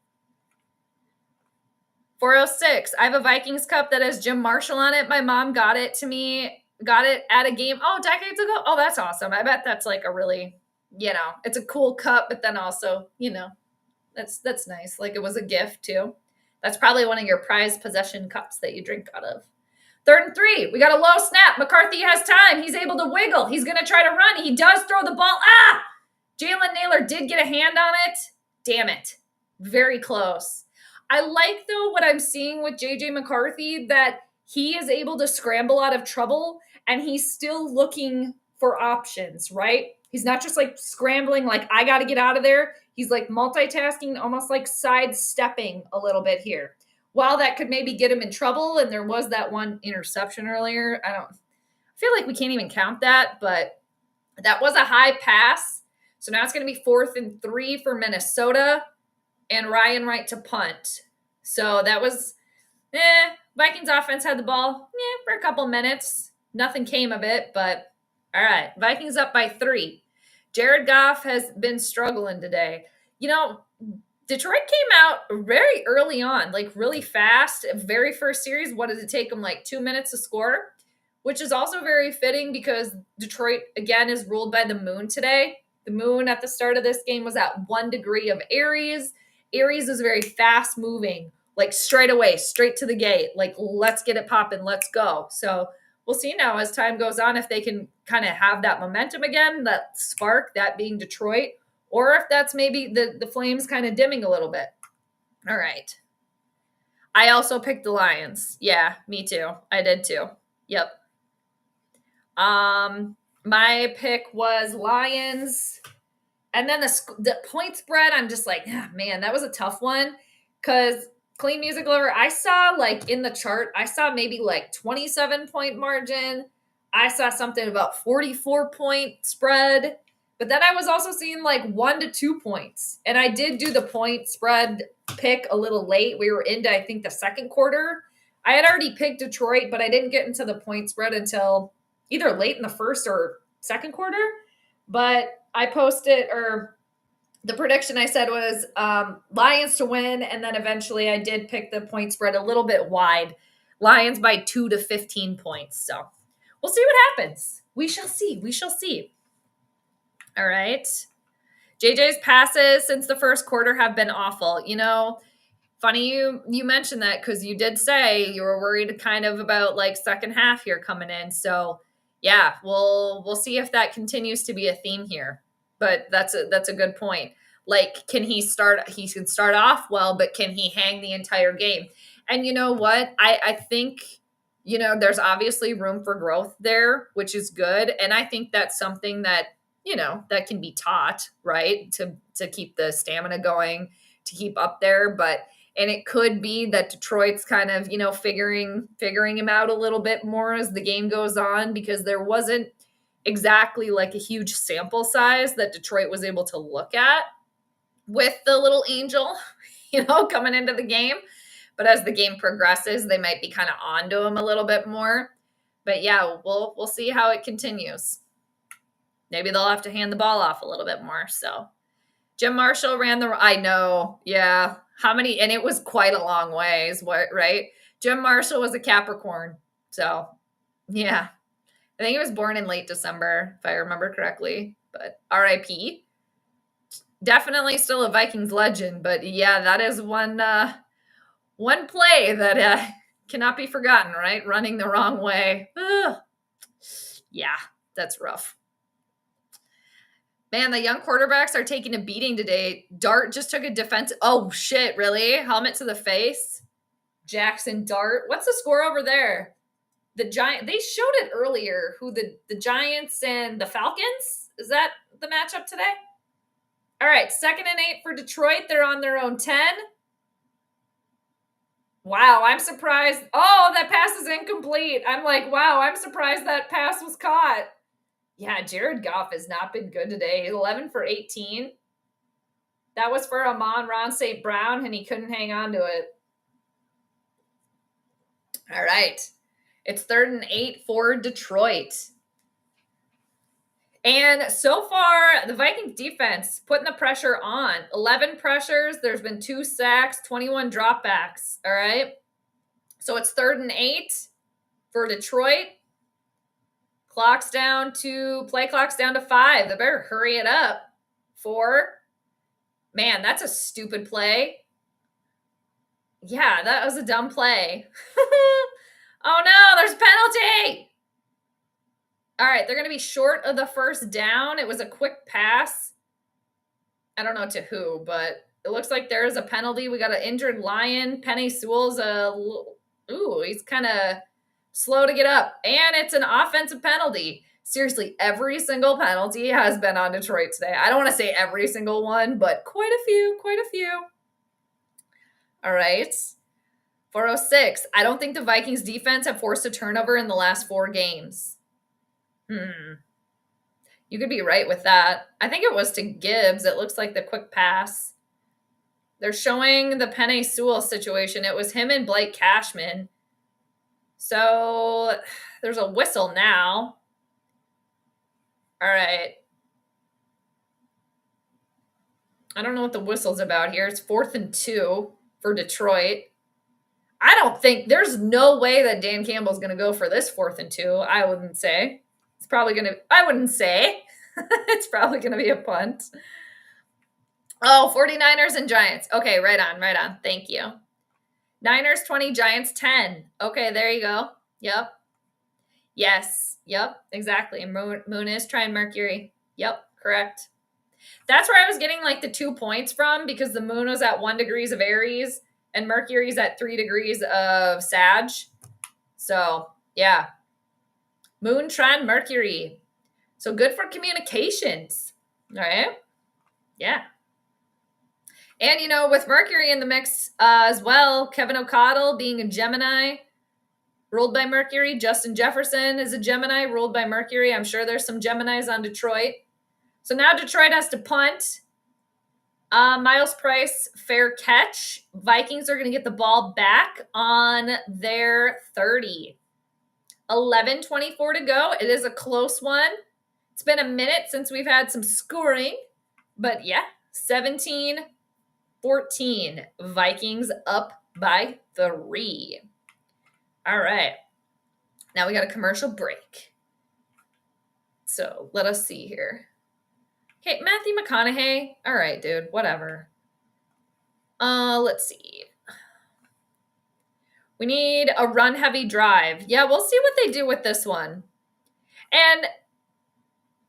406. I have a Vikings cup that has Jim Marshall on it. My mom got it to me, got it at a game, decades ago. Oh, that's awesome. I bet that's like a really, it's a cool cup, but then also, that's nice. Like, it was a gift too. That's probably one of your prized possession cups that you drink out of. 3rd and 3. We got a low snap. McCarthy has time. He's able to wiggle. He's going to try to run. He does throw the ball. Jalen Naylor did get a hand on it. Damn it. Very close. I like, though, what I'm seeing with J.J. McCarthy, that he is able to scramble out of trouble, and he's still looking for options, right? He's not just, like, scrambling, like, I got to get out of there. He's, like, multitasking, almost like sidestepping a little bit here. While that could maybe get him in trouble, and there was that one interception earlier, I feel like we can't even count that, but that was a high pass. So now it's going to be 4th and 3 for Minnesota, and Ryan Wright to punt. So that was, Vikings offense had the ball, for a couple minutes. Nothing came of it, but all right. Vikings up by 3. Jared Goff has been struggling today. Detroit came out very early on, like really fast. Very first series, what did it take them, like 2 minutes to score? Which is also very fitting because Detroit, again, is ruled by the moon today. The moon at the start of this game was at 1 degree of Aries. Aries is very fast moving, like straight away, straight to the gate. Like, let's get it popping, let's go. So we'll see now as time goes on if they can kind of have that momentum again, that spark, that being Detroit, or if that's maybe the flames kind of dimming a little bit. All right. I also picked the Lions. Yeah, me too. I did too. Yep. My pick was Lions. And then the point spread, I'm just like, man, that was a tough one. Because Clean Music Lover, I saw like in the chart, I saw maybe like 27-point margin. I saw something about 44-point spread. But then I was also seeing like 1 to 2 points. And I did do the point spread pick a little late. We were into, I think, the 2nd quarter. I had already picked Detroit, but I didn't get into the point spread until either late in the 1st or 2nd quarter. But I posted, or the prediction I said was Lions to win, and then eventually I did pick the point spread a little bit wide. Lions by 2 to 15 points. So we'll see what happens. We shall see. We shall see. All right. JJ's passes since the 1st quarter have been awful. Funny you mentioned that because you did say you were worried kind of about like 2nd half here coming in. So yeah, we'll see if that continues to be a theme here. But that's a good point. Like, he can start off well, but can he hang the entire game? And you know what? I think there's obviously room for growth there, which is good. And I think that's something that, that can be taught, right? To keep the stamina going, to keep up there. And it could be that Detroit's kind of, figuring him out a little bit more as the game goes on, because there wasn't exactly like a huge sample size that Detroit was able to look at with the little angel, coming into the game. But as the game progresses, they might be kind of onto him a little bit more. But yeah, we'll see how it continues. Maybe they'll have to hand the ball off a little bit more. So Jim Marshall I know. Yeah. How many? And it was quite a long ways, right? Jim Marshall was a Capricorn. So yeah, I think he was born in late December, if I remember correctly, but RIP. Definitely still a Vikings legend, but yeah, that is one play that cannot be forgotten, right? Running the wrong way. Ugh. Yeah, that's rough. Man, the young quarterbacks are taking a beating today. Dart just took a defensive. Oh, shit, really? Helmet to the face? Jackson Dart. What's the score over there? The Giant. They showed it earlier, who the Giants and the Falcons? Is that the matchup today? All right, 2nd and 8 for Detroit. They're on their own 10. Wow, I'm surprised. Oh, that pass is incomplete. I'm like, wow, I'm surprised that pass was caught. Yeah, Jared Goff has not been good today. 11 for 18. That was for Amon-Ra St. Brown, and he couldn't hang on to it. All right. It's 3rd and 8 for Detroit. And so far, the Vikings defense putting the pressure on. 11 pressures. There's been 2 sacks, 21 dropbacks. All right. So it's 3rd and 8 for Detroit. Play clock's down to 5. They better hurry it up. 4. Man, that's a stupid play. Yeah, that was a dumb play. Oh no, there's a penalty. All right, they're going to be short of the 1st down. It was a quick pass. I don't know to who, but it looks like there is a penalty. We got an injured Lion. Penei Sewell's he's kind of slow to get up. And it's an offensive penalty. Seriously, every single penalty has been on Detroit today. I don't want to say every single one, but quite a few. All right. 406. I don't think the Vikings defense have forced a turnover in the last 4 games. You could be right with that. I think it was to Gibbs. It looks like the quick pass. They're showing the Penei Sewell situation. It was him and Blake Cashman. So there's a whistle now. All right. I don't know what the whistle's about here. It's 4th and 2 for Detroit. I don't think there's no way that Dan Campbell's going to go for this 4th and 2. I wouldn't say. I wouldn't say. It's probably going to be a punt. Oh, 49ers and Giants. Okay, right on. Thank you. Niners 20, Giants 10. Okay, there you go. Yep. Yes. Yep, exactly. Moon is trying Mercury. Yep, correct. That's where I was getting like the 2 points from, because the moon was at 1 degrees of Aries and Mercury's at 3 degrees of Sag. So, yeah. Moon trine Mercury. So good for communications. All right. Yeah. And, with Mercury in the mix as well, Kevin O'Connell being a Gemini, ruled by Mercury. Justin Jefferson is a Gemini, ruled by Mercury. I'm sure there's some Geminis on Detroit. So now Detroit has to punt. Miles Price, fair catch. Vikings are going to get the ball back on their 30. 11:24 to go. It is a close one. It's been a minute since we've had some scoring. But yeah, 17-14. Vikings up by 3. All right. Now we got a commercial break. So let us see here. Okay, Matthew McConaughey. All right, dude, whatever. Let's see. We need a run-heavy drive. Yeah, we'll see what they do with this one. And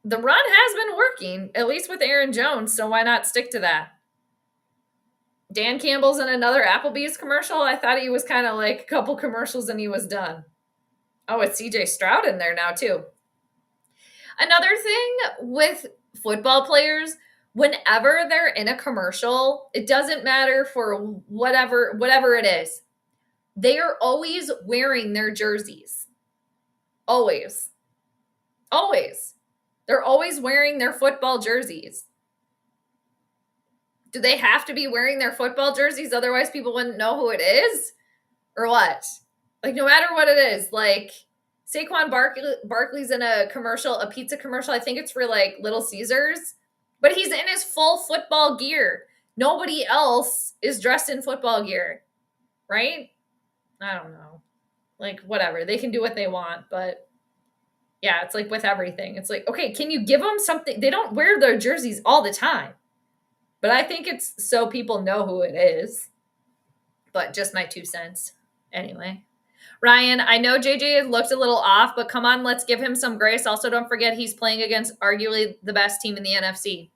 the run has been working, at least with Aaron Jones, so why not stick to that? Dan Campbell's in another Applebee's commercial. I thought he was kind of like a couple commercials and he was done. Oh, it's CJ Stroud in there now too. Another thing with football players, whenever they're in a commercial, it doesn't matter for whatever it is. They are always wearing their jerseys. Always. Always. They're always wearing their football jerseys. Do they have to be wearing their football jerseys? Otherwise people wouldn't know who it is? Or what? Like, no matter what it is, like Saquon Barkley's in a commercial, a pizza commercial. I think it's for like Little Caesars, but he's in his full football gear. Nobody else is dressed in football gear, right? I don't know. Like, whatever. They can do what they want, but yeah, it's like with everything. It's like, okay, can you give them something? They don't wear their jerseys all the time, but I think it's so people know who it is. But just my 2 cents. Anyway. Ryan, I know JJ looked a little off, but come on, let's give him some grace. Also, don't forget he's playing against arguably the best team in the NFC.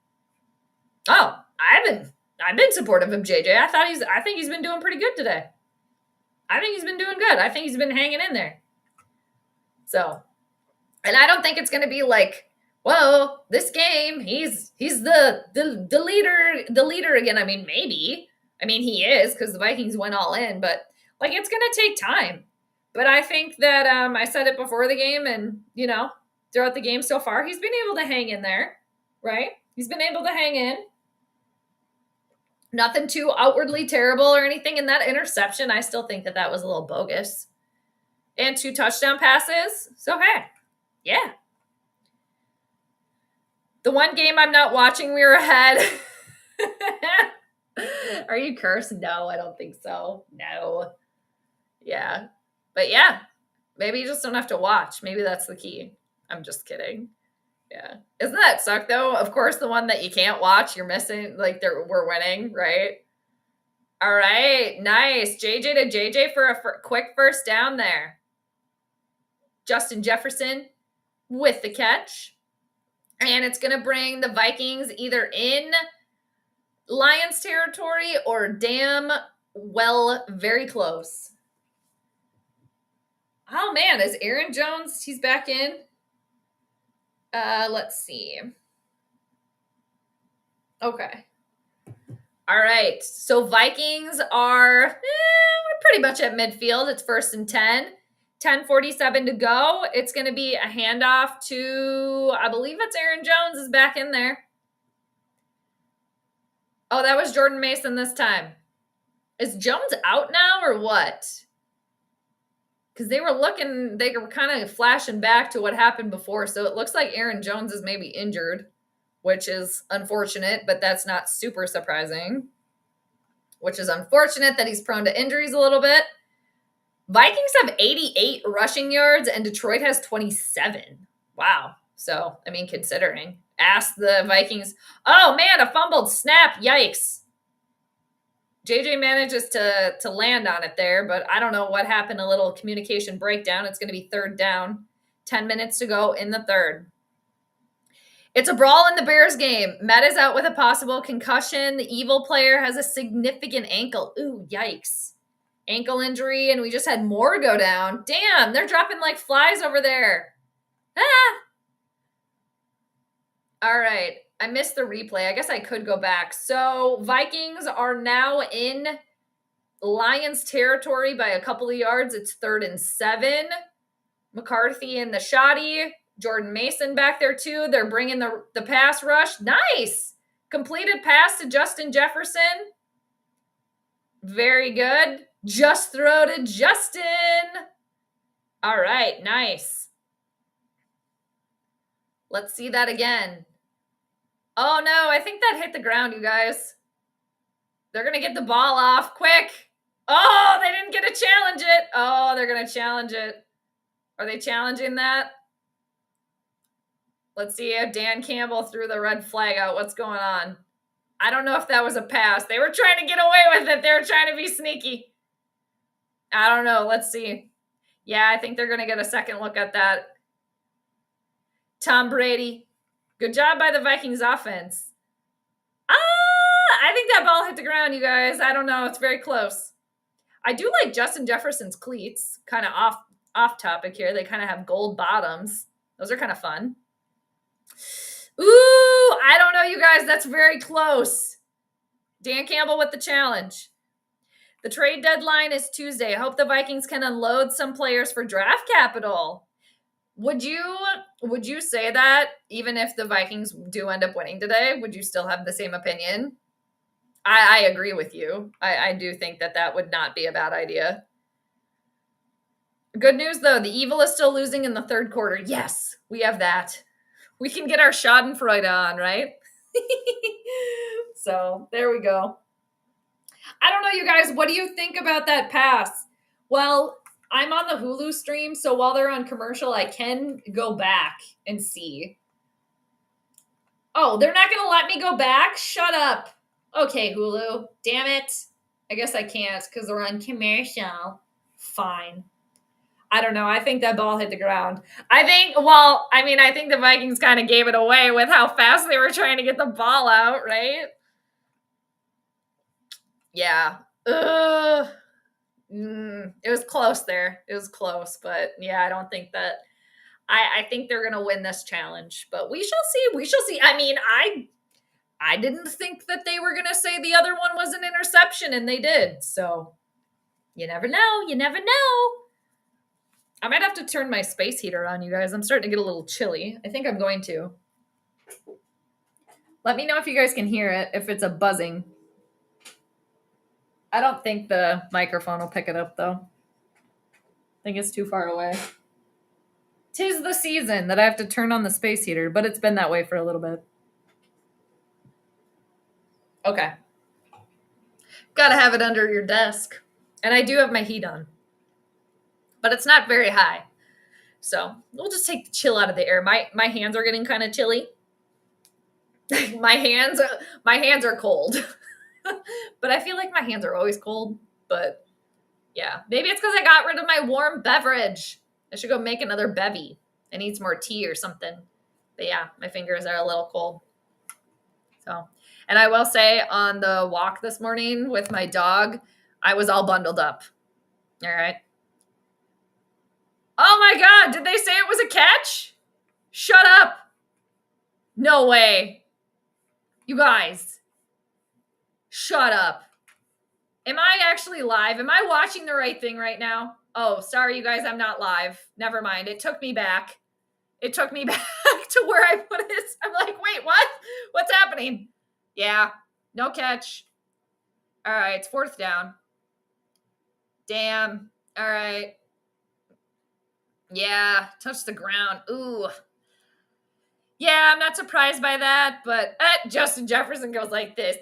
Oh, I've been supportive of JJ. I think he's been doing pretty good today. I think he's been doing good. I think he's been hanging in there. So, and I don't think it's going to be like, whoa, this game, he's the leader again. I mean, maybe. I mean, he is because the Vikings went all in, but like it's going to take time. But I think that I said it before the game and, throughout the game so far, he's been able to hang in there, right? He's been able to hang in. Nothing too outwardly terrible or anything. And that interception, I still think that was a little bogus. And 2 touchdown passes. So, hey, yeah. The one game I'm not watching, we were ahead. Are you cursed? No, I don't think so. No. Yeah. But yeah, maybe you just don't have to watch. Maybe that's the key. I'm just kidding. Yeah. Isn't that suck though? Of course, the one that you can't watch, you're missing, like we're winning, right? All right. Nice. JJ to JJ for a quick first down there. Justin Jefferson with the catch. And it's going to bring the Vikings either in Lions territory or very close. Oh, man, is Aaron Jones, he's back in? Let's see. Okay. All right. So Vikings are we're pretty much at midfield. It's 1st and 10. 10:47 to go. It's going to be a handoff to, I believe it's Aaron Jones is back in there. Oh, that was Jordan Mason this time. Is Jones out now or what? Because they were kind of flashing back to what happened before. So it looks like Aaron Jones is maybe injured, which is unfortunate, but that's not super surprising. Which is unfortunate that he's prone to injuries a little bit. Vikings have 88 rushing yards and Detroit has 27. Wow. So, I mean, considering. Ask the Vikings. Oh, man, a fumbled snap. Yikes. JJ manages to land on it there, but I don't know what happened. A little communication breakdown. It's going to be 3rd down. 10 minutes to go in the 3rd. It's a brawl in the Bears game. Meta's out with a possible concussion. The evil player has a significant ankle. Ooh, yikes. Ankle injury, and we just had more go down. Damn, they're dropping like flies over there. Ah! All right. I missed the replay. I guess I could go back. So Vikings are now in Lions territory by a couple of yards. It's 3rd and 7. McCarthy in the shoddy. Jordan Mason back there too. They're bringing the pass rush. Nice. Completed pass to Justin Jefferson. Very good. Just throw to Justin. All right. Nice. Let's see that again. Oh, no, I think that hit the ground, you guys. They're going to get the ball off quick. Oh, they didn't get to challenge it. Oh, they're going to challenge it. Are they challenging that? Let's see if Dan Campbell threw the red flag out. What's going on? I don't know if that was a pass. They were trying to get away with it. They were trying to be sneaky. I don't know. Let's see. Yeah, I think they're going to get a second look at that. Tom Brady. Good job by the Vikings offense. I think that ball hit the ground, you guys. I don't know. It's very close. I do like Justin Jefferson's cleats. Kind of off topic here. They kind of have gold bottoms. Those are kind of fun. Ooh, I don't know, you guys. That's very close. Dan Campbell with the challenge. The trade deadline is Tuesday. I hope the Vikings can unload some players for draft capital. Would you say that even if the Vikings do end up winning today, would you still have the same opinion? I agree with you. I do think that would not be a bad idea. Good news, though. The Evil is still losing in the third quarter. Yes, we have that. We can get our schadenfreude on, right? So there we go. I don't know, you guys. What do you think about that pass? Well, I'm on the Hulu stream, so while they're on commercial, I can go back and see. Oh, they're not going to let me go back? Shut up. Okay, Hulu. Damn it. I guess I can't because they're on commercial. Fine. I don't know. I think that ball hit the ground. I think the Vikings kind of gave it away with how fast they were trying to get the ball out, right? Yeah. Ugh. It was close there. It was close, but yeah, I don't think that. I think they're gonna win this challenge, but we shall see. We shall see. I mean, I didn't think that they were gonna say the other one was an interception, and they did. So you never know. You never know. I might have to turn my space heater on, you guys. I'm starting to get a little chilly. I think I'm going to. Let me know if you guys can hear it, if it's a buzzing. I don't think the microphone will pick it up, though. I think it's too far away. 'Tis the season that I have to turn on the space heater, but it's been that way for a little bit. Okay. Gotta have it under your desk. And I do have my heat on. But it's not very high. So we'll just take the chill out of the air. My hands are getting kind of chilly. my hands are cold. But I feel like my hands are always cold. But yeah, maybe it's because I got rid of my warm beverage. I should go make another bevy. I need some more tea or something. But yeah, my fingers are a little cold. So, and I will say on the walk this morning with my dog, I was all bundled up. All right. Oh my God, did they say it was a catch? Shut up. No way. You guys. Shut up. Am I actually live? Am I watching the right thing right now? Oh, sorry, you guys, I'm not live. Never mind. It took me back. It took me back to where I put it. I'm like, wait, what? What's happening? Yeah, no catch. All right, it's fourth down. Damn. All right. Yeah, touch the ground. Ooh. Yeah, I'm not surprised by that, but Justin Jefferson goes like this.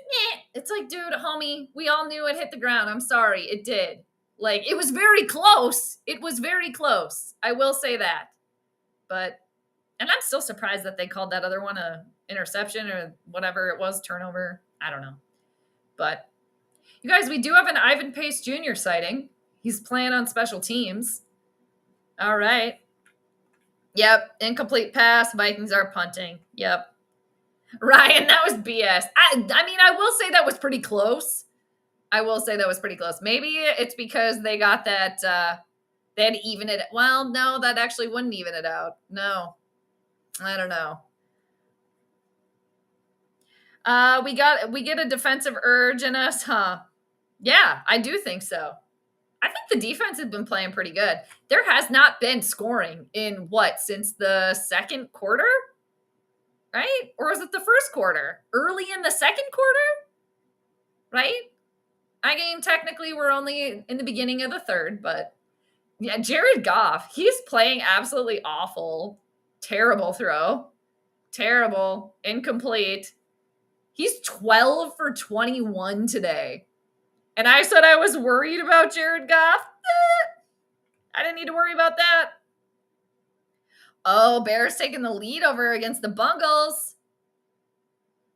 It's like, dude, homie, we all knew it hit the ground. I'm sorry, it did. Like, it was very close. It was very close. I will say that. But, and I'm still surprised that they called that other one a interception or whatever it was, turnover. I don't know. But, you guys, we do have an Ivan Pace Jr. sighting. He's playing on special teams. All right. Yep. Incomplete pass. Vikings are punting. Yep. Ryan, that was BS. I mean, I will say that was pretty close. Maybe it's because they got that, they had to even it. Well, no, that actually wouldn't even it out. No. I don't know. We get a defensive urge in us, huh? Yeah, I do think so. I think the defense has been playing pretty good. There has not been scoring in since the second quarter? Right? Or was it the first quarter? Early in the second quarter? Right? I mean, technically we're only in the beginning of the third, but yeah, Jared Goff, he's playing absolutely awful. Terrible throw. Terrible. Incomplete. He's 12 for 21 today. And I said I was worried about Jared Goff. I didn't need to worry about that. Oh, Bears taking the lead over against the Bungles.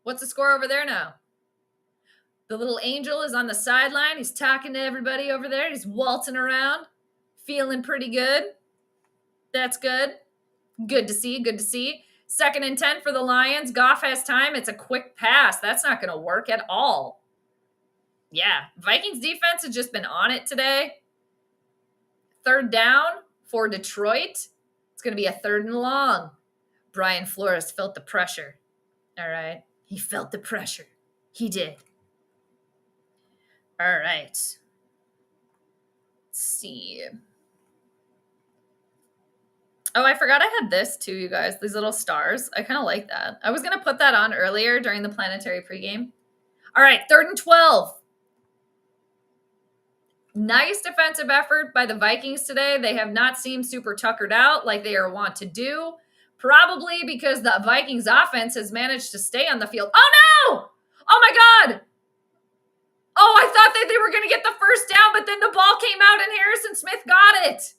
What's the score over there now? The little angel is on the sideline. He's talking to everybody over there. He's waltzing around, feeling pretty good. That's good. Good to see. Good to see. 2nd and 10 for the Lions. Goff has time. It's a quick pass. That's not going to work at all. Yeah, Vikings defense has just been on it today. 3rd down, for Detroit. It's going to be a 3rd and long. Brian Flores felt the pressure. All right. He felt the pressure. He did. All right. Let's see. Oh, I forgot I had this too, you guys. These little stars. I kind of like that. I was going to put that on earlier during the planetary pregame. All right, 3rd and 12. Nice defensive effort by the Vikings today. They have not seemed super tuckered out like they are wont to do. Probably because the Vikings offense has managed to stay on the field. Oh, no! Oh, my God! Oh, I thought that they were going to get the first down, but then the ball came out and Harrison Smith got it.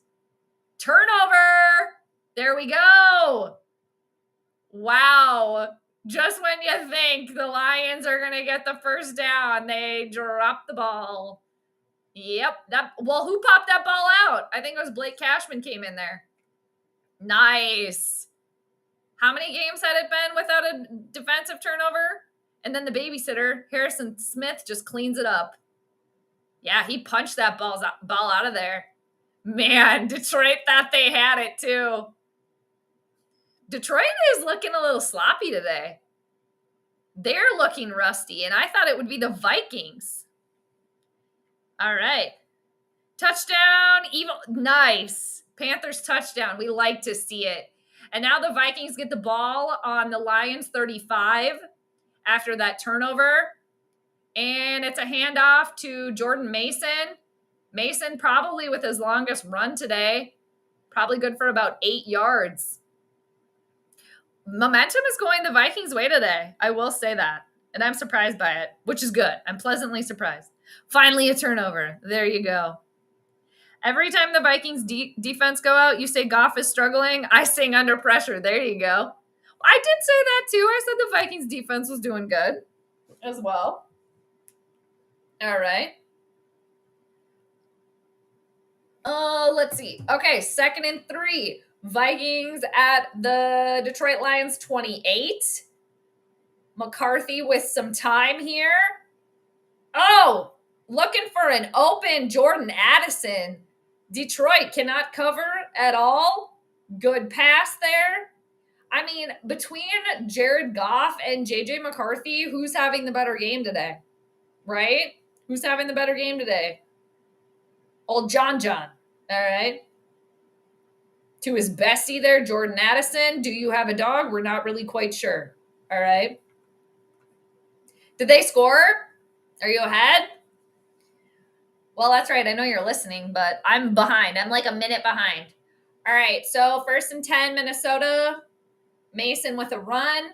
Turnover. There we go. Wow. Just when you think the Lions are going to get the first down, they drop the ball. Yep. Well, who popped that ball out? I think it was Blake Cashman came in there. Nice. How many games had it been without a defensive turnover? And then the babysitter, Harrison Smith, just cleans it up. Yeah, he punched that ball out of there. Man, Detroit thought they had it too. Detroit is looking a little sloppy today. They're looking rusty, and I thought it would be the Vikings. All right. Touchdown. Nice. Panthers touchdown. We like to see it. And now the Vikings get the ball on the Lions 35 after that turnover. And it's a handoff to Jordan Mason. Mason probably with his longest run today. Probably good for about 8 yards. Momentum is going the Vikings' way today. I will say that. And I'm surprised by it, which is good. I'm pleasantly surprised. Finally, a turnover. There you go. Every time the Vikings defense go out, you say Goff is struggling. I sing under pressure. There you go. I did say that too. I said the Vikings defense was doing good as well. All right. Let's see. Okay, 2nd and 3. Vikings at the Detroit Lions 28. McCarthy with some time here. Oh, looking for an open Jordan Addison. Detroit cannot cover at all. Good pass there. I mean, between Jared Goff and JJ McCarthy, who's having the better game today? Right? Who's having the better game today? Old John. All right. To his bestie there, Jordan Addison. Do you have a dog? We're not really quite sure. All right. Did they score? Are you ahead? Well, that's right. I know you're listening, but I'm behind. I'm like a minute behind. All right. So 1st and 10, Minnesota. Mason with a run.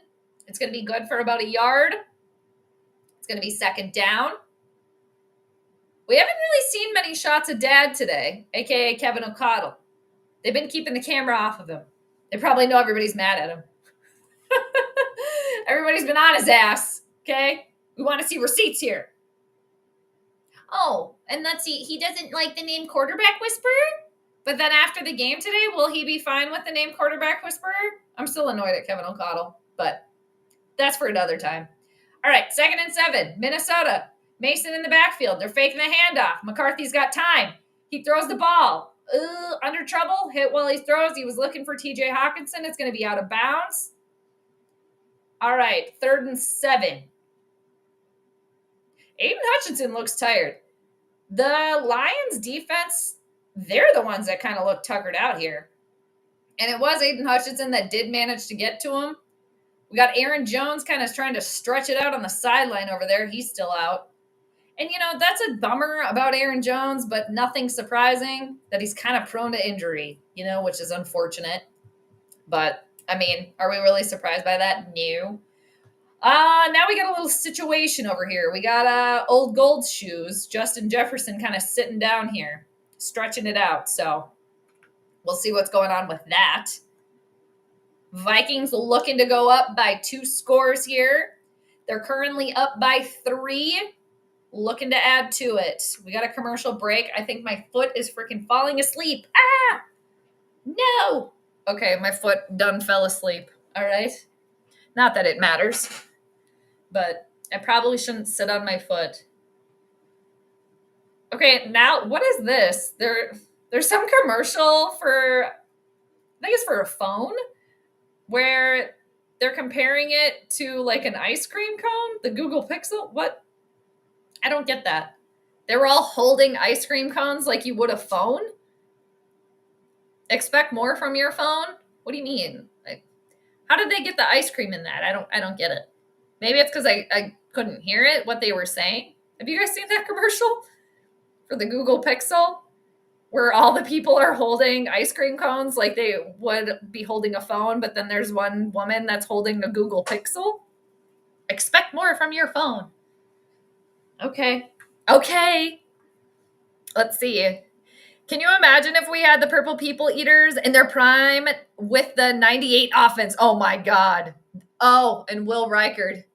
It's going to be good for about 1 yard. It's going to be 2nd down. We haven't really seen many shots of Dad today, a.k.a. Kevin O'Connell. They've been keeping the camera off of him. They probably know everybody's mad at him. Everybody's been on his ass, okay? We want to see receipts here. Oh, and let's see. He doesn't like the name quarterback whisperer? But then after the game today, will he be fine with the name quarterback whisperer? I'm still annoyed at Kevin O'Connell, but that's for another time. All right, 2nd and 7, Minnesota. Mason in the backfield. They're faking the handoff. McCarthy's got time. He throws the ball. Under trouble. Hit while he throws. He was looking for TJ Hawkinson. It's going to be out of bounds. All right, 3rd and 7. Aiden Hutchinson looks tired. The Lions defense, they're the ones that kind of look tuckered out here. And it was Aiden Hutchinson that did manage to get to him. We got Aaron Jones kind of trying to stretch it out on the sideline over there. He's still out. And, that's a bummer about Aaron Jones, but nothing surprising that he's kind of prone to injury, which is unfortunate. But, I mean, are we really surprised by that? No. Now we got a little situation over here. We got old gold shoes, Justin Jefferson kind of sitting down here, stretching it out. So we'll see what's going on with that. Vikings looking to go up by 2 scores here. They're currently up by 3. Looking to add to it. We got a commercial break. I think my foot is freaking falling asleep. Ah! No! Okay, my foot done fell asleep. All right? Not that it matters. But I probably shouldn't sit on my foot. Okay, now, what is this? There's some commercial for, I think it's for a phone, where they're comparing it to like an ice cream cone, the Google Pixel. What? I don't get that. They were all holding ice cream cones like you would a phone. Expect more from your phone? What do you mean? Like, how did they get the ice cream in that? I don't get it. Maybe it's because I couldn't hear it, what they were saying. Have you guys seen that commercial for the Google Pixel, where all the people are holding ice cream cones like they would be holding a phone, but then there's one woman that's holding a Google Pixel? Expect more from your phone. Okay. Let's see. Can you imagine if we had the Purple People Eaters in their prime with the 98 offense? Oh my God. Oh, and Will Reichard.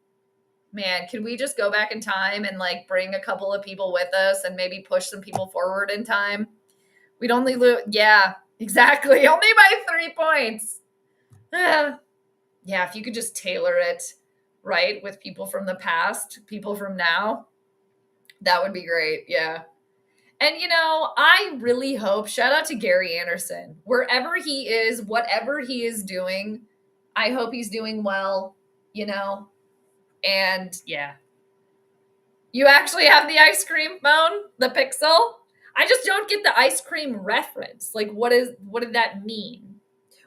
Man, can we just go back in time and like bring a couple of people with us and maybe push some people forward in time? We'd only lose. Yeah, exactly. Only by 3 points. Yeah, if you could just tailor it right with people from the past, people from now, that would be great. Yeah. And, I really hope, shout out to Gary Anderson, wherever he is, whatever he is doing, I hope he's doing well, and yeah. You actually have the ice cream phone, the Pixel? I just don't get the ice cream reference. Like, what did that mean?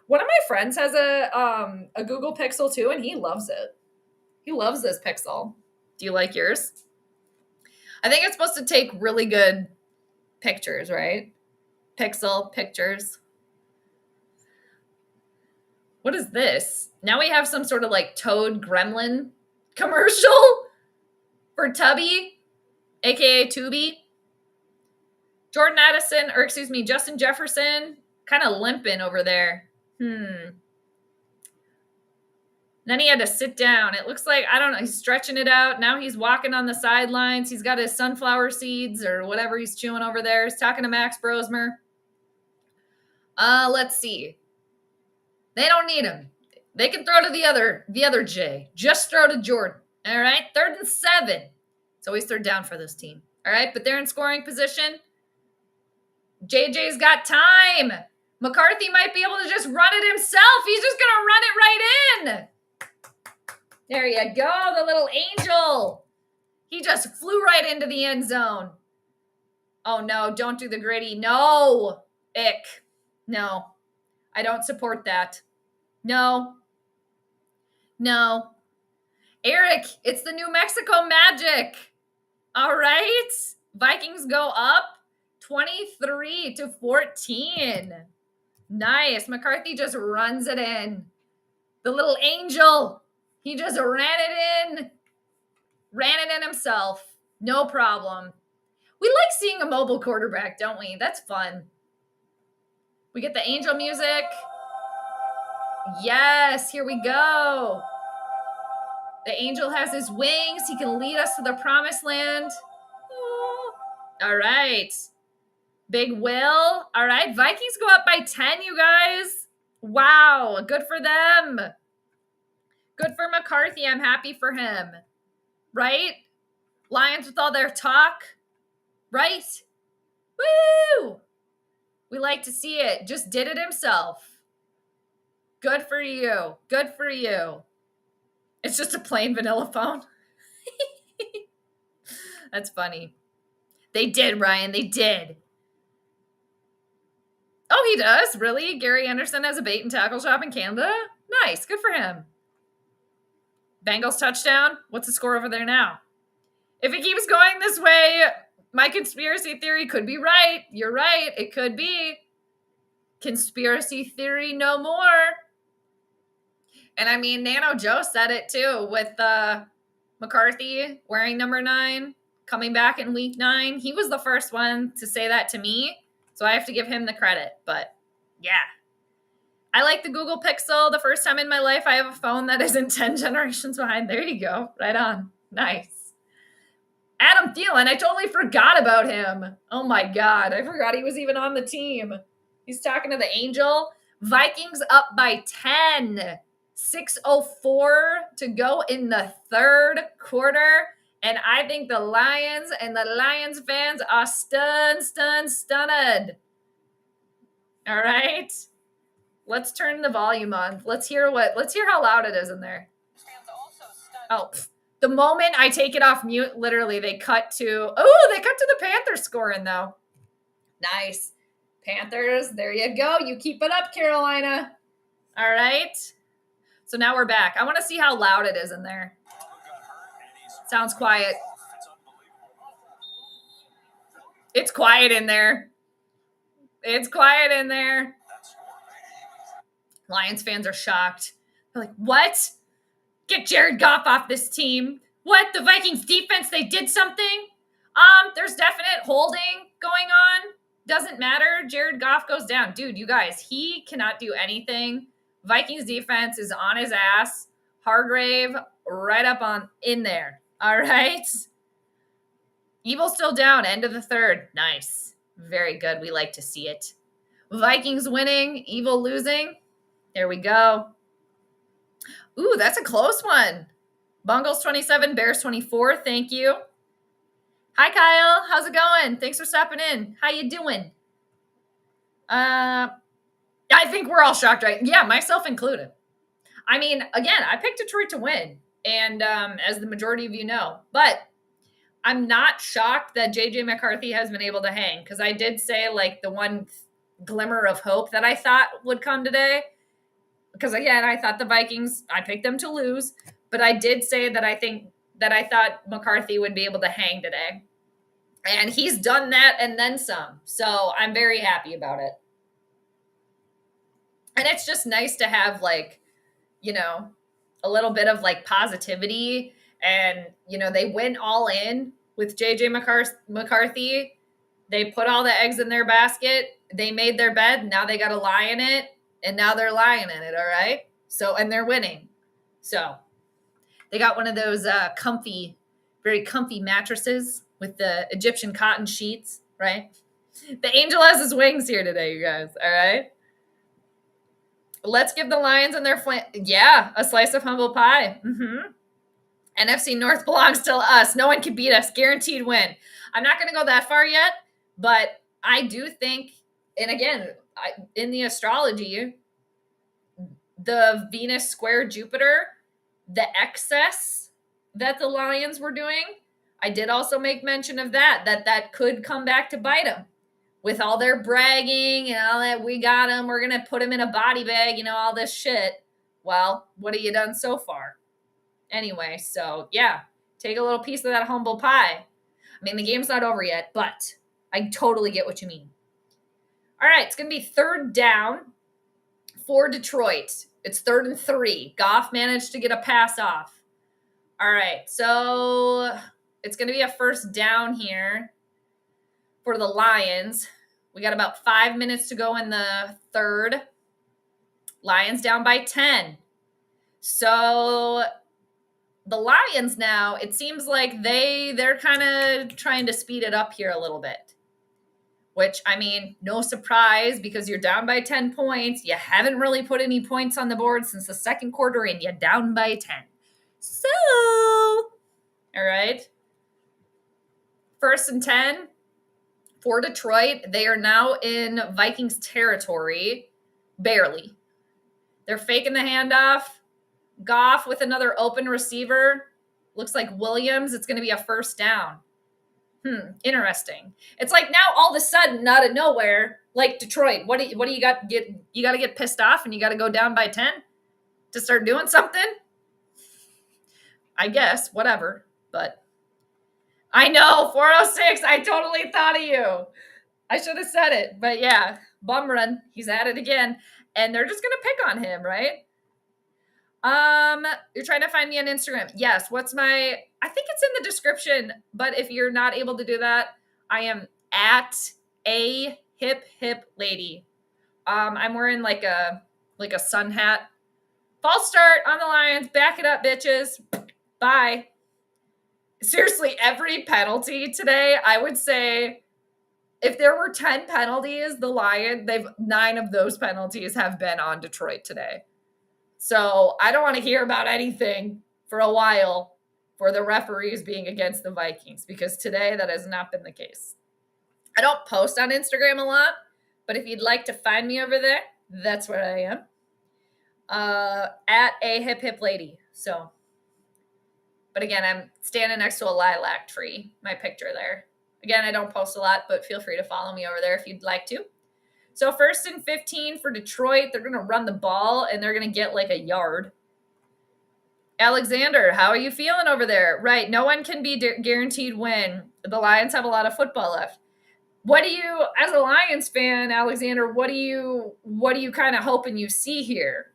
One of my friends has a Google Pixel too, and he loves it. He loves this Pixel. Do you like yours? I think it's supposed to take really good pictures, right? Pixel pictures. What is this? Now we have some sort of like Toad Gremlin commercial for Tubby, aka Tubi. Justin Jefferson, kind of limping over there. Then he had to sit down. It looks like, I don't know, he's stretching it out. Now he's walking on the sidelines. He's got his sunflower seeds or whatever he's chewing over there. He's talking to Max Brosmer. Let's see. They don't need him. They can throw to the other J. Just throw to Jordan. All right, 3rd and 7. It's always 3rd down for this team. All right, but they're in scoring position. JJ's got time. McCarthy might be able to just run it himself. He's just going to run it right in. There you go, the little angel. He just flew right into the end zone. Oh, no, don't do the gritty. No, ick. No, I don't support that. No. Eric, it's the New Mexico Magic. All right. Vikings go up 23-14. Nice. McCarthy just runs it in. The little angel, he just ran it in himself. No problem. We like seeing a mobile quarterback, don't we? That's fun. We get the angel music. Yes, here we go. The angel has his wings. He can lead us to the promised land. Oh. All right. Big Will. All right. Vikings go up by 10, you guys. Wow. Good for them. Good for McCarthy. I'm happy for him. Right? Lions with all their talk. Right? Woo! We like to see it. Just did it himself. Good for you. Good for you. It's just a plain vanilla phone. That's funny. They did, Ryan. They did. Oh, he does? Really? Gary Anderson has a bait and tackle shop in Canada? Nice. Good for him. Bengals touchdown. What's the score over there now? If it keeps going this way, my conspiracy theory could be right. You're right. It could be. Conspiracy theory no more. And I mean, Nano Joe said it too with McCarthy wearing number 9, coming back in week 9. He was the first one to say that to me. So I have to give him the credit. But yeah. I like the Google Pixel. The first time in my life I have a phone that isn't 10 generations behind. There you go. Right on. Nice. Adam Thielen. I totally forgot about him. Oh my God. I forgot he was even on the team. He's talking to the Angel. Vikings up by 10. 6:04 to go in the 3rd quarter. And I think the Lions and the Lions fans are stunned. All right. Let's turn the volume on. Let's hear how loud it is in there. Oh, the moment I take it off mute, literally they cut to the Panthers scoring though. Nice. Panthers, there you go. You keep it up, Carolina. All right. So now we're back. I want to see how loud it is in there. Sounds quiet. It's quiet in there. It's quiet in there. Lions fans are shocked. They're like, what? Get Jared Goff off this team. What? The Vikings defense, they did something? There's definite holding going on. Doesn't matter. Jared Goff goes down. Dude, you guys, he cannot do anything. Vikings defense is on his ass. Hargrave right up on in there. All right. Evil still down. End of the third. Nice. Very good. We like to see it. Vikings winning. Evil losing. There we go. Ooh, that's a close one. Bungles 27, Bears 24. Thank you. Hi, Kyle. How's it going? Thanks for stopping in. How you doing? I think we're all shocked, right? Yeah, myself included. I mean, again, I picked Detroit to win, and as the majority of you know, but I'm not shocked that JJ McCarthy has been able to hang, because I did say like the one glimmer of hope that I thought would come today. Because again, I thought the Vikings, I picked them to lose, but I did say that I thought McCarthy would be able to hang today. And he's done that and then some. So I'm very happy about it. And it's just nice to have like, you know, a little bit of like positivity. And, you know, they went all in with JJ McCarthy. They put all the eggs in their basket. They made their bed. Now they got to lie in it. And now they're lying in it, all right? So, and they're winning. So, they got one of those very comfy mattresses with the Egyptian cotton sheets, right? The angel has his wings here today, you guys, all right? Let's give the Lions and their a slice of humble pie. Mm-hmm. NFC North belongs to us. No one can beat us. Guaranteed win. I'm not going to go that far yet, but I do think, and again, in the astrology, the Venus square Jupiter, the excess that the Lions were doing, I did also make mention of that could come back to bite them with all their bragging and all that. We got them. We're going to put them in a body bag, you know, all this shit. Well, what have you done so far? Anyway, so yeah, take a little piece of that humble pie. I mean, the game's not over yet, but I totally get what you mean. All right, it's going to be third down for Detroit. It's 3rd and 3. Goff managed to get a pass off. All right, so it's going to be a first down here for the Lions. We got about 5 minutes to go in the third. Lions down by 10. So the Lions now, it seems like they're kind of trying to speed it up here a little bit. Which, I mean, no surprise because you're down by 10 points. You haven't really put any points on the board since the second quarter and you're down by 10. So, all right. 1st and 10 for Detroit. They are now in Vikings territory. Barely. They're faking the handoff. Goff with another open receiver. Looks like Williams. It's going to be a first down. Interesting. It's like now all of a sudden, out of nowhere, like Detroit, what do you got? You got to get pissed off and you got to go down by 10 to start doing something? I guess, whatever. But I know, 406, I totally thought of you. I should have said it. But yeah, bum run. He's at it again. And they're just going to pick on him, right? You're trying to find me on Instagram. Yes. I think it's in the description, but if you're not able to do that, I am at a hip lady. I'm wearing like a sun hat. False start on the Lions. Back it up, bitches. Bye. Seriously, every penalty today, I would say if there were 10 penalties, the Lions, 9 of those penalties have been on Detroit today. So I don't want to hear about anything for a while for the referees being against the Vikings because today that has not been the case. I don't post on Instagram a lot But if you'd like to find me over there, that's where I am. At a hip hip lady. So, but again, I'm standing next to a lilac tree. My picture there. Again, I don't post a lot, but feel free to follow me over there if you'd like to. So 1st and 15 for Detroit. They're going to run the ball, and they're going to get like a yard. Alexander, how are you feeling over there? Right. No one can be guaranteed win. The Lions have a lot of football left. What do you, as a Lions fan, Alexander, what do you kind of hoping you see here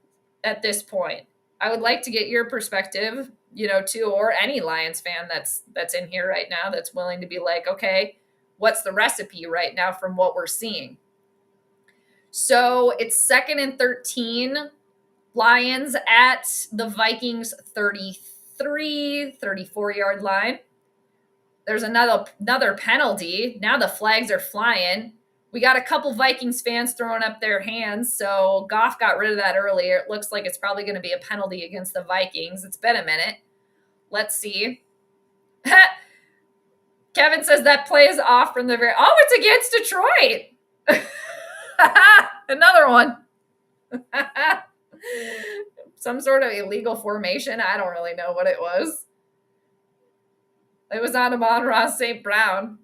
at this point? I would like to get your perspective, too, or any Lions fan that's in here right now that's willing to be like, okay, what's the recipe right now from what we're seeing? So it's 2nd and 13. Lions at the Vikings 33, 34-yard line. There's another penalty. Now the flags are flying. We got a couple Vikings fans throwing up their hands, so Goff got rid of that earlier. It looks like it's probably going to be a penalty against the Vikings. It's been a minute. Let's see. Kevin says that play is off from the very... Oh, it's against Detroit. Another one. Some sort of illegal formation. I don't really know what it was. It was on Amon-Ra St. Brown.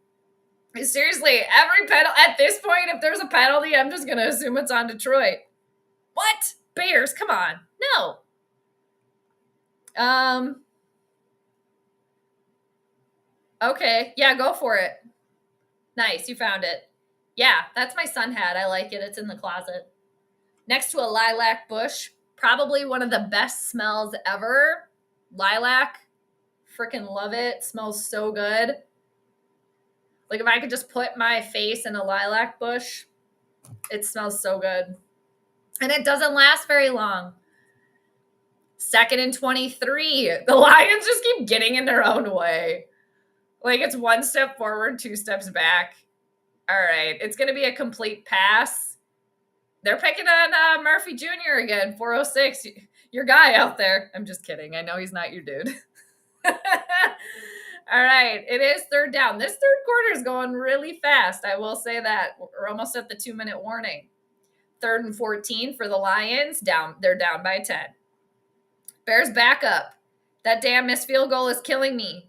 Seriously, every penalty at this point, if there's a penalty, I'm just going to assume it's on Detroit. What? Bears, come on. No. Okay. Yeah, go for it. Nice. You found it. Yeah, that's my sun hat. I like it. It's in the closet. Next to a lilac bush. Probably one of the best smells ever. Lilac. Freaking love it. Smells so good. Like if I could just put my face in a lilac bush, it smells so good. And it doesn't last very long. 2nd and 23. The Lions just keep getting in their own way. Like it's 1 step forward, 2 steps back. All right. It's going to be a complete pass. They're picking on Murphy Jr. again, 406. Your guy out there. I'm just kidding. I know he's not your dude. All right. It is 3rd down. This 3rd quarter is going really fast. I will say that. We're almost at the 2-minute warning. 3rd and 14 for the Lions. They're down by 10. Bears back up. That damn missed field goal is killing me.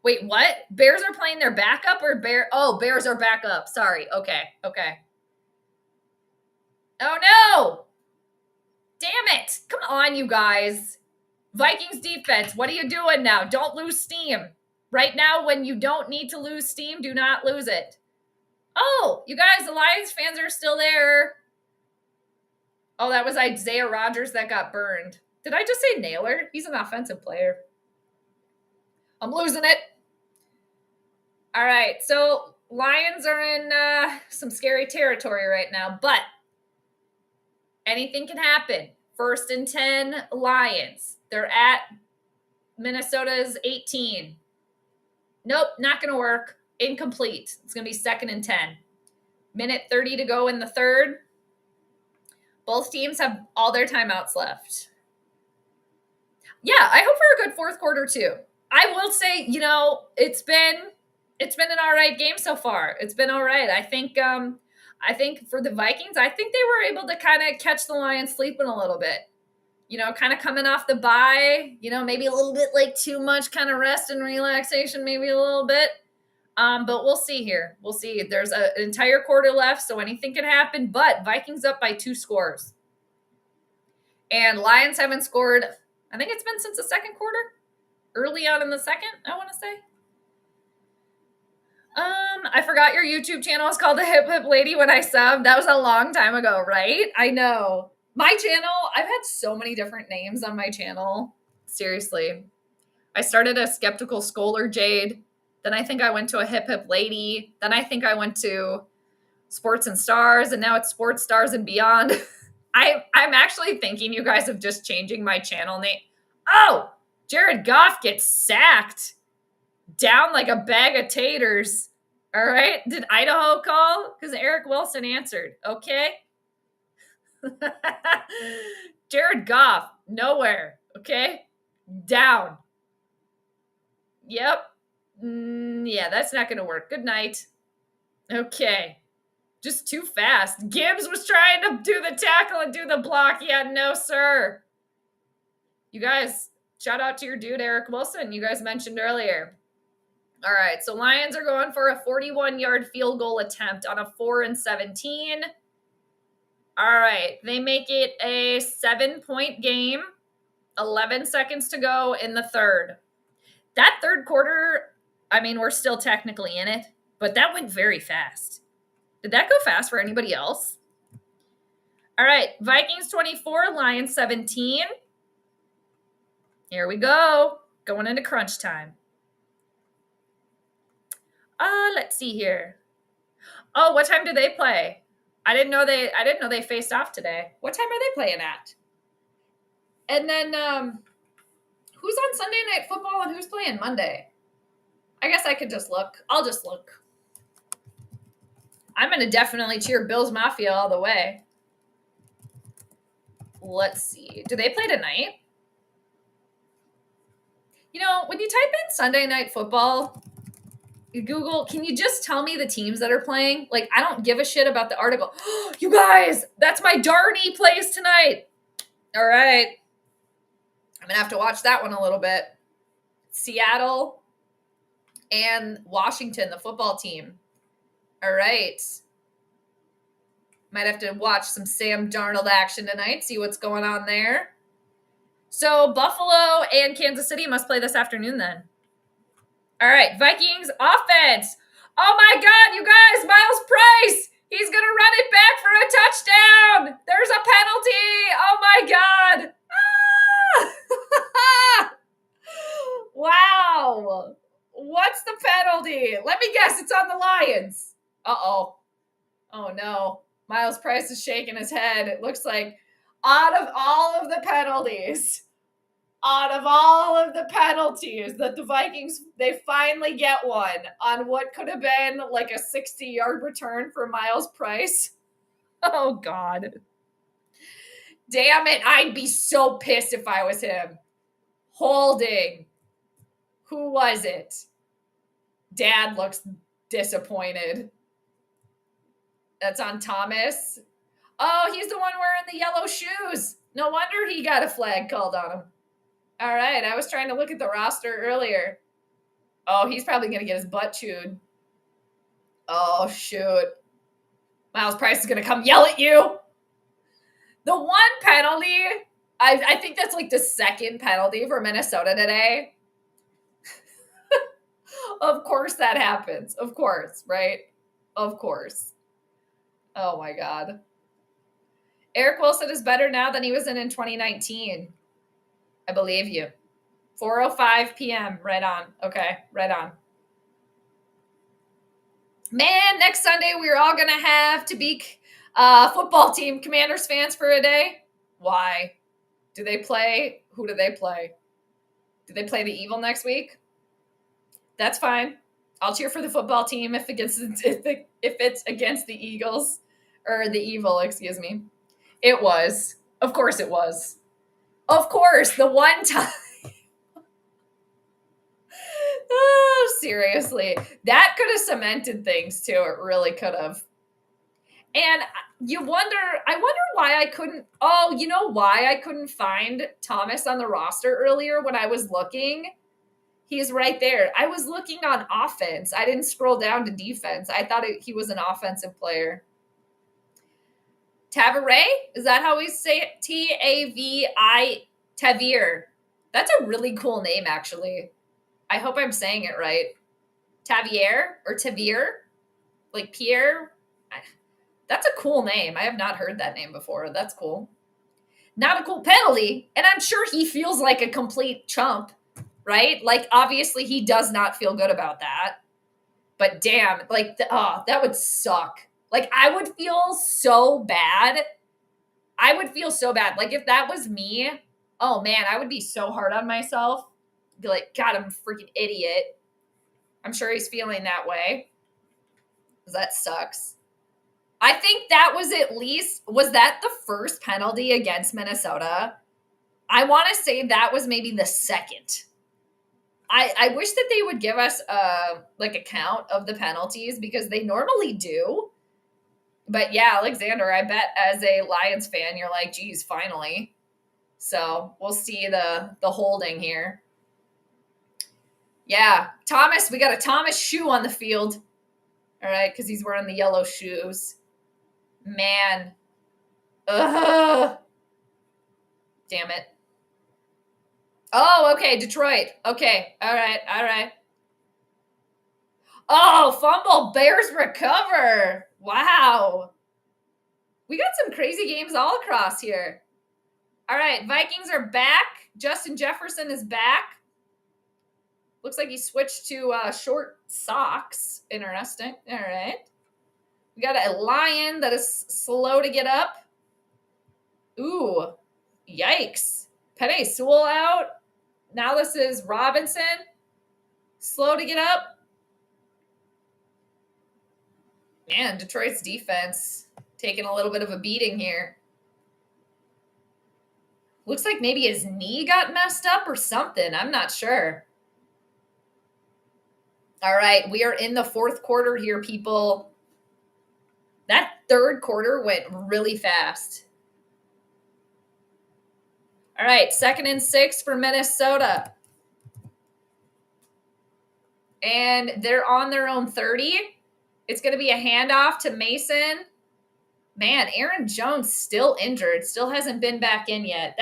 Wait, what? Bears are playing their backup or Bears are back up. Sorry. Okay. Oh, no. Damn it. Come on, you guys. Vikings defense, what are you doing now? Don't lose steam. Right now, when you don't need to lose steam, do not lose it. Oh, you guys, the Lions fans are still there. Oh, that was Isaiah Rodgers that got burned. Did I just say Naylor? He's an offensive player. I'm losing it. All right, so Lions are in some scary territory right now, but anything can happen. 1st and 10, Lions. They're at Minnesota's 18. Nope, not going to work. Incomplete. It's going to be 2nd and 10. Minute 30 to go in the 3rd. Both teams have all their timeouts left. Yeah, I hope for a good 4th quarter too. I will say, it's been an all right game so far. It's been all right. I think for the Vikings, I think they were able to kind of catch the Lions sleeping a little bit. Kind of coming off the bye, maybe a little bit like too much kind of rest and relaxation, maybe a little bit. But we'll see here. We'll see. There's an entire quarter left, so anything can happen. But Vikings up by 2 scores. And Lions haven't scored, I think it's been since the 2nd quarter. Early on in the 2nd, I want to say. I forgot your YouTube channel is called The Hip Hip Lady when I subbed. That was a long time ago, right? I know. My channel, I've had so many different names on my channel. Seriously. I started as Skeptical Scholar Jade. Then I think I went to a Hip Hip Lady. Then I think I went to Sports and Stars. And now it's Sports Stars and Beyond. I'm actually thinking you guys of just changing my channel name. Oh, Jared Goff gets sacked. Down like a bag of taters. All right. Did Idaho call? Because Eric Wilson answered. Okay. Jared Goff, nowhere. Okay. Down. Yep. Yeah, that's not going to work. Good night. Okay. Just too fast. Gibbs was trying to do the tackle and do the block. Yeah, no, sir. You guys, shout out to your dude, Eric Wilson, you guys mentioned earlier. All right, so Lions are going for a 41-yard field goal attempt on a 4-17. All right, they make it a 7-point game. 11 seconds to go in the third. That third quarter, I mean, we're still technically in it, but that went very fast. Did that go fast for anybody else? All right, Vikings 24, Lions 17. Here we go. Going into crunch time. Let's see here. Oh, what time do they play? I didn't know they faced off today. What time are they playing at? And then who's on Sunday Night Football and who's playing Monday? I guess I could just look. I'll just look. I'm going to definitely cheer Bills Mafia all the way. Let's see. Do they play tonight? You know, when you type in Sunday Night Football, Google, can you just tell me the teams that are playing? Like, I don't give a shit about the article. You guys, that's my Darnie plays tonight. All right. I'm going to have to watch that one a little bit. Seattle and Washington, the football team. All right. Might have to watch some Sam Darnold action tonight, see what's going on there. So Buffalo and Kansas City must play this afternoon then. All right, Vikings offense. Oh my God, you guys, Miles Price. He's going to run it back for a touchdown. There's a penalty. Oh my God. Ah! Wow. What's the penalty? Let me guess, it's on the Lions. Uh-oh. Oh no. Miles Price is shaking his head. It looks like out of all of the penalties that the Vikings, they finally get one on what could have been like a 60-yard return for Miles Price. Oh, God. Damn it. I'd be so pissed if I was him. Holding. Who was it? Dad looks disappointed. That's on Thomas. Oh, he's the one wearing the yellow shoes. No wonder he got a flag called on him. All right, I was trying to look at the roster earlier. Oh, he's probably going to get his butt chewed. Oh, shoot. Miles Price is going to come yell at you. The one penalty, I think that's like the second penalty for Minnesota today. Of course that happens. Of course, right? Of course. Oh, my God. Eric Wilson is better now than he was in 2019. I believe you. 4:05 p.m. Right on. Okay, right on. Man, next Sunday we're all going to have to be football team Commanders fans for a day. Why? Do they play? Who do they play? Do they play the Evil next week? That's fine. I'll cheer for the football team if it's against the Eagles. Or the Evil, excuse me. It was. Of course it was. Of course, the one time. Oh, seriously. That could have cemented things, too. It really could have. And I wonder why I couldn't, you know why I couldn't find Thomas on the roster earlier when I was looking? He's right there. I was looking on offense. I didn't scroll down to defense. I thought he was an offensive player. Tavire? Is that how we say it? T-A-V-I, Tavir. That's a really cool name, actually. I hope I'm saying it right. Tavier or Tavir? Like Pierre? That's a cool name. I have not heard that name before. That's cool. Not a cool penalty. And I'm sure he feels like a complete chump, right? Like, obviously, he does not feel good about that. But damn, like, that would suck. Like, I would feel so bad. Like, if that was me, oh, man, I would be so hard on myself. Be like, God, I'm a freaking idiot. I'm sure he's feeling that way. Because that sucks. I think that was that the first penalty against Minnesota? I want to say that was maybe the second. I wish that they would give us a count of the penalties because they normally do. But yeah, Alexander, I bet as a Lions fan, you're like, geez, finally. So we'll see the holding here. Yeah, Thomas, we got a Thomas shoe on the field. All right, because he's wearing the yellow shoes. Man. Ugh. Damn it. Oh, okay, Detroit. Okay, all right. Oh, fumble. Bears recover. Wow. We got some crazy games all across here. All right, Vikings are back. Justin Jefferson is back. Looks like he switched to short socks. Interesting. All right. We got a Lion that is slow to get up. Ooh, yikes. Penei Sewell out. Now this is Robinson. Slow to get up. Man, Detroit's defense taking a little bit of a beating here. Looks like maybe his knee got messed up or something. I'm not sure. All right, we are in the fourth quarter here, people. That third quarter went really fast. All right, 2nd and 6 for Minnesota. And they're on their own 30. It's going to be a handoff to Mason. Man, Aaron Jones still injured, still hasn't been back in yet.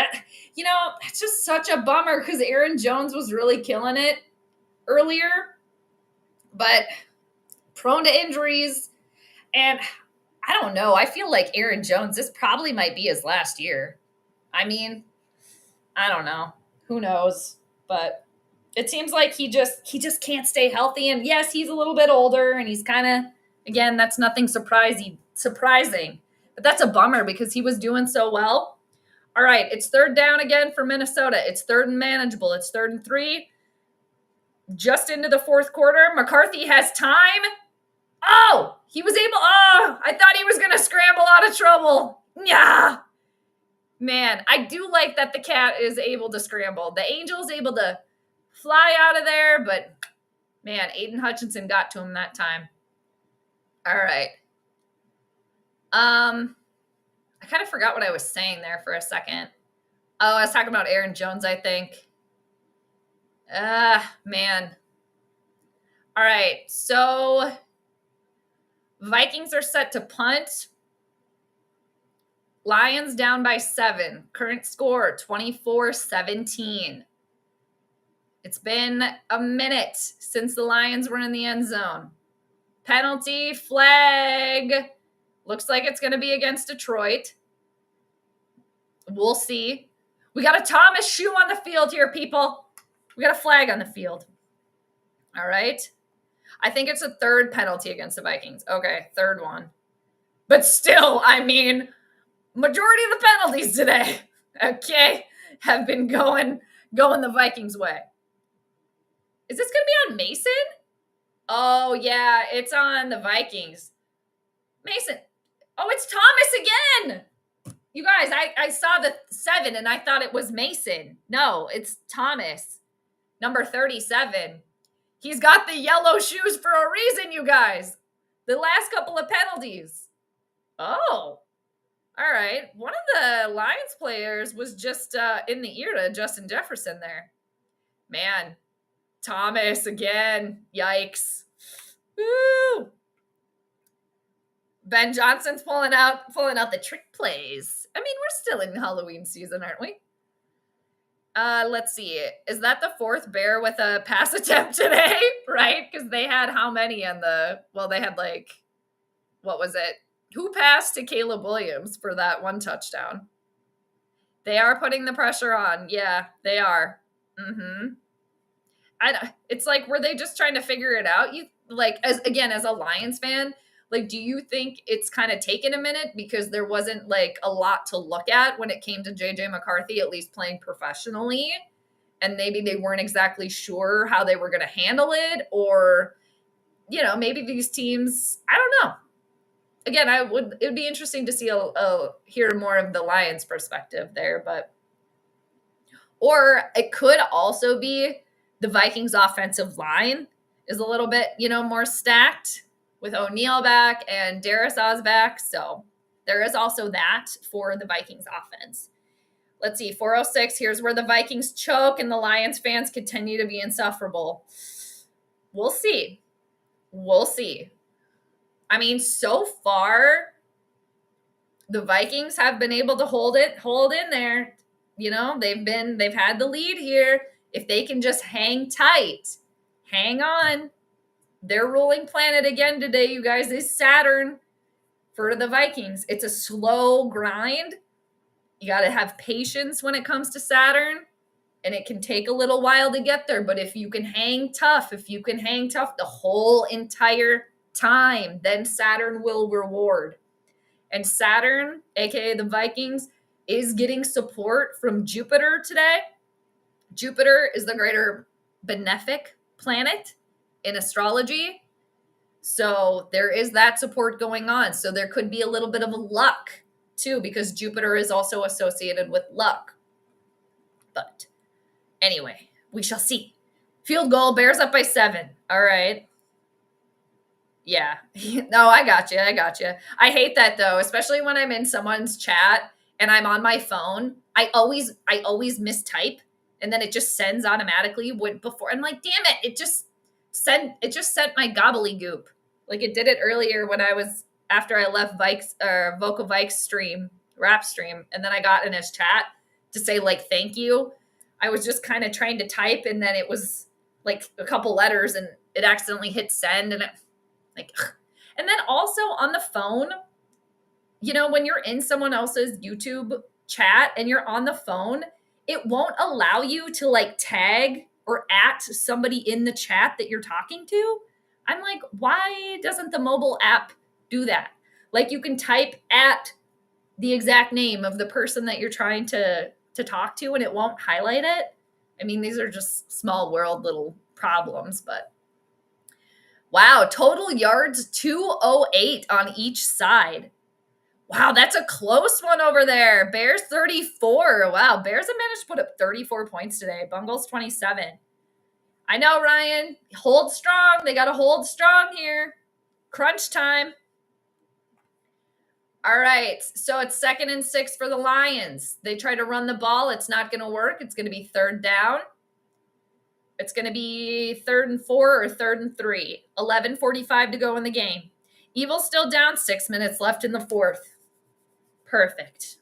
It's just such a bummer because Aaron Jones was really killing it earlier, but prone to injuries. And I don't know. I feel like Aaron Jones, this probably might be his last year. I mean, I don't know. Who knows? But it seems like he just can't stay healthy. And yes, he's a little bit older and he's kind of, again, that's nothing surprising. But that's a bummer because he was doing so well. All right, it's 3rd down again for Minnesota. It's 3rd and manageable. It's 3rd and 3. Just into the fourth quarter. McCarthy has time. Oh, I thought he was going to scramble out of trouble. Yeah. Man, I do like that the cat is able to scramble. The Angel's able to fly out of there, but man, Aiden Hutchinson got to him that time. All right. I kind of forgot what I was saying there for a second. Oh, I was talking about Aaron Jones, I think. Man. All right, so Vikings are set to punt. Lions down by 7. Current score, 24-17. It's been a minute since the Lions were in the end zone. Penalty, flag. Looks like it's going to be against Detroit. We'll see. We got a Thomas shoe on the field here, people. We got a flag on the field. All right. I think it's a 3rd penalty against the Vikings. Okay, 3rd one. But still, I mean, majority of the penalties today, okay, have been going the Vikings' way. Is this going to be on Mason? Oh, yeah, it's on the Vikings. Mason. Oh, it's Thomas again. You guys, I saw the 7 and I thought it was Mason. No, it's Thomas, number 37. He's got the yellow shoes for a reason, you guys. The last couple of penalties. Oh, all right. One of the Lions players was just in the ear to Justin Jefferson there. Man, Thomas again. Yikes. Woo. Ben Johnson's pulling out the trick plays. I mean, we're still in Halloween season, aren't we? Let's see. Is that the 4th Bear with a pass attempt today? Right? Because they had how many they had what was it? Who passed to Caleb Williams for that one touchdown? They are putting the pressure on. Yeah, they are. It's like, were they just trying to figure it out? As a Lions fan, do you think it's kind of taken a minute because there wasn't a lot to look at when it came to JJ McCarthy, at least playing professionally, and maybe they weren't exactly sure how they were going to handle it, or maybe these teams, I don't know. Again, it would be interesting to see hear more of the Lions' perspective there, or it could also be the Vikings' offensive line is a little bit more stacked. with O'Neal back and Darrisaw's back. So there is also that for the Vikings offense. Let's see, 406. Here's where the Vikings choke and the Lions fans continue to be insufferable. We'll see. We'll see. I mean, so far, the Vikings have been able to hold in there. You know, they've had the lead here. If they can just hang tight, hang on. Their ruling planet again today, you guys, is Saturn for the Vikings. It's a slow grind. You got to have patience when it comes to Saturn, and it can take a little while to get there. But if you can hang tough the whole entire time, then Saturn will reward. And Saturn, aka the Vikings, is getting support from Jupiter today. Jupiter is the greater benefic planet in astrology. So there is that support going on. So there could be a little bit of luck too, because Jupiter is also associated with luck. But anyway, we shall see. Field goal, Bears up by 7. All right. Yeah. No, I got you. I hate that though, especially when I'm in someone's chat and I'm on my phone. I always mistype, and then it just sends automatically before. I'm like, damn it, it just sent my gobbledygook. Like it did it earlier when I was after I left Vocal Vikes rap stream, and then I got in his chat to say like thank you. I was just kind of trying to type, and then it was like a couple letters, and it accidentally hit send, and it like, and then also on the phone, you know, when you're in someone else's YouTube chat and you're on the phone, it won't allow you to like tag or at somebody in the chat that you're talking to. I'm like, why doesn't the mobile app do that? Like you can type at the exact name of the person that you're trying to talk to, and it won't highlight it. I mean, these are just small world little problems, but wow, total yards 208 on each side. Wow, that's a close one over there. Bears 34. Wow, Bears have managed to put up 34 points today. Bungles 27. I know, Ryan. Hold strong. They got to hold strong here. Crunch time. All right, so it's 2nd and 6 for the Lions. They try to run the ball. It's not going to work. It's going to be 3rd down. It's going to be 3rd and 4 or 3rd and 3. 11:45 to go in the game. Evil's still down. 6 minutes left in the 4th. Perfect.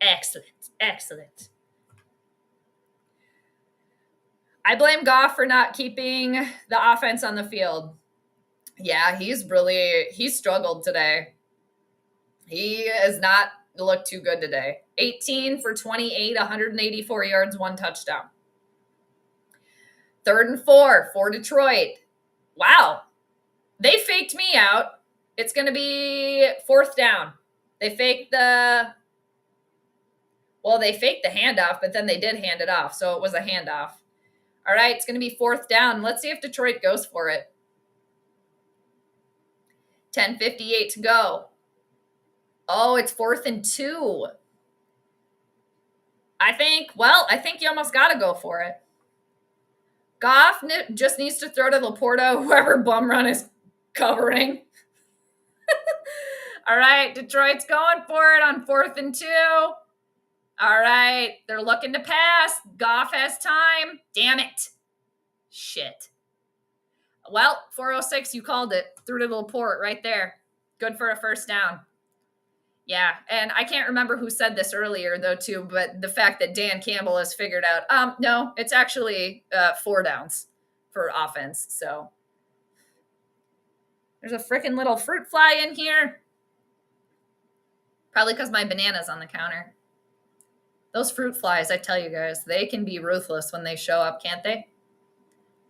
Excellent. I blame Goff for not keeping the offense on the field. Yeah, he's struggled today. He has not looked too good today. 18 for 28, 184 yards, 1 touchdown. 3rd and 4 for Detroit. Wow. They faked me out. It's going to be 4th down. They faked the handoff, but then they did hand it off. So it was a handoff. All right, it's going to be 4th down. Let's see if Detroit goes for it. 10:58 to go. Oh, it's 4th and 2. I think you almost got to go for it. Goff just needs to throw to Laporta, whoever bum run is covering. All right, Detroit's going for it on 4th and 2. All right, they're looking to pass. Goff has time. Damn it. Shit. Well, 406, you called it. Threw to Laporte right there. Good for a 1st down. Yeah, and I can't remember who said this earlier, though, too, but the fact that Dan Campbell has figured out, no, it's actually 4 downs for offense, so. There's a freaking little fruit fly in here. Probably because my banana's on the counter. Those fruit flies, I tell you guys, they can be ruthless when they show up, can't they?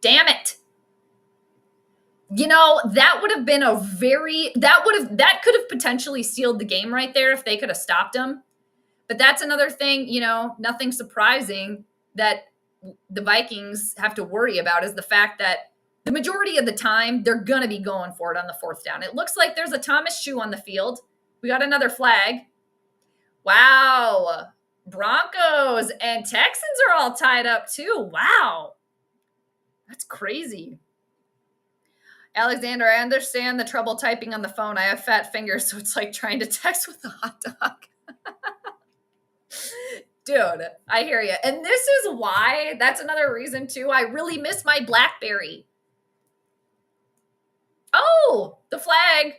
Damn it. You know, that would have been that could have potentially sealed the game right there if they could have stopped him. But that's another thing, you know, nothing surprising that the Vikings have to worry about is the fact that the majority of the time they're going to be going for it on the 4th down. It looks like there's a Thomas shoe on the field. We got another flag. Wow. Broncos and Texans are all tied up too. Wow. That's crazy. Alexander, I understand the trouble typing on the phone. I have fat fingers, so it's like trying to text with a hot dog. Dude, I hear you. And this is why, that's another reason too, I really miss my BlackBerry. Oh, the flag.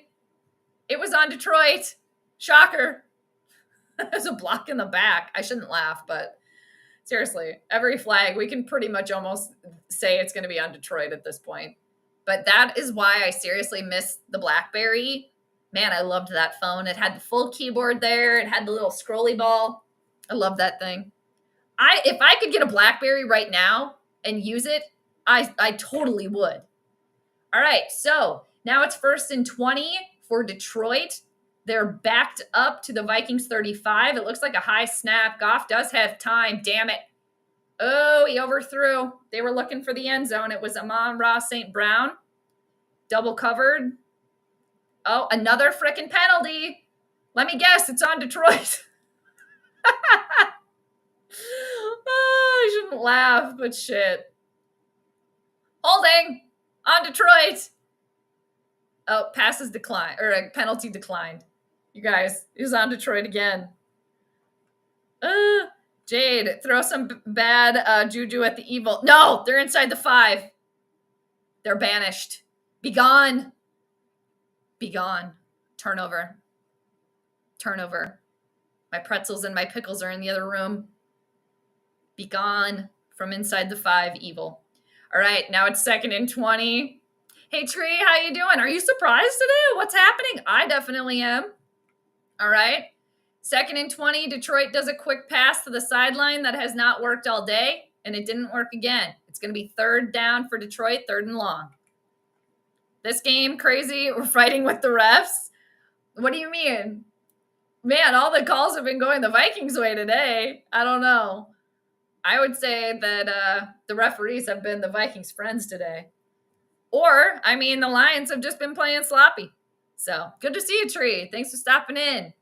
It was on Detroit. Shocker. There's a block in the back. I shouldn't laugh, but seriously, every flag, we can pretty much almost say it's going to be on Detroit at this point. But that is why I seriously miss the BlackBerry. Man, I loved that phone. It had the full keyboard there. It had the little scrolly ball. I love that thing. If I could get a BlackBerry right now and use it, I totally would. All right, so now it's 1st and 20 for Detroit. They're backed up to the Vikings 35. It looks like a high snap. Goff does have time. Damn it. Oh, he overthrew. They were looking for the end zone. It was Amon-Ra St. Brown. Double covered. Oh, another frickin' penalty. Let me guess, it's on Detroit. Oh, I shouldn't laugh, but shit. Holding on Detroit. Oh, passes declined, or a penalty declined. You guys, it was on Detroit again. Jade, throw some bad juju at the evil. No, they're inside the 5. They're banished. Be gone. Be gone. Turnover. Turnover. My pretzels and my pickles are in the other room. Be gone from inside the 5, evil. All right, now it's 2nd and 20. Hey, Tree, how you doing? Are you surprised today? What's happening? I definitely am. All right. 2nd and 20, Detroit does a quick pass to the sideline that has not worked all day, and it didn't work again. It's going to be 3rd down for Detroit, 3rd and long. This game, crazy. We're fighting with the refs. What do you mean? Man, all the calls have been going the Vikings' way today. I don't know. I would say that the referees have been the Vikings' friends today. Or, I mean, the Lions have just been playing sloppy. So, good to see you, Tree. Thanks for stopping in.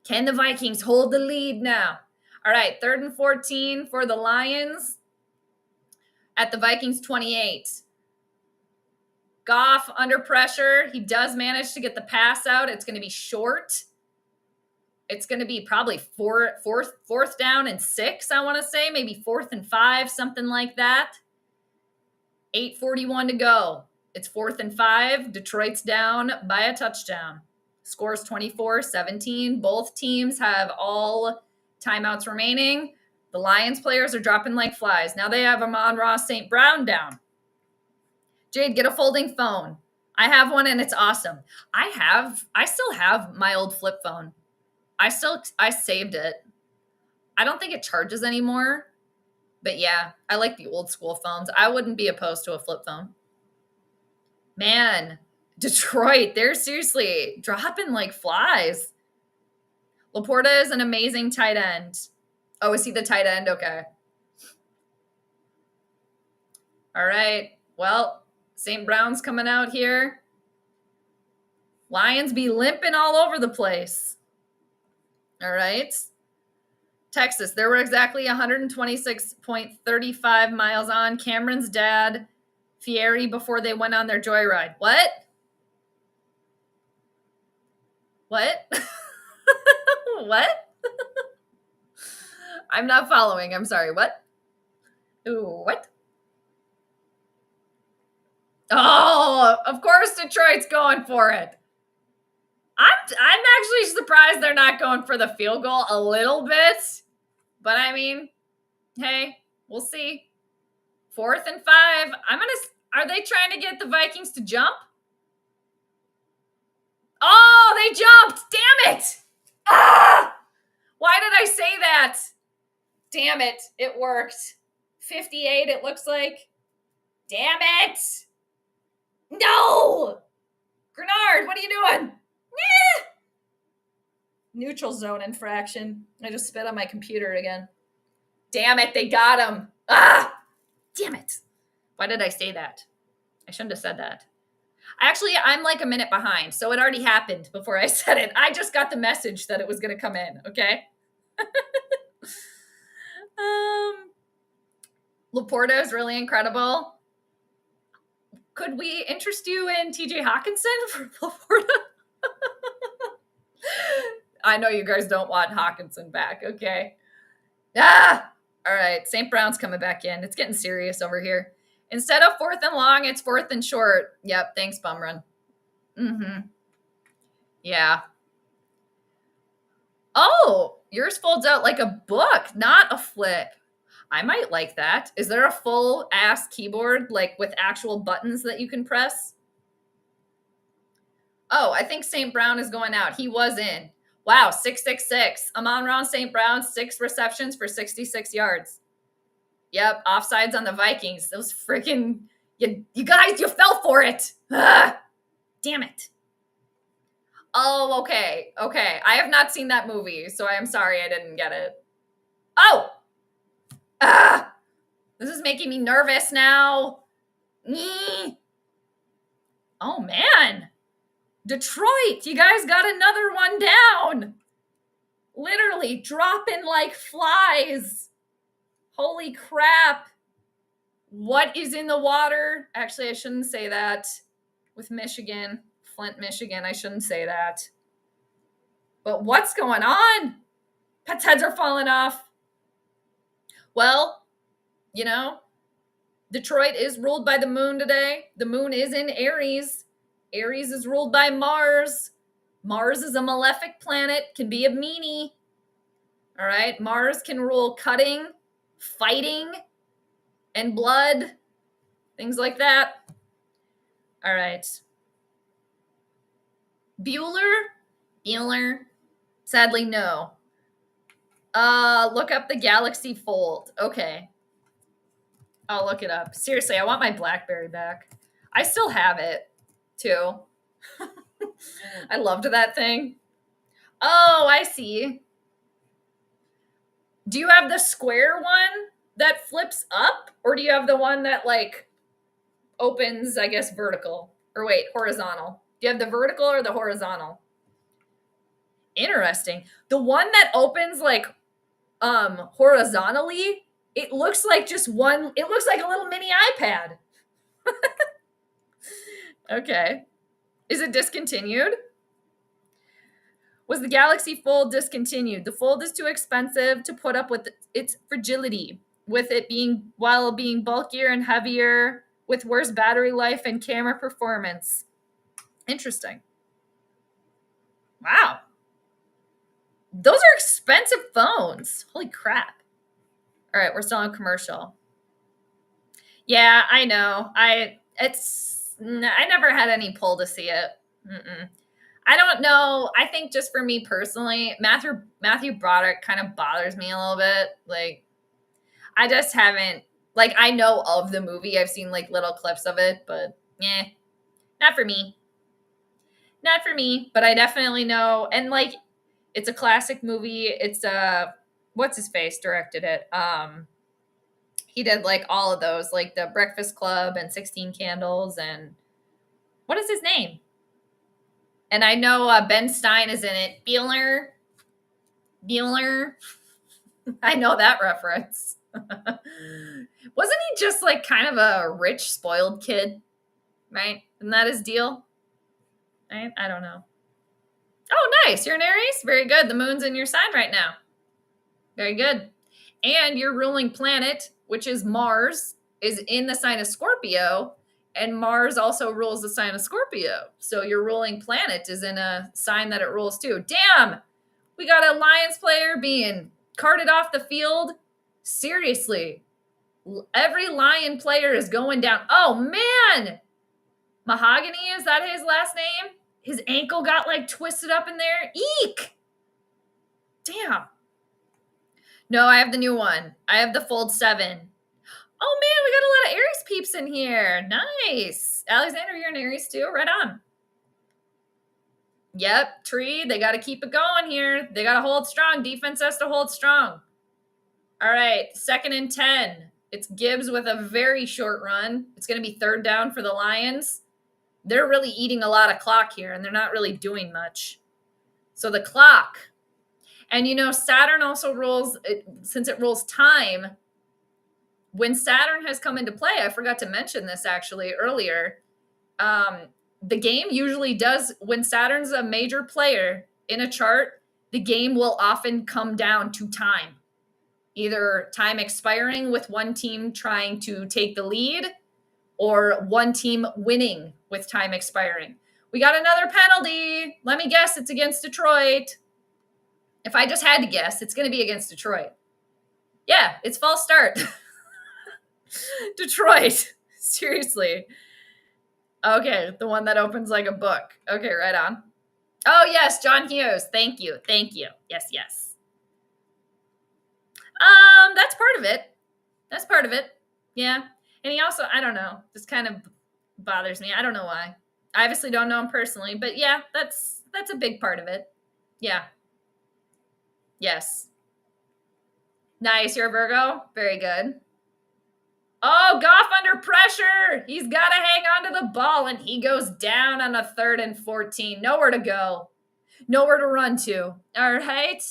Can the Vikings hold the lead now? All right, 3rd and 14 for the Lions at the Vikings 28. Goff under pressure. He does manage to get the pass out. It's going to be short. It's going to be probably fourth down and 6, I want to say. Maybe 4th and 5, something like that. 8:41 to go. It's 4th and 5. Detroit's down by a touchdown. Scores 24-17. Both teams have all timeouts remaining. The Lions players are dropping like flies. Now they have Amon-Ra St. Brown down. Jade, get a folding phone. I have one and it's awesome. I still have my old flip phone. I saved it. I don't think it charges anymore. But yeah, I like the old school phones. I wouldn't be opposed to a flip phone. Man, Detroit, they're seriously dropping like flies. Laporta is an amazing tight end. Oh, is he the tight end? Okay. All right. Well, St. Brown's coming out here. Lions be limping all over the place. All right. Texas, there were exactly 126.35 miles on Cameron's dad, Fieri, before they went on their joyride. What? What? What? I'm not following. I'm sorry. What? Ooh, what? Oh, of course Detroit's going for it. I'm actually surprised they're not going for the field goal a little bit. But I mean, hey, we'll see. 4th and 5. Are they trying to get the Vikings to jump? Oh, they jumped. Damn it. Ah! Why did I say that? Damn it. It worked. 58, it looks like. Damn it. No. Grenard, what are you doing? Yeah. Neutral zone infraction. I just spit on my computer again. Damn it, they got him. Ah! Damn it. Why did I say that? I shouldn't have said that. I'm like a minute behind, so it already happened before I said it. I just got the message that it was going to come in, okay? Laporta is really incredible. could we interest you in TJ Hawkinson for Florida? I know you guys don't want Hawkinson back, okay? All right, St. Brown's coming back in. It's getting serious over here. Instead of 4th and long, it's 4th and short. Yep, thanks, Bum Run. Yeah. Oh, yours folds out like a book, not a flip. I might like that. Is there a full ass keyboard, like with actual buttons that you can press? Oh, I think St. Brown is going out. He was in. Wow, 666. Amon-Ra St. Brown, 6 receptions for 66 yards. Yep, offsides on the Vikings. Those freaking, you guys, you fell for it. Ugh, damn it. Oh, okay. Okay. I have not seen that movie, so I am sorry I didn't get it. Oh! This is making me nervous now. Oh, man. Detroit, you guys got another one down. Literally dropping like flies. Holy crap. What is in the water? Actually, I shouldn't say that. With Michigan, Flint, Michigan, I shouldn't say that. But what's going on? Pets' heads are falling off. Well, you know, Detroit is ruled by the moon today. The moon is in Aries. Aries is ruled by Mars. Mars is a malefic planet, can be a meanie. All right, Mars can rule cutting, fighting, and blood, things like that. All right. Bueller? Sadly, no. Look up the Galaxy Fold. Okay. I'll look it up. Seriously, I want my BlackBerry back. I still have it, too. I loved that thing. Oh, I see. Do you have the square one that flips up? Or do you have the one that, like, opens, I guess, vertical? Or wait, horizontal. Do you have the vertical or the horizontal? Interesting. The one that opens, like, horizontally, it looks like just one, it looks like a little mini iPad. Okay. Is it discontinued? Was the Galaxy Fold discontinued? The Fold is too expensive to put up with its fragility, with it being, while being bulkier and heavier, with worse battery life and camera performance. Interesting. Wow. Those are expensive phones. Holy crap. All right, we're still on commercial. Yeah, I know. I never had any pull to see it. I don't know. I think just for me personally, Matthew Broderick kind of bothers me a little bit. Like, I just haven't, like, I know of the movie. I've seen, like, little clips of it, but, not for me. Not for me, but I definitely know. And, like, it's a classic movie. It's, what's his face directed it? He did, like, all of those, like, The Breakfast Club and 16 Candles and, what is his name? And I know Ben Stein is in it. Bueller. I know that reference. Wasn't he just, like, kind of a rich, spoiled kid? Right? Isn't that his deal? Right? I don't know. Oh, nice. You're an Aries? Very good. The moon's in your sign right now. Very good. And your ruling planet, which is Mars, is in the sign of Scorpio. And Mars also rules the sign of Scorpio. So your ruling planet is in a sign that it rules too. Damn! We got a Lions player being carted off the field. Seriously. Every Lion player is going down. Oh, man! Mahogany, is that his last name? His ankle got, like, twisted up in there. Eek! Damn. No, I have the new one. I have the Fold 7. Oh, man, we got a lot of Aries peeps in here. Nice. Alexander, you're an Aries too? Right on. Yep, Tree, they got to keep it going here. They got to hold strong. Defense has to hold strong. All right, 2nd and 10. It's Gibbs with a very short run. It's going to be 3rd down for the Lions. They're really eating a lot of clock here, and they're not really doing much. So the clock. And, you know, Saturn also rules, since it rules time, when Saturn has come into play, I forgot to mention this actually earlier, The game usually does, when Saturn's a major player in a chart, the game will often come down to time. Either time expiring with one team trying to take the lead, or one team winning with time expiring. We got another penalty. Let me guess, it's against Detroit. If I just had to guess, it's going to be against Detroit. Yeah, it's false start. Detroit. Seriously. Okay, the one that opens like a book. Okay, right on. Oh, yes, John Hughes. Thank you. Thank you. Yes, yes. That's part of it. That's part of it. Yeah. And he also, I don't know, this kind of bothers me. I don't know why. I obviously don't know him personally, but yeah, that's a big part of it. Yeah. Yes. Nice. You're a Virgo? Very good. Oh, Goff under pressure. He's got to hang on to the ball, and he goes down on a 3rd and 14. Nowhere to go. Nowhere to run to. All right.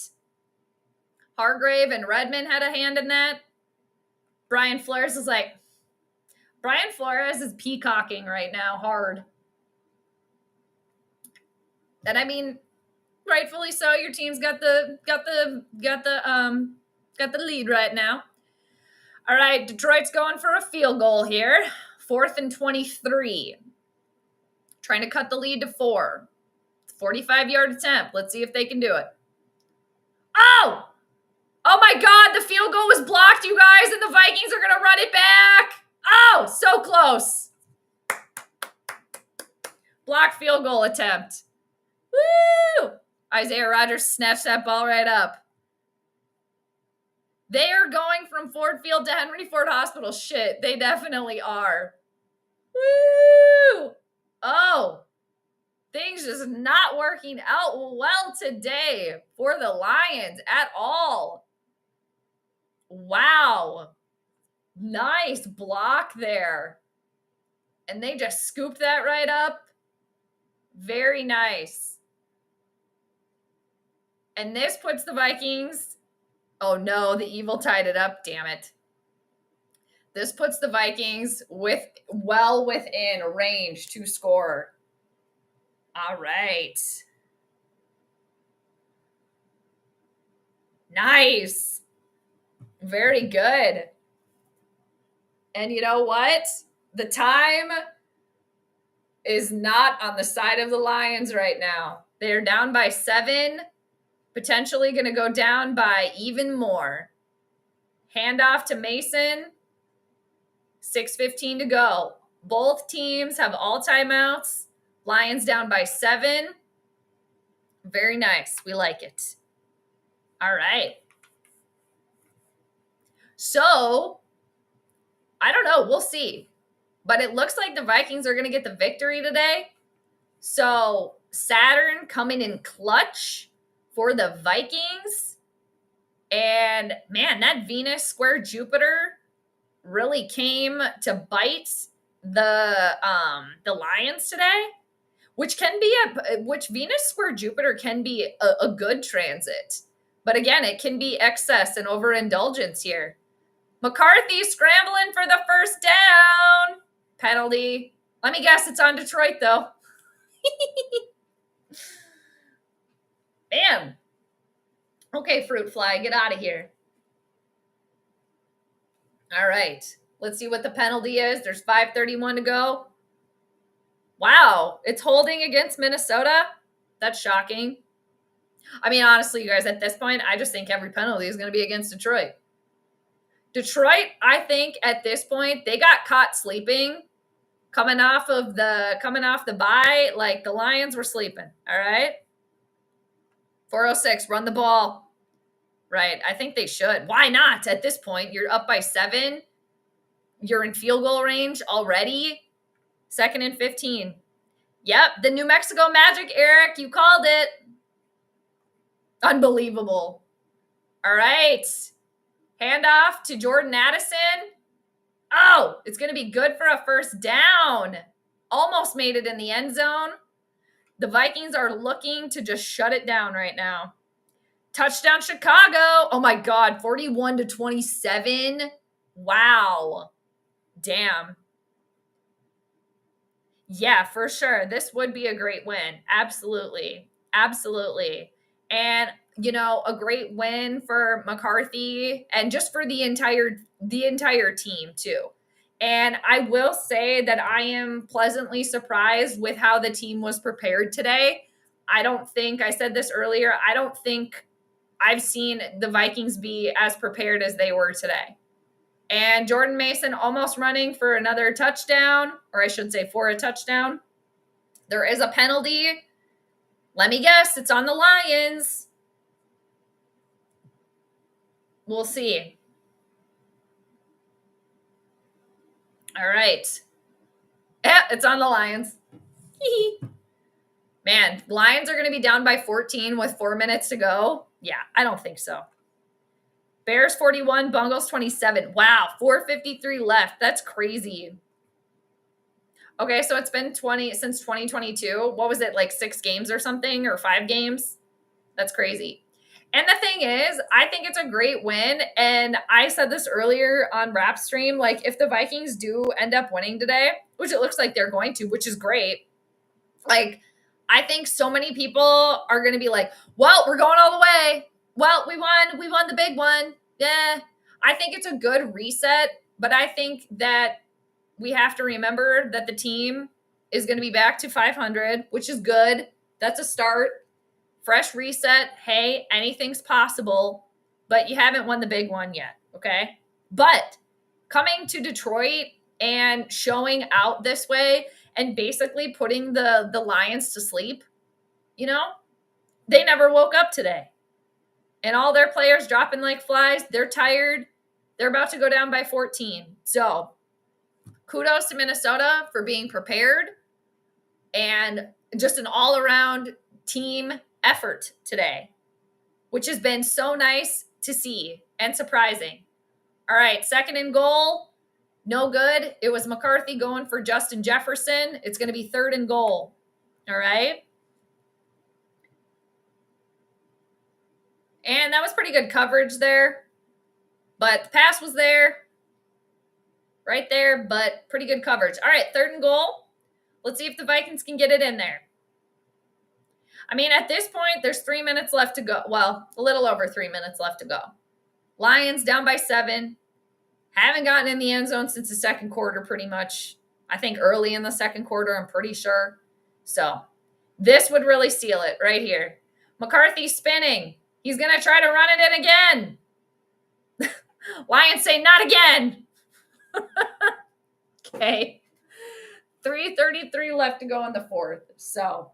Hargrave and Redmond had a hand in that. Brian Flores is peacocking right now hard. And I mean, rightfully so. Your team's got the lead right now. All right, Detroit's going for a field goal here. 4th and 23. Trying to cut the lead to 4. 45-yard attempt. Let's see if they can do it. Oh! Oh my God, the field goal was blocked, you guys, and the Vikings are going to run it back. Oh, so close. Blocked field goal attempt. Woo! Isaiah Rodgers snatched that ball right up. They are going from Ford Field to Henry Ford Hospital. Shit, they definitely are. Woo! Oh, things just not working out well today for the Lions at all. Wow. Nice block there. And they just scooped that right up. Very nice. And this puts the Vikings... Oh no, the Evil tied it up, damn it. This puts the Vikings well within range to score. All right. Nice. Very good. And you know what? The time is not on the side of the Lions right now. They're down by 7. Potentially going to go down by even more. Handoff to Mason. 6:15 to go. Both teams have all timeouts. Lions down by 7. Very nice. We like it. All right. So, I don't know. We'll see. But it looks like the Vikings are going to get the victory today. So, Saturn coming in clutch for the Vikings. And man, that Venus square Jupiter really came to bite the Lions today, which Venus square Jupiter can be a good transit. But again, it can be excess and overindulgence here. McCarthy scrambling for the first down. Penalty. Let me guess, it's on Detroit though. Bam. Okay, fruit fly, get out of here. All right. Let's see what the penalty is. There's 5:31 to go. Wow, it's holding against Minnesota? That's shocking. I mean, honestly, you guys, at this point, I just think every penalty is going to be against Detroit. Detroit, I think at this point, they got caught sleeping coming off the bye. Like the Lions were sleeping. All right. 4:06, run the ball. Right. I think they should. Why not? At this point, you're up by 7. You're in field goal range already. 2nd and 15. Yep. The New Mexico Magic, Eric. You called it. Unbelievable. All right. Handoff to Jordan Addison. Oh, it's going to be good for a first down. Almost made it in the end zone. The Vikings are looking to just shut it down right now. Touchdown Chicago. Oh my God, 41-27. Wow. Damn. Yeah, for sure. This would be a great win. Absolutely. Absolutely. And a great win for McCarthy and just for the entire team too. And I will say that I am pleasantly surprised with how the team was prepared today. I said this earlier, I don't think I've seen the Vikings be as prepared as they were today. And Jordan Mason almost running for another touchdown, or I should say for a touchdown. There is a penalty. Let me guess, it's on the Lions. We'll see. All right. Yeah, it's on the Lions. Man, Lions are going to be down by 14 with 4 minutes to go. Yeah, I don't think so. Bears 41, Bengals 27. Wow, 4:53 left. That's crazy. Okay, so it's been since 2022. What was it, like 6 games or something, or 5 games? That's crazy. And the thing is, I think it's a great win. And I said this earlier on Rap Stream, like if the Vikings do end up winning today, which it looks like they're going to, which is great. Like, I think so many people are going to be like, well, we're going all the way. Well, we won the big one. Yeah. I think it's a good reset, but I think that we have to remember that the team is going to be back to 500, which is good. That's a start. Fresh reset. Hey, anything's possible, but you haven't won the big one yet. Okay. But coming to Detroit and showing out this way and basically putting the Lions to sleep, they never woke up today. And all their players dropping like flies. They're tired. They're about to go down by 14. So kudos to Minnesota for being prepared and just an all-around team effort today, which has been so nice to see and surprising. All right, second and goal, no good. It was McCarthy going for Justin Jefferson. It's going to be third and goal. All right. And that was pretty good coverage there. But the pass was there, right there, but pretty good coverage. All right, third and goal. Let's see if the Vikings can get it in there. I mean, at this point, there's 3 minutes left to go. Well, a little over 3 minutes left to go. Lions down by 7. Haven't gotten in the end zone since the second quarter, pretty much. I think early in the second quarter, I'm pretty sure. So this would really seal it right here. McCarthy spinning. He's going to try to run it in again. Lions say, not again. Okay. 3:33 left to go in the fourth. So,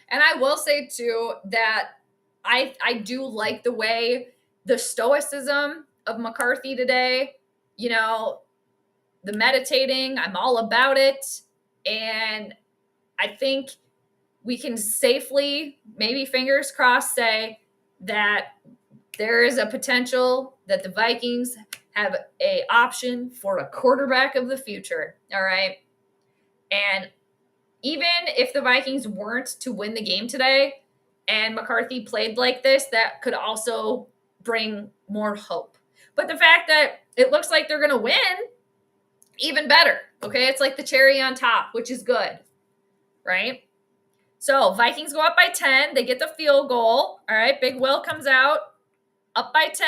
and I will say too that I do like the way the stoicism of McCarthy today, the meditating, I'm all about it. And I think we can safely, maybe fingers crossed, say that there is a potential that the Vikings have a option for a quarterback of the future. All right. And even if the Vikings weren't to win the game today and McCarthy played like this, that could also bring more hope. But the fact that it looks like they're going to win, even better. Okay. It's like the cherry on top, which is good. Right. So Vikings go up by 10. They get the field goal. All right. Big Will comes out up by 10.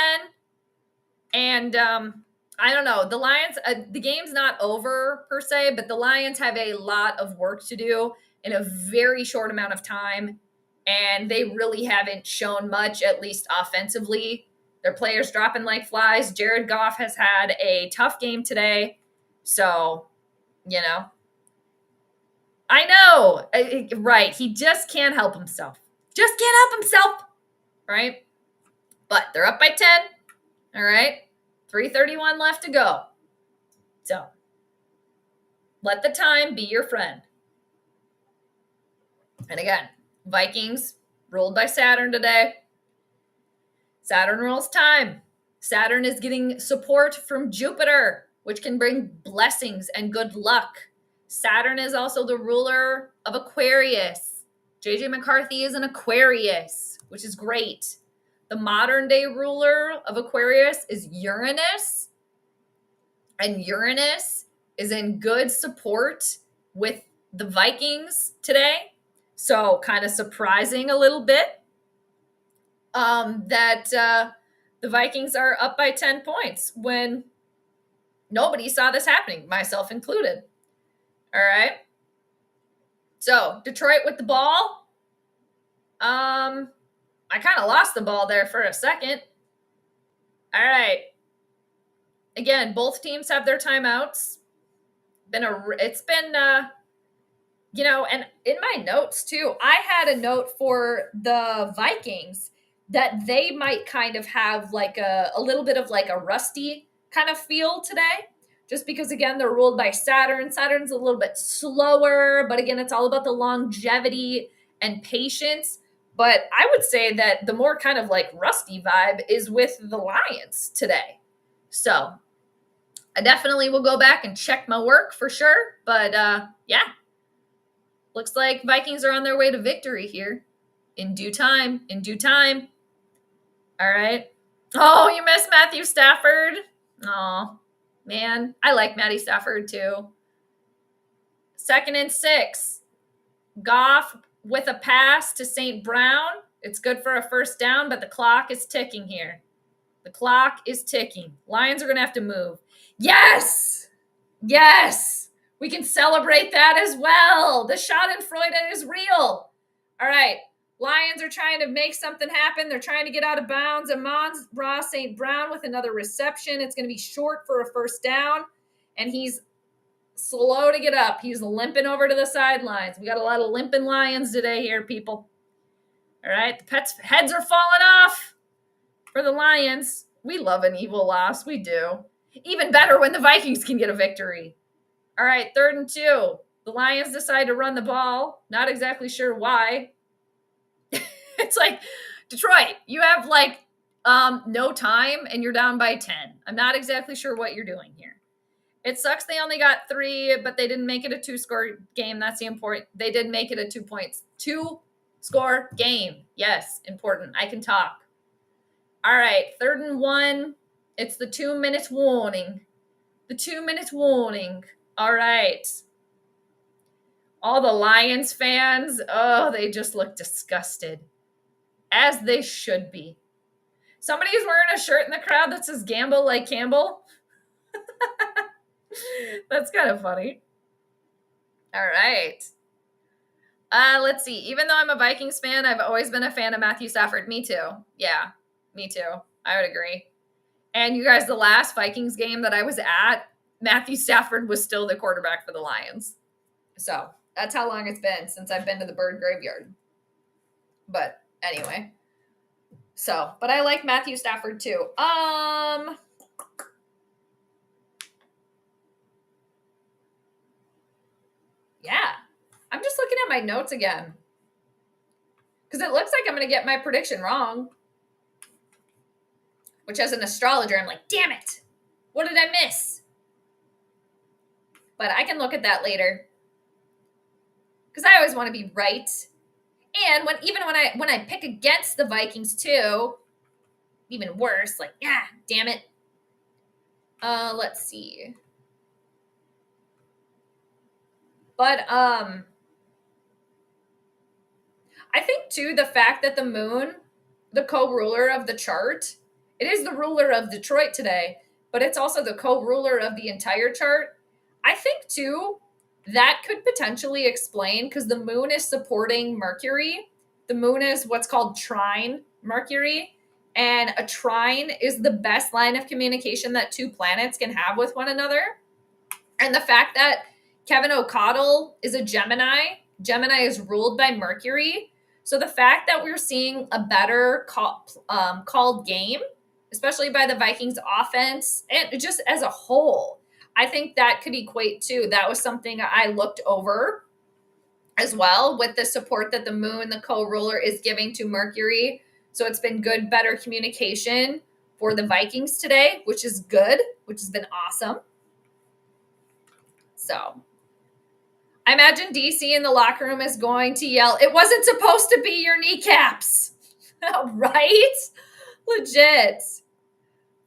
And I don't know. The Lions, the game's not over per se, but the Lions have a lot of work to do in a very short amount of time. And they really haven't shown much, at least offensively. Their players dropping like flies. Jared Goff has had a tough game today. So, I know. Right. He just can't help himself. Right? But they're up by 10. All right. 3:31 left to go. So let the time be your friend. And again, Vikings ruled by Saturn today. Saturn rules time. Saturn is getting support from Jupiter, which can bring blessings and good luck. Saturn is also the ruler of Aquarius. JJ McCarthy is an Aquarius, which is great. The modern day ruler of Aquarius is Uranus. And Uranus is in good support with the Vikings today. So kind of surprising a little bit that the Vikings are up by 10 points when nobody saw this happening, myself included. All right. So Detroit with the ball. I kind of lost the ball there for a second. All right. Again, both teams have their timeouts. It's been you know, and in my notes too, I had a note for the Vikings that they might kind of have like a little bit of like a rusty kind of feel today. Just because, again, they're ruled by Saturn. Saturn's a little bit slower, but again, it's all about the longevity and patience. But I would say that the more kind of like rusty vibe is with the Lions today. So I definitely will go back and check my work for sure. But yeah, looks like Vikings are on their way to victory here. In due time. In due time. All right. Oh, you missed Matthew Stafford. Oh, man. I like Matty Stafford too. 2nd and 6. Goff with a pass to St. Brown. It's good for a first down, but the clock is ticking here. The clock is ticking. Lions are going to have to move. Yes! Yes! We can celebrate that as well. The Schadenfreude is real. All right. Lions are trying to make something happen. They're trying to get out of bounds. Amon-Ra St. Brown with another reception. It's going to be short for a first down, and he's slow to get up. He's limping over to the sidelines. We got a lot of limping Lions today here, people. All right. The Pets' heads are falling off for the Lions. We love an evil loss. We do. Even better when the Vikings can get a victory. All right, 3rd and 2. The Lions decide to run the ball. Not exactly sure why. It's like, Detroit, you have like no time and you're down by 10. I'm not exactly sure what you're doing here. It sucks they only got 3, but they didn't make it a 2-score game. That's the important. They did make it a 2-score game. Yes, important. I can talk. All right, 3rd and 1. It's the 2-minute warning. The 2-minute warning. All right. All the Lions fans, oh, they just look disgusted. As they should be. Somebody's wearing a shirt in the crowd that says "Gamble like Campbell." That's kind of funny. All right. Let's see. Even though I'm a Vikings fan, I've always been a fan of Matthew Stafford. Me too. Yeah, me too. I would agree. And you guys, the last Vikings game that I was at, Matthew Stafford was still the quarterback for the Lions. So that's how long it's been since I've been to the bird graveyard. But anyway. So, but I like Matthew Stafford too. Yeah. I'm just looking at my notes again. Because it looks like I'm going to get my prediction wrong. Which, as an astrologer, I'm like, damn it. What did I miss? But I can look at that later. Because I always want to be right. And when I pick against the Vikings too, even worse, like, yeah, damn it. Let's see. But I think too the fact that the moon, the co-ruler of the chart, it is the ruler of Detroit today, but it's also the co-ruler of the entire chart. I think too that could potentially explain, because the moon is supporting Mercury. The moon is what's called trine Mercury. And a trine is the best line of communication that two planets can have with one another. And the fact that Kevin O'Connell is a Gemini is ruled by Mercury. So the fact that we're seeing a better called game, especially by the Vikings offense, and just as a whole, I think that could equate to, that was something I looked over as well, with the support that the moon, the co-ruler, is giving to Mercury. So it's been good, better communication for the Vikings today, which is good, which has been awesome. So I imagine DC in the locker room is going to yell, "It wasn't supposed to be your kneecaps." Right? Legit.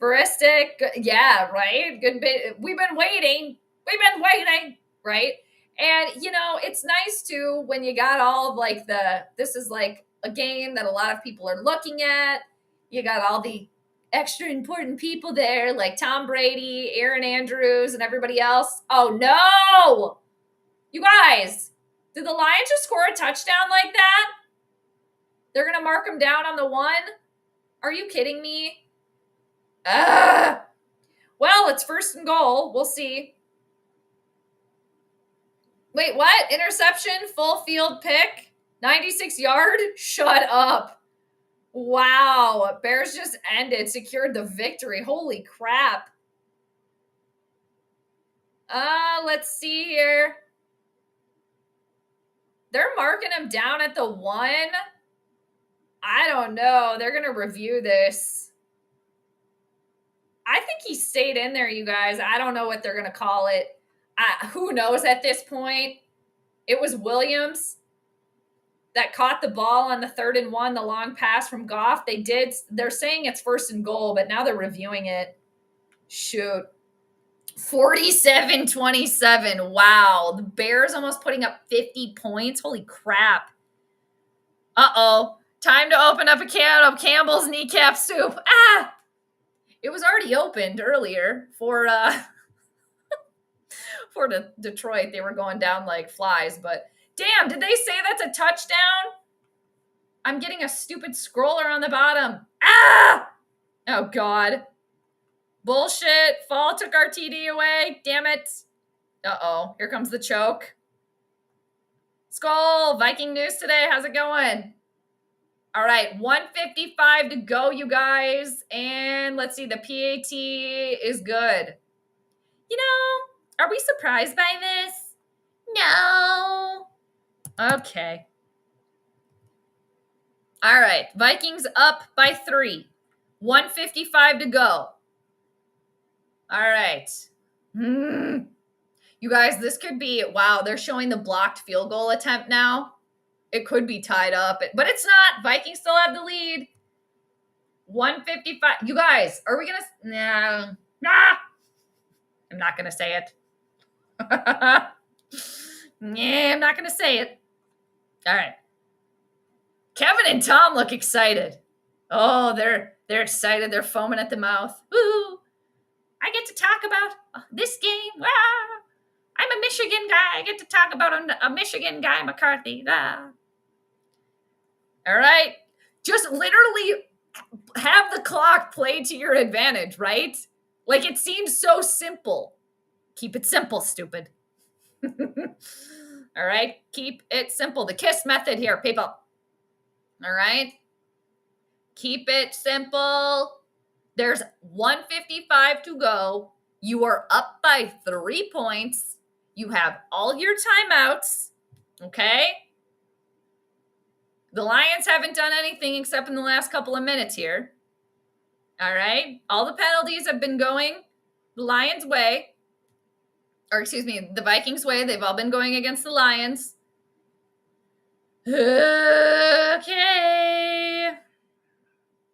Veristic. Yeah, right? Good bit. We've been waiting, right? And, you know, it's nice too when you got all of like this is like a game that a lot of people are looking at. You got all the extra important people there, like Tom Brady, Aaron Andrews, and everybody else. Oh no! You guys, did the Lions just score a touchdown like that? They're going to mark them down on the 1? Are you kidding me? Well, it's 1st and goal. We'll see. Wait, what? Interception, full field pick, 96-yard? Shut up. Wow. Bears just secured the victory. Holy crap. Let's see here. They're marking him down at the 1. I don't know. They're going to review this. I think he stayed in there, you guys. I don't know what they're going to call it. Who knows at this point? It was Williams that caught the ball on the 3rd and 1, the long pass from Goff. They're saying it's 1st and goal, but now they're reviewing it. Shoot. 47-27. Wow. The Bears almost putting up 50 points. Holy crap. Uh-oh. Time to open up a can of Campbell's kneecap soup. It was already opened earlier for the Detroit. They were going down like flies, but damn, did they say that's a touchdown? I'm getting a stupid scroller on the bottom. Oh, God. Bullshit. Fall took our TD away. Damn it. Uh-oh. Here comes the choke. SKOL. Viking news today. How's it going? All right. 1:55 to go, you guys. And let's see. The PAT is good. You know, are we surprised by this? No. Okay. All right. Vikings up by 3. 1:55 to go. All right. You guys, this could be, wow, they're showing the blocked field goal attempt now. It could be tied up, but it's not. Vikings still have the lead. 1:55. You guys, are we going to? Nah. I'm not going to say it. Yeah, I'm not going to say it. All right. Kevin and Tom look excited. Oh, they're excited. They're foaming at the mouth. Woo! I get to talk about this game. I'm a Michigan guy. I get to talk about a Michigan guy, McCarthy. All right. Just literally have the clock play to your advantage, right? Like, it seems so simple. Keep it simple, stupid. All right. Keep it simple. The KISS method here, people. All right. Keep it simple. There's 1:55 to go. You are up by 3 points. You have all your timeouts. Okay. The Lions haven't done anything except in the last couple of minutes here. All right. All the penalties have been going the Lions' way. Or excuse me, the Vikings' way. They've all been going against the Lions. Okay.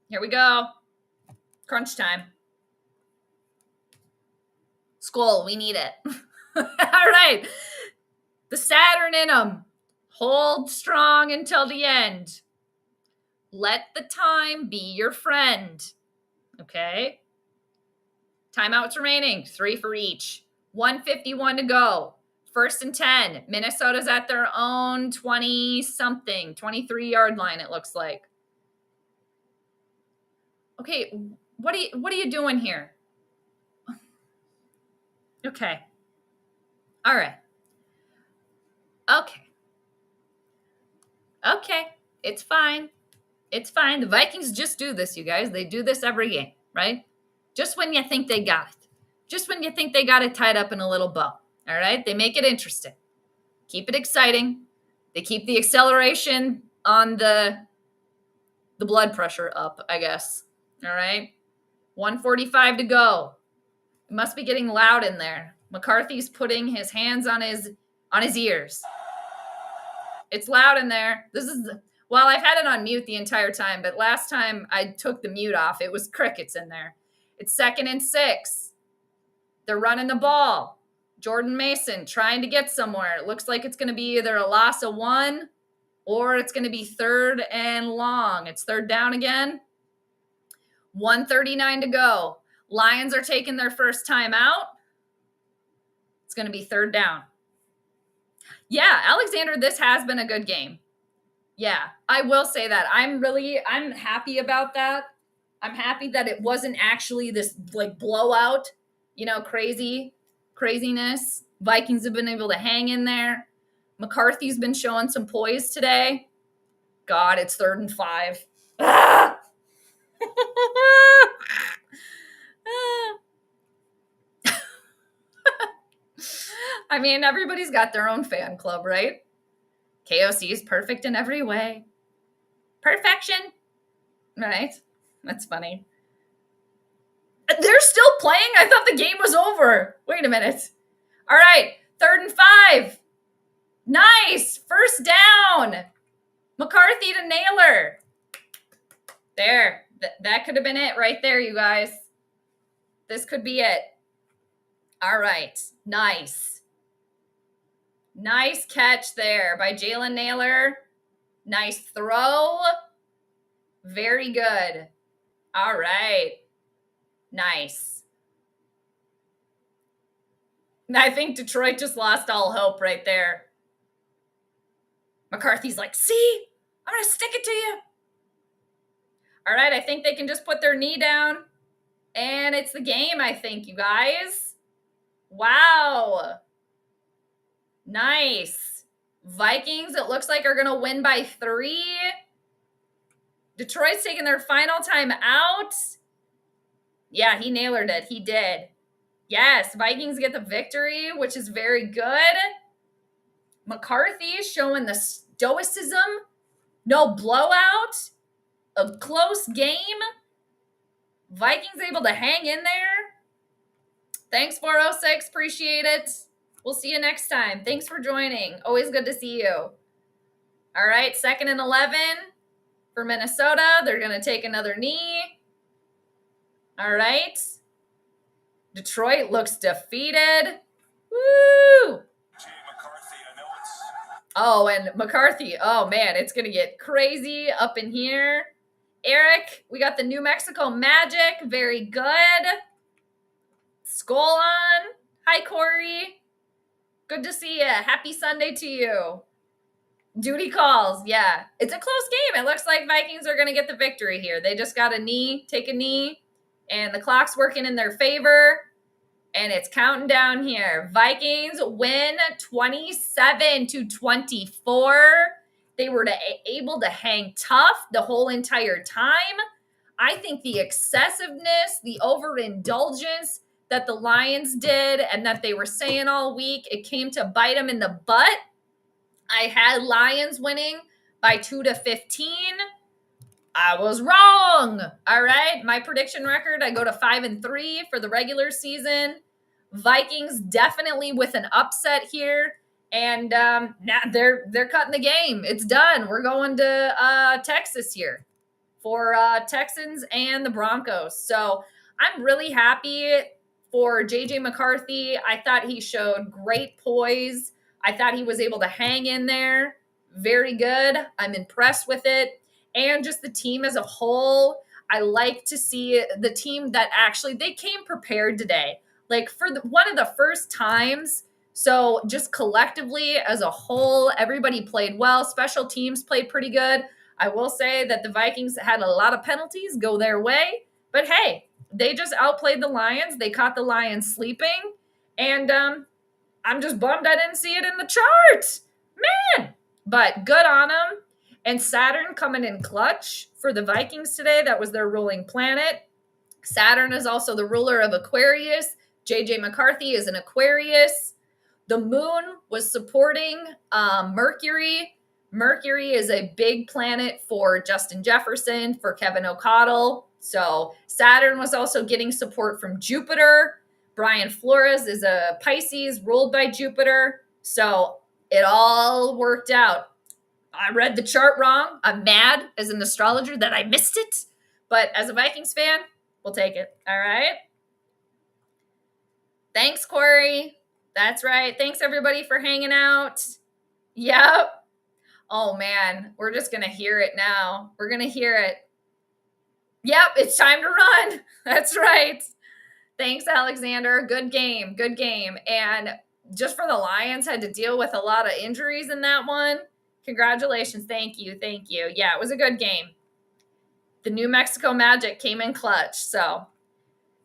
Here we go. Crunch time. SKOL, we need it. All right. The Saturn in them. Hold strong until the end. Let the time be your friend. Okay. Timeouts remaining. 3 for each. 1:51 to go. 1st and 10. Minnesota's at their own 20-something, 23-yard line, it looks like. Okay, what are you doing here? Okay. All right. Okay. It's fine. It's fine. The Vikings just do this, you guys. They do this every game, right? Just when you think they got it. Just when you think they got it tied up in a little bow. All right? They make it interesting. Keep it exciting. They keep the acceleration on the blood pressure up, I guess. All right? 1:45 to go. It must be getting loud in there. McCarthy's putting his hands on his ears. It's loud in there. Well, I've had it on mute the entire time, but last time I took the mute off, it was crickets in there. It's 2nd and 6. They're running the ball. Jordan Mason trying to get somewhere. It looks like it's going to be either a loss of 1 or it's going to be 3rd and long. It's 3rd down again. 1:39 to go. Lions are taking their first time out. It's going to be 3rd down. Yeah, Alexander, this has been a good game. Yeah, I will say that. I'm happy about that. I'm happy that it wasn't actually this like blowout, craziness. Vikings have been able to hang in there. McCarthy's been showing some poise today. God, it's 3rd and 5. Ah! I mean, everybody's got their own fan club, right? KOC is perfect in every way. Perfection. Right? That's funny. They're still playing? I thought the game was over. Wait a minute. All right. 3rd and 5. Nice. First down. McCarthy to Naylor. There. That could have been it right there, you guys. This could be it. All right. Nice. Nice catch there by Jalen Naylor. Nice throw. Very good. All right. Nice. I think Detroit just lost all hope right there. McCarthy's like, see, I'm going to stick it to you. All right, I think they can just put their knee down. And it's the game, I think, you guys. Wow. Nice. Vikings, it looks like, are going to win by 3. Detroit's taking their final time out. Yeah, he nailered it. He did. Yes, Vikings get the victory, which is very good. McCarthy showing the stoicism. No blowout. A close game. Vikings able to hang in there. Thanks, 406. Appreciate it. We'll see you next time. Thanks for joining. Always good to see you. All right, 2nd and 11 for Minnesota. They're going to take another knee. All right. Detroit looks defeated. Woo! Oh, and McCarthy. Oh, man, it's going to get crazy up in here. Eric, we got the New Mexico Magic. Very good. SKOL on. Hi, Corey. Good to see you. Happy Sunday to you. Duty calls. Yeah. It's a close game. It looks like Vikings are going to get the victory here. They just got take a knee, and the clock's working in their favor. And it's counting down here. Vikings win 27-24. They were able to hang tough the whole entire time. I think the excessiveness, the overindulgence that the Lions did and that they were saying all week, it came to bite them in the butt. I had Lions winning by 2-15. I was wrong. All right. My prediction record, I go to 5-3 for the regular season. Vikings definitely with an upset here. And now they're cutting the game. It's done. We're going to Texas here for Texans and the Broncos. So I'm really happy for JJ McCarthy. I thought he showed great poise. I thought he was able to hang in there. Very good. I'm impressed with it. And just the team as a whole, I like to see the team that actually, they came prepared today. Like for one of the first times. So just collectively as a whole, everybody played well. Special teams played pretty good. I will say that the Vikings had a lot of penalties go their way. But hey, they just outplayed the Lions. They caught the Lions sleeping. And I'm just bummed I didn't see it in the chart. Man. But good on them. And Saturn coming in clutch for the Vikings today. That was their ruling planet. Saturn is also the ruler of Aquarius. JJ McCarthy is an Aquarius. The moon was supporting Mercury. Mercury is a big planet for Justin Jefferson, for Kevin O'Connell. So Saturn was also getting support from Jupiter. Brian Flores is a Pisces ruled by Jupiter. So it all worked out. I read the chart wrong. I'm mad as an astrologer that I missed it. But as a Vikings fan, we'll take it. All right. Thanks, Corey. That's right. Thanks everybody for hanging out. Yep. Oh man, we're just going to hear it now. We're going to hear it. Yep, it's time to run. That's right. Thanks, Alexander. Good game. Good game. And just for the Lions, had to deal with a lot of injuries in that one. Congratulations. Thank you. Thank you. Yeah, it was a good game. The New Mexico Magic came in clutch. So,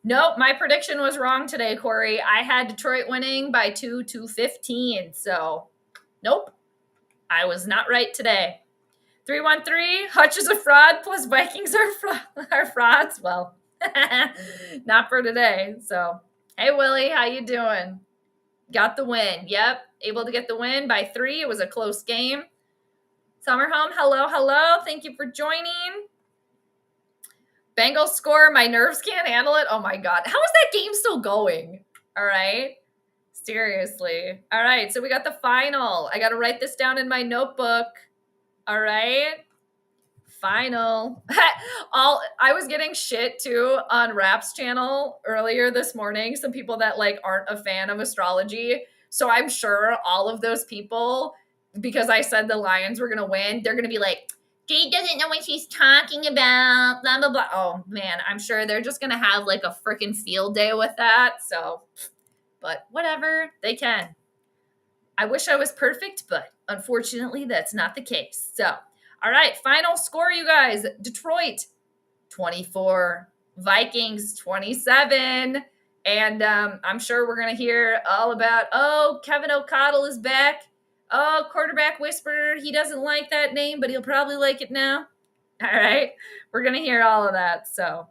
nope, my prediction was wrong today, Corey. I had Detroit winning by 2-15. So, nope, I was not right today. 313, Hutch is a fraud, plus Vikings are frauds. Well, not for today. So, hey, Willie, how you doing? Got the win. Yep, able to get the win by 3. It was a close game. Summerhome, hello, hello. Thank you for joining. Bengals score. My nerves can't handle it. Oh, my God. How is that game still going? All right. Seriously. All right, so we got the final. I got to write this down in my notebook. All right. Final. I was getting shit too on Rap's channel earlier this morning. Some people that like aren't a fan of astrology. So I'm sure all of those people, because I said the Lions were going to win, they're going to be like, Jade doesn't know what she's talking about, blah, blah, blah. Oh man, I'm sure they're just going to have like a freaking field day with that. So, but whatever, they can. I wish I was perfect, but unfortunately that's not the case. So, all right, final score, you guys. Detroit, 24. Vikings, 27. And I'm sure we're going to hear all about, oh, Kevin O'Connell is back. Oh, quarterback whisperer. He doesn't like that name, but he'll probably like it now. All right, we're going to hear all of that. So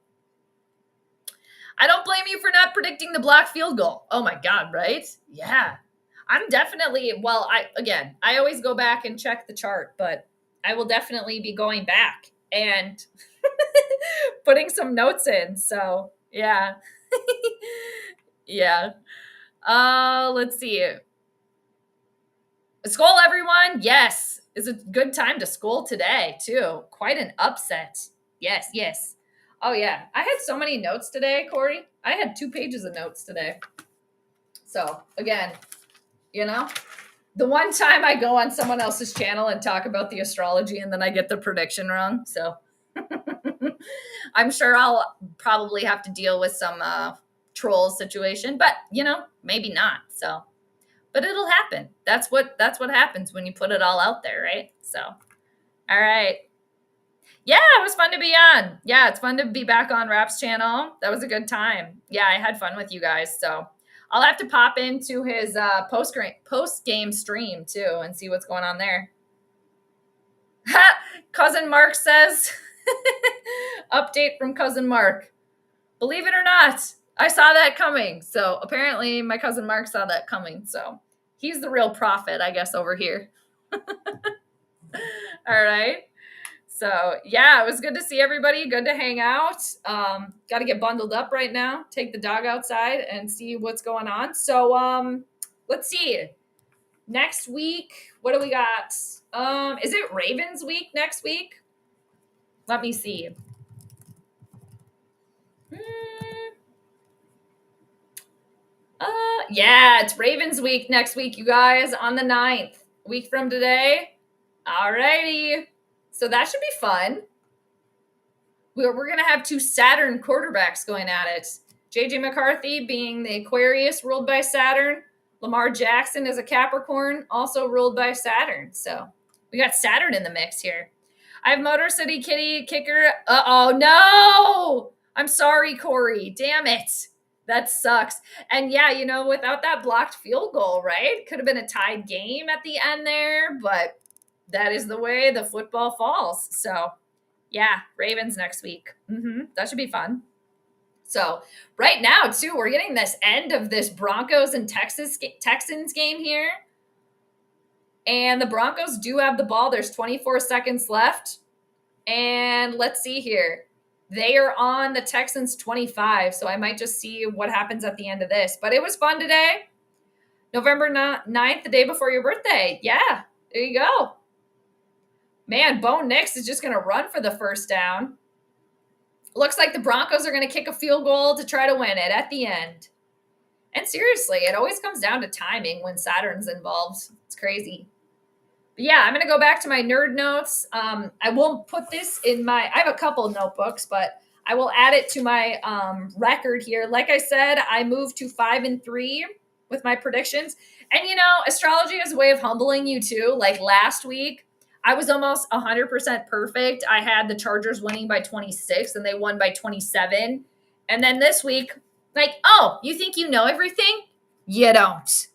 I don't blame you for not predicting the blocked field goal. Oh, my God, right? Yeah. I'm definitely, well, I always go back and check the chart, but I will definitely be going back and putting some notes in. So, yeah. Yeah. Let's see. SKOL, everyone. Yes. It's a good time to SKOL today, too. Quite an upset. Yes, yes. Oh, yeah. I had so many notes today, Corey. I had 2 pages of notes today. So, again, you know, the one time I go on someone else's channel and talk about the astrology and then I get the prediction wrong. So I'm sure I'll probably have to deal with some troll situation, but you know, maybe not. So, but it'll happen. That's what happens when you put it all out there, right? So, all right. Yeah, it was fun to be on. Yeah, it's fun to be back on Rap's channel. That was a good time. Yeah, I had fun with you guys. So I'll have to pop into his post-game stream, too, and see what's going on there. Cousin Mark says, update from Cousin Mark. Believe it or not, I saw that coming. So apparently my cousin Mark saw that coming. So he's the real prophet, I guess, over here. All right. So, yeah, it was good to see everybody. Good to hang out. Got to get bundled up right now. Take the dog outside and see what's going on. So, let's see. Next week, what do we got? Is it Ravens week next week? Let me see. Yeah, it's Ravens week next week, you guys, on the 9th. Week from today. All righty. So that should be fun. We're going to have 2 Saturn quarterbacks going at it. J.J. McCarthy being the Aquarius ruled by Saturn. Lamar Jackson is a Capricorn, also ruled by Saturn. So we got Saturn in the mix here. I have Motor City Kitty kicker. Uh-oh, no! I'm sorry, Corey. Damn it. That sucks. And yeah, you know, without that blocked field goal, right? Could have been a tied game at the end there, but that is the way the football falls. So, yeah, Ravens next week. That should be fun. So, right now, too, we're getting this end of this Broncos and Texans game here. And the Broncos do have the ball. There's 24 seconds left. And let's see here. They are on the Texans 25. So, I might just see what happens at the end of this. But it was fun today. November 9th, the day before your birthday. Yeah, there you go. Man, Bo Nix is just going to run for the first down. Looks like the Broncos are going to kick a field goal to try to win it at the end. And seriously, it always comes down to timing when Saturn's involved. It's crazy. But yeah, I'm going to go back to my nerd notes. I won't put this in I have a couple notebooks, but I will add it to my record here. Like I said, I moved to 5 and 3 with my predictions. And astrology is a way of humbling you too. Like last week, I was almost 100% perfect. I had the Chargers winning by 26 and they won by 27. And then this week, like, oh, you think you know everything? You don't.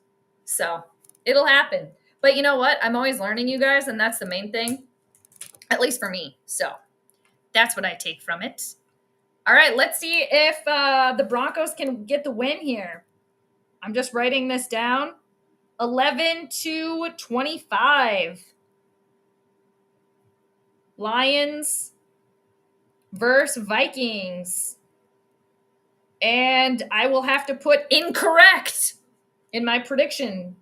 So it'll happen. But you know what? I'm always learning, you guys, and that's the main thing, at least for me. So that's what I take from it. All right, let's see if the Broncos can get the win here. I'm just writing this down. 11-25. Lions versus Vikings. And I will have to put incorrect in my prediction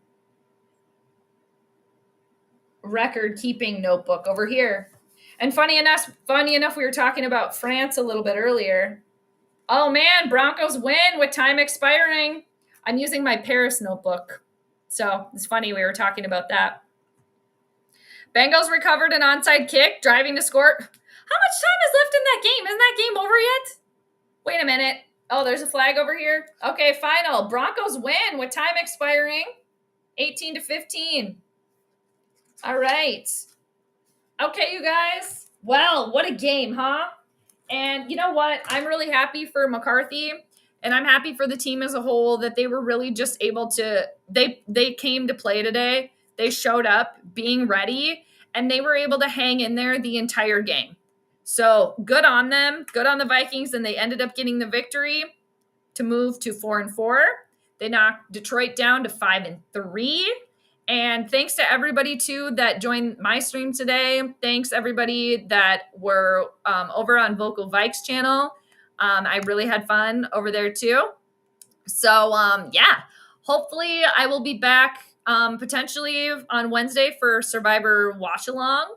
record keeping notebook over here. And funny enough, we were talking about France a little bit earlier. Oh man, Broncos win with time expiring. I'm using my Paris notebook. So it's funny we were talking about that. Bengals recovered an onside kick, driving to score. How much time is left in that game? Isn't that game over yet? Wait a minute. Oh, there's a flag over here. Okay, final. Broncos win with time expiring. 18-15. All right. Okay, you guys. Well, what a game, huh? And you know what? I'm really happy for McCarthy, and I'm happy for the team as a whole that they were really just able to they came to play today. They showed up being ready, and they were able to hang in there the entire game. So good on them. Good on the Vikings, and they ended up getting the victory to move to 4-4. They knocked Detroit down to 5-3. And thanks to everybody, too, that joined my stream today. Thanks, everybody that were over on Vocal Vikes channel. I really had fun over there, too. So, yeah, hopefully I will be back potentially on Wednesday for Survivor Watch-Along.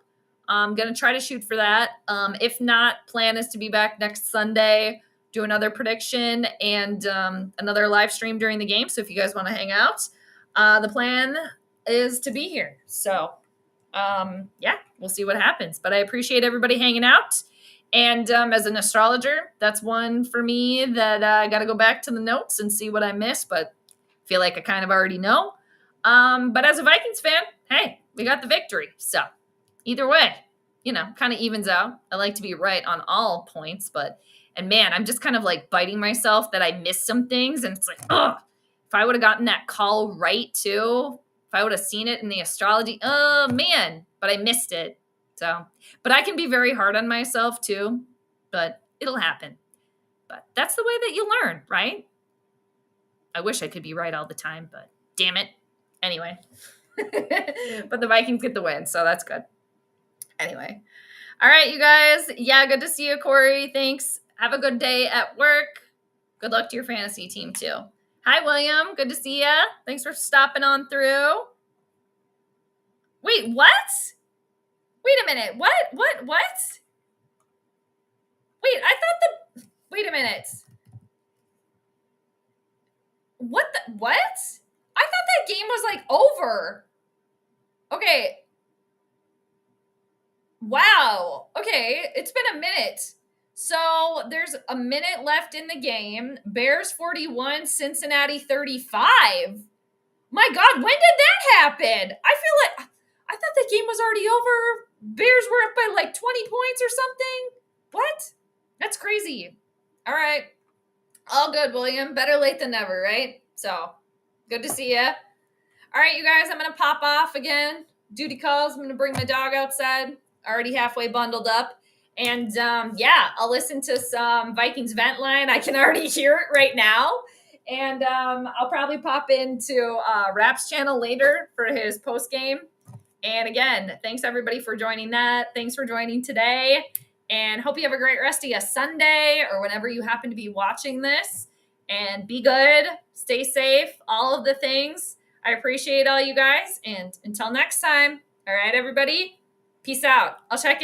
I'm going to try to shoot for that. If not, plan is to be back next Sunday, do another prediction and another live stream during the game. So if you guys want to hang out, the plan is to be here. So, yeah, we'll see what happens. But I appreciate everybody hanging out. And as an astrologer, that's one for me that I got to go back to the notes and see what I missed, but feel like I kind of already know. But as a Vikings fan, hey, we got the victory. So either way, kind of evens out. I like to be right on all points, and man, I'm just kind of like biting myself that I missed some things. And it's like, ugh, if I would have gotten that call right too, if I would have seen it in the astrology, oh man, but I missed it. So, but I can be very hard on myself too, but it'll happen. But that's the way that you learn, right? I wish I could be right all the time, but damn it. Anyway, but the Vikings get the win, so that's good. Anyway, all right, you guys. Yeah, good to see you, Corey. Thanks. Have a good day at work. Good luck to your fantasy team too. Hi, William. Good to see ya. Thanks for stopping on through. Wait, what? Wait a minute. What? Wait, wait a minute. What? I thought that game was like over. Okay. Wow. Okay. It's been a minute. So there's a minute left in the game. Bears 41, Cincinnati 35. My God, when did that happen? I thought the game was already over. Bears were up by like 20 points or something. What? That's crazy. All right. All good, William. Better late than never, right? So good to see ya. All right, you guys, I'm going to pop off again. Duty calls. I'm going to bring my dog outside. Already halfway bundled up. And, yeah, I'll listen to some Vikings vent line. I can already hear it right now. And I'll probably pop into Rap's channel later for his post game. And again, thanks everybody for joining that. Thanks for joining today. And hope you have a great rest of your Sunday or whenever you happen to be watching this. And be good, stay safe, all of the things. I appreciate all you guys. And until next time, all right, everybody, peace out. I'll check you.